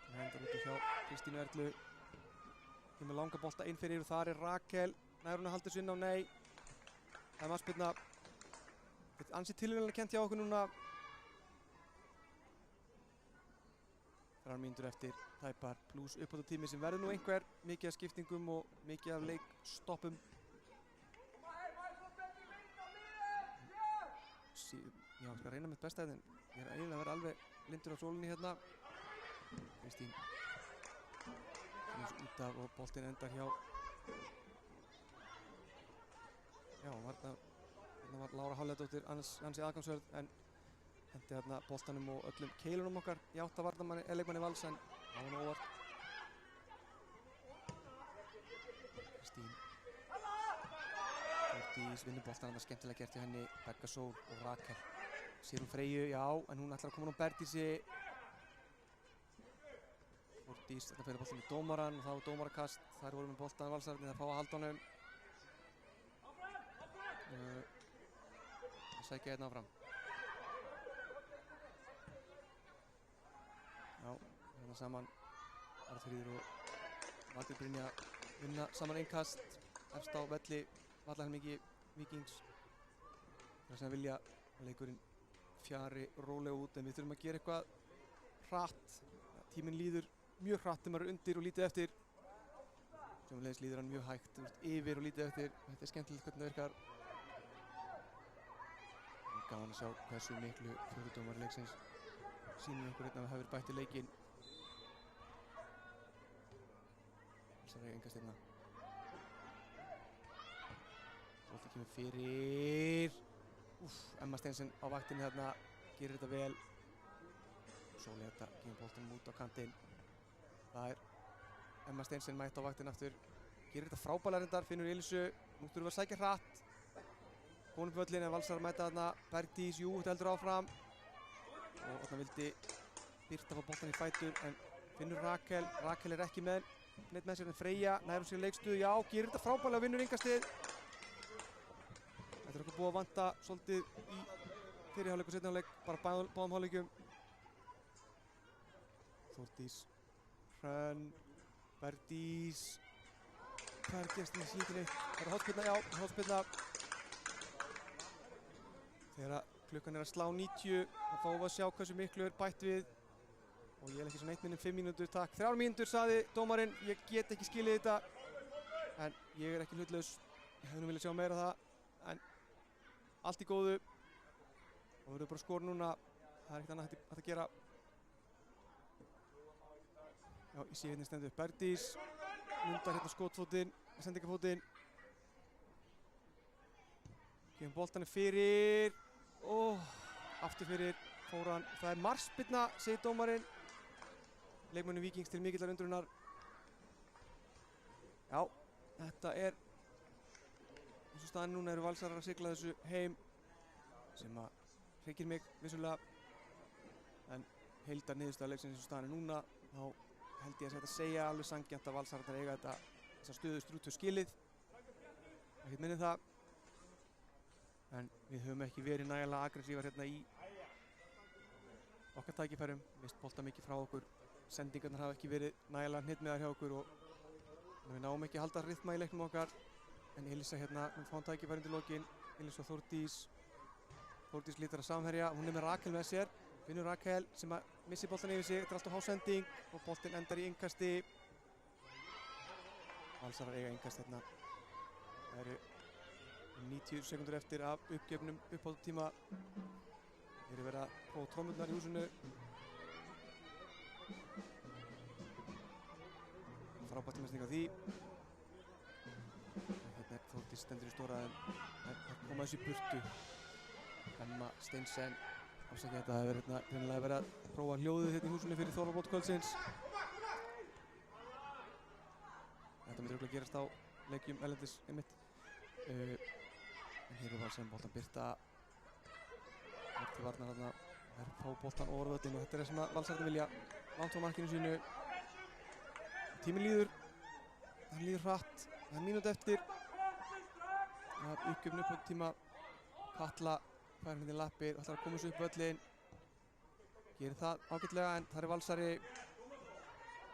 Það endar út hjá Kristínu Erlu. Kemur langa bolta inn fyrir og þar er Rakel. Nær hún að halda þessu inn á, nei. Það er markspyrna. Þetta er ansið tilvíðanlega kennt hjá okkur núna. 3 mínútur eftir tæpar pluss uppbótartími sem verður nú einhver. Mikið af skiptingum og mikið af leikstoppum. Já, ég skal reyna mitt besta en ég er eiginlega að vera alveg blindur á sólinni hérna. Kristín út af og boltinn endar hjá þarna var Lára Hálfdóttir ansi aðgangsverð en hendi þarna boltanum og öllum keilunum okkar í átt að leikmanni Vals en á hann óvart. Kristín Þórdís vinnur boltan, það er skemmtilega gert hjá henni. Begga Sól og Rakel sér Freyju, já, en hún ætlar að koma á Bergdísi. Þórdís, þetta fyrir boltan í dómaran og þá er dómarakast. Þær voru með boltan Valsararnir, það fá að halda honum. Það sækja hérna áfram. Já, hérna saman Arnfríður og Valtýr Brynja vinna saman innkast efst á velli Vallahelmingi Víkings. Það sem vilja að leikurinn fjari rólega út en við þurfum að gera eitthvað hratt. Tíminn líður mjög hratt þegar maður er undir og lítið eftir. Sjómulegis líður hann mjög hægt, yfir og lítið eftir. Þetta er skemmtilegt hvernig það virkar. Gaman að sjá hversu miklu fjórudómar leiksins sýnir okkur hérna að við hefur bætt í leikinn. Valsar eiga engast hérna. Bolti kemur fyrir. Emma Steinsen á vaktinni þarna, gerir þetta vel. Sóli þetta, kemur boltanum út á kantinn. Það er Emma Steinsen mætt á vaktinni aftur. Gerir þetta frábælega reyndar, finnur Elísu. Nú þurfum við að sækja hratt. Konum upp völlin en Valsar mæta þarna. Bergdís, jú, þetta heldur áfram. Og þarna vildi Birta fá boltan í fætur en finnur Rakel. Rakel er ekki með neitt með sér en Freyja. Nær sér leikstuð, já, gerir þetta frábælega og vinnur innkastið. Þetta er okkur búið að vanta svolítið í fyrri hálfleik og seinni hálfleik, bara báðum hálfleikum. Þórdís, Hrönn, Bergdís. Hvað er gerst? Ég sé ekki neitt. Það er hornspyrna, já, hornspyrna. Þegar klukkan er að slá 90, þá fáum við að sjá hversu miklu er bætt við. Og ég er ekki svona 1 minúti 5 mínútur, takk. 3 mínútur, sagði dómarinn. Ég get ekki skilið þetta. En ég er ekki hlutlaus. Ég hefði nú viljað sjá meira það. En allt í góðu. Og við verðum bara að skora núna. Það er ekkert annað hægt að gera. Já, ég sé hérna stendur upp Bergdís. Mundar hérna skotfótinn, sendingafótinn. Kemur boltanum fyrir. Aftur fyrir fór hann. Það er markspyrna, segir dómarinn. Leikmönnum Víkings til mikillar undrunar. Já, þetta er eins og staðan núna eru Valsarar að sigla þessu heim sem að hryggir mig vissulega. En heildar niðurstaða leiksins eins og staðan er núna þá held ég að þetta segja alveg sanngjarnt að Valsarar eiga þessa stöðu strútu skilið. Ekkert minni það. En við höfum ekki verið nægilega aggressívar hérna í okkar tækifærum. Mist bolta mikið frá okkur. Sendingarnar hafa ekki verið nægilega hnitmiðar hjá okkur og við náum ekki að halda rytma í leiknum okkar. En Elísa hérna, hún fá tækifæri undir lokin. Elísa Þórdís. Þórdís lítur að samherja. Hún er með Rakel með sér. Finnur Rakel sem að missi boltan yfir sig. Þetta er alltaf hásending og boltinn endar í innkasti. Valsarar eiga innkast hérna. Það eru 90 sekundur eftir af uppgefnum uppbótartíma. Þeir eru verið að prófa trommurnar í húsinu. Frábært tímasning á því. Hérna er Þórdís stendur í stóra en koma þessu í burtu. Emma Steinsen. Ásækja þetta hefur hérna verið að prófa hljóðið hérna í húsinu fyrir Þorvaldsbót kvöldsins. Þetta myndir örugglega gerast á leikjum erlendis einmitt. En hér er Valsarinn boltan Birta. Til varnar þarna. Það er fá boltan ofar völlinn og þetta er það sem Valsararnir vilja. Langt frá markinu sínu. Tíminn líður. Það líður hratt. Það er mínútu eftir. Það er uppgjöfn upp á tíma. Katla fær hérna í lappir. Ætlar að koma þessu upp völlinn. Gerir það ágætlega en það er Valsari.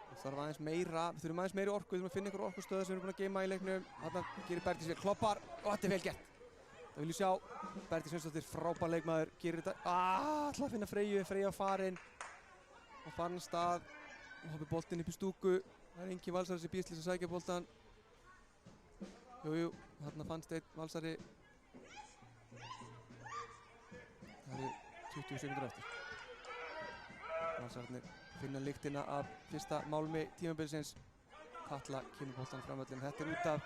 Það þarf aðeins meira. Við þurfum aðeins meiri orku. Við þurfum að finna einhver orkustöð sem við erum búin að geyma í leiknum. Þarna gerir Bergdís vel kloppar og þetta er vel gert. Það viljum sjá. Bergdís Sveinsdóttir, frábær leikmaður, gerir þetta. Ætlar að finna Freyju, Freyja farinn. Og farin af stað. Og hoppir boltinn upp í stúku. Það er engin Valsari sem býðst til að sækja boltan. Jú, þarna fannst einn Valsari. Það eru 20 sekundur eftir. Valsararnir finna lyktina af fyrsta málmi tímabilsins. Katla kemur boltanum fram völlinn. Þetta út af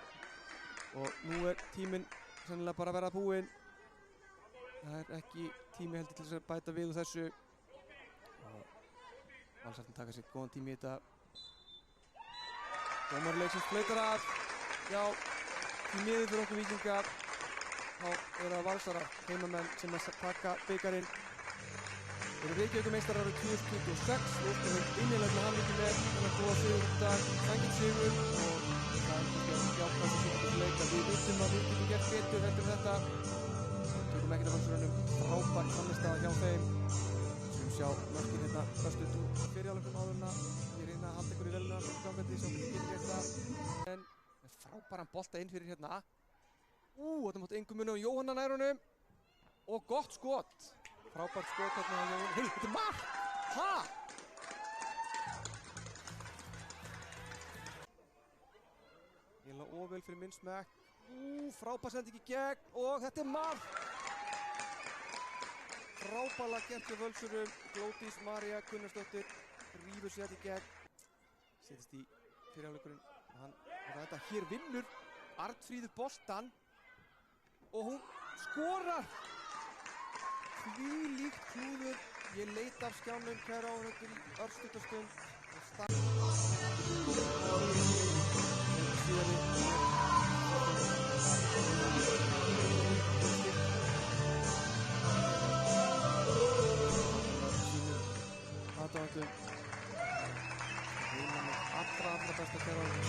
og nú tíminn sennilega bara að verða búinn. Það ekki tími heldur til þess að bæta við úr þessu. Og Valsararnir taka sér góðan tími í þetta. Dómari leiksins flautar af. Já, því miður fyrir okkur Víkinga. Þá það Valsarar, heimamenn sem að taka bikarinn. Eru Reykjavíkurmeistarar árið 2026 og óskum innilega til hamingju með þennan góða sigur í dag, sanngjarn sigur og það kannski að jákvæða þessu leik að við vitum að við getum gert betur heldur þetta. Við tökum ekkert af Valsarunum, frábær frammistaða hjá þeim. Við sjá mörkin hérna förstu úr fyrirháleikum áðurna. Ég reyna að halda ykkur í veluna gangandi, sjá hvernig getur gert það. En með frábæran bolta inn fyrir hérna. Þetta mátt engum muni á Jóhanna nær honum og gott skot. Frábært skot hérna á Jóhanna. Hei, þetta mark! Ha? Ég lá of vel fyrir minn smekk. Frábær sending í gegn og þetta mark! Frábærlega gert hjá Völsurum. Glódís María Gunnarsdóttir rífur sér þetta í gegn. Setjast í fyrirháleikurinn. Þetta hér vinnur Arnfríður boltann. Og hún skorar! Þvílíkt klúður. Ég leit af skjánum kæra áhörður í örstuttastund. Aðdáendum. Allra besta kæra áhörður.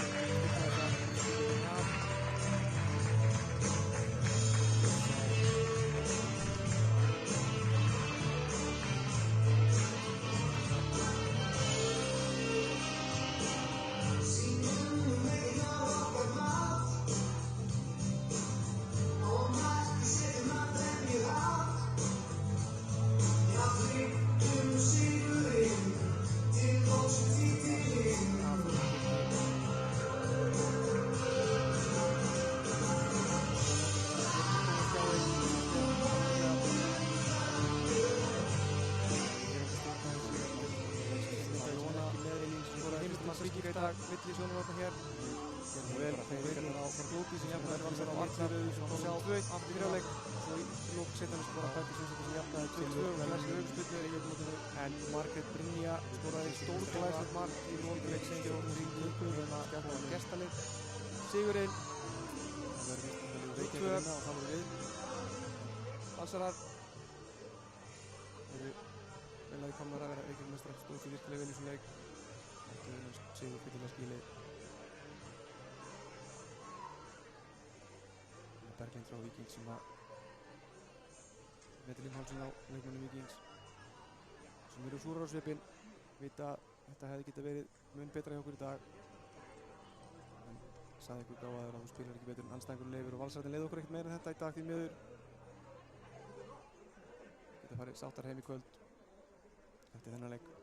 Milli sjónarhorna hér. Vel, þeir á Glódís sem jafnaði Valsar á Arnfríður sem sjá 2 aftur fyrirháleik. Svo í lók setanum skora Bætti Sjónsson sem jafnaði 2-2 og þessi auðvitspilnu en Margrét Brynja skoraði stórglæsilegt mark í lokaleik Sengi Róðnur í Klukku en að skjálfa gestalið. Sigurinn það verður Reykjavík og það voru við. Valsarar eru vel að komnar að vera Reykjavík-meistarar, stóð sér virkilega vel í þessum leik. Sigur fyllilega skilið. Berglind frá Víkings sem að metur Limhálsson á leikmönnum Víkings sem eru súrar á svipinn, vita að þetta hefði getað verið mun betra hjá okkur í dag en sagði ykkur gáðaður að þú spilar ekki betur en andstæðingurinn Leifur og Valsararnir leiði okkur ekkert meira en þetta í dag því miður. Geta farið sáttar heim í kvöld eftir þennan leik.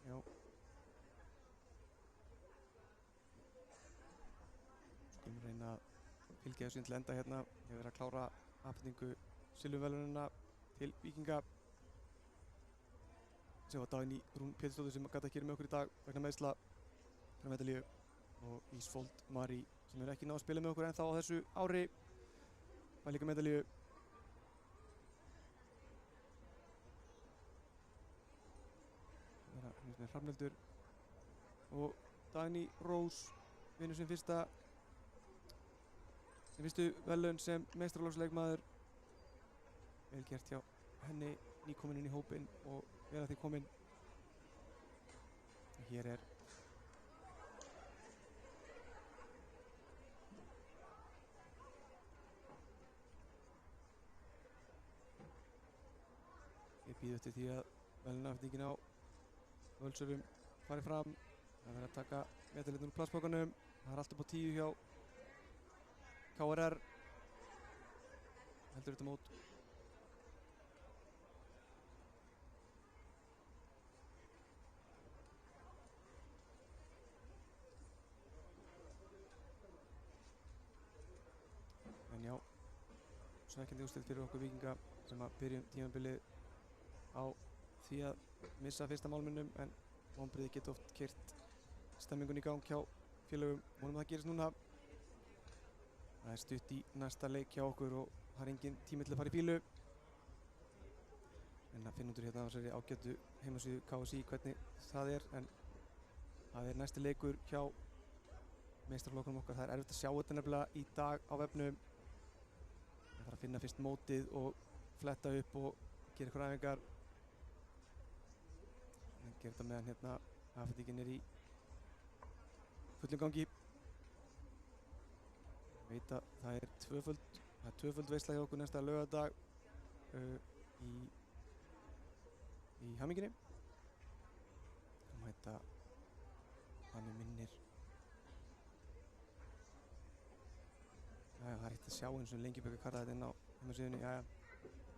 Já. Skulum reyna að fylgja þessu inn til enda hérna. Ég verið að klára afhendingu silfurverðlaunanna til Víkinga. Sem var Dagný Rún Pétursdóttir sem gat ekki verið með okkur í dag vegna meiðsla frá medalíu. og Ísfold Mari sem er ekki náð að spila með okkur ennþá á þessu ári. Fær líka medalíu. Það er með Hrafnhildur og Dagný Rós vinnur sem fyrstu verðlaun sem meistaraflokksleikmaður. Vel gert hjá henni, nýkomin inn í hópinn og vel að því komin. Hér er ég býð eftir því að verðlaunaafhendingin á Völsurum fari fram. Það verður að taka medalirnar úr plastpokanum. Það er allt upp á 10 hjá KRR. Heldur þetta mót. En já, svekkjandi úrslit fyrir okkur Víkinga sem að byrjum tímabilið á því að missa fyrsta málminnum, en vonbrigði geta oft keyrt stemmingun í gang hjá félögum. Vonum að það gerist núna. Það er stutt í næsta leik hjá okkur og það er engin tími til að fara í fílu. En að finna út úr hérna á þessari ágætu heimasíðu KSÍ hvernig það er, en það er næsti leikur hjá meistaraflokkunum okkar. Það er erfitt að sjá þetta nefnilega í dag á vefnum. Það þarf að finna fyrst mótið og fletta upp og gera ykkur æfingar. En gera þetta meðan hérna afhendingin er í fullum gangi. Veit að það er tvöföld veisla hjá okkur næsta laugardag í Hammingjunni. Það mæta þannig minnir. Jæja, það er eitt að sjá eins og Lengjubikar karla þetta inn á heimasíðunni. Jæja.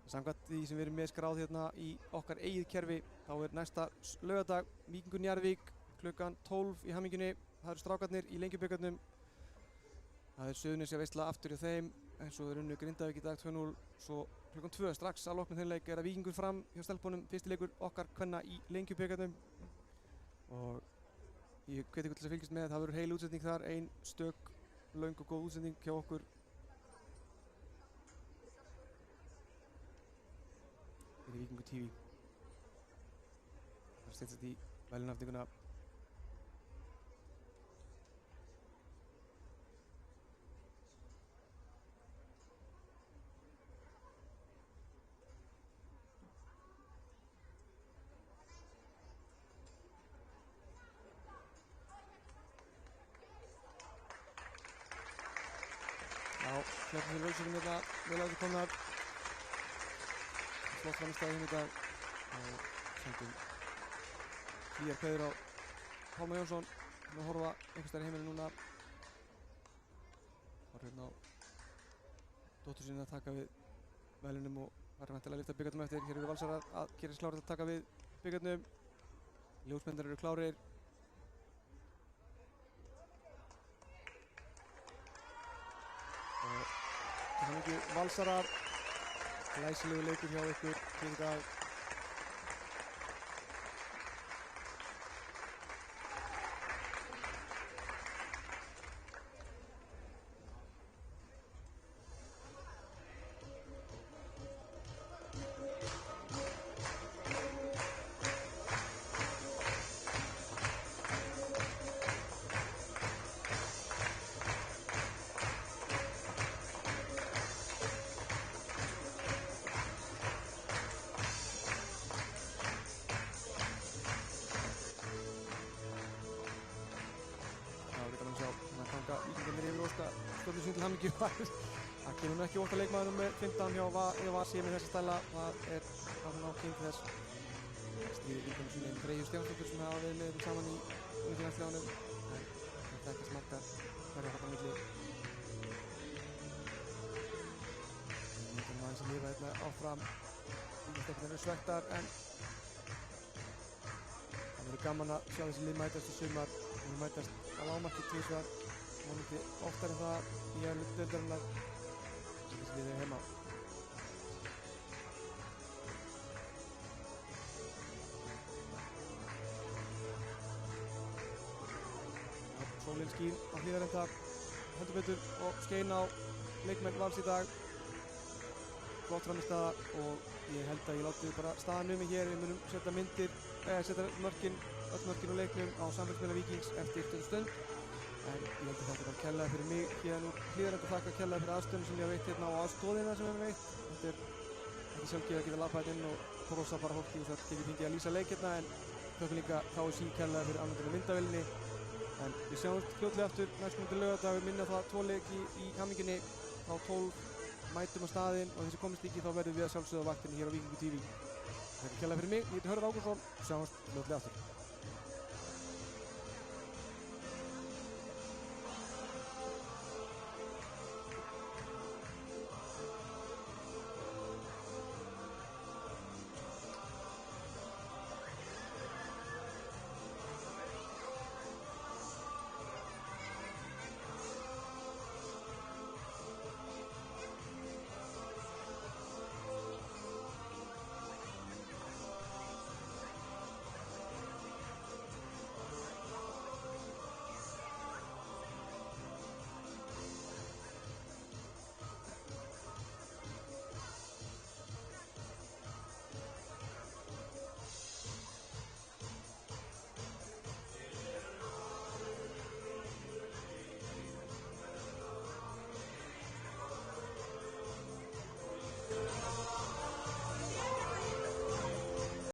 Samkvæmt því sem við erum með skráð hérna í okkar eigið kerfi, þá er næsta laugardag Víkingur Njarðvík klukkan 12 í Hammingjunni. Það eru strákarnir í Lengjubikarnum. Það er Suðurnesja veisla aftur hjá þeim, en svo er unnu Grindavík í dag 2-0. Svo klukkan 2 strax að loknum þeim leik er að Víkingur fram hjá stelpunum. Fyrsti leikur okkar kvenna í Lengjubikarnum. Og ég hvet ykkur til að fylgjast með. Það verður heil útsending þar, ein stök, löng og góð útsending hjá okkur. Í Víkingur TV. Það styttist í verðlaunaafhendinguna. Já, hljópum fyrir Völsurum hérna, vel að þið komnar. Flott framistæði hérna í dag og sendum hlýjar kveður á Pálma Jónsson sem að horfa einhvers staðar í heiminum núna. Var hérna á dóttur sinni að taka við verðlaunum og var væntanlega að lyfta bikarnum eftir. Hér eru Valsarar að gera sér klárir til að taka við bikarnum. Ljósmyndar eru klárir. Og það er mikið Valsarar. Glæsilegu leikur hjá ykkur hér í dag. Víkingarnir yfir óska stjórnir sín til hamingju. Það kemur nú ekki ótt að leikmaðurum með 15 hjá Eva sé með þessa stæla. Það er hann á kyn til þess. Stýrir Víkingarnir sín einn Freyju Stefánsdóttur sem hafa verið með þeim saman í landsliðunum. En þetta ekki smartar hverja þarna milli. Víkingarnir aðeins að lifa hérna áfram. Víkingarnir eru svektar en það verður gaman að sjá þessi lið mætast í sumar. Við mætast að lágmarki tvisvar, vonandi oftar en það í öðrum deildarinnar sem við erum heima. Já, sólin Sólin skín á Hlíðarenda heldur betur og skein á leikmenn Vals í dag. Flott frammistaða og ég held að ég láti bara staðan um mig hér. Við munum setja myndir, setja öll mörkin úr leiknum á samfélagsmiðla Víkings eftir stund. En ég held að þetta bara kærlega fyrir mig hérna úr Hlíðarenda og þakka kærlega fyrir aðstöðunum sem ég hef veitt hérna og aðstoðina sem ég hef veitt. Þetta er ekki sjálfgefið að geta labbað inn og brosa bara fólki og það geti fengið að lýsa leik hérna en þökkum líka KSÍ kærlega fyrir afnotinu myndavélinni. En við sjáumst fljótlega aftur næstkomandi laugardag. Við minnum það 2 leiki í hammingjunni á 12 mætum á staðinn og þessi komist ekki þá verðum við að sjálfsögða vaktinni hér á Víkingur TV. Þakka kærlega fyrir mig, ég heiti Hörður Ágústsson og sjáumst fljótlega aftur.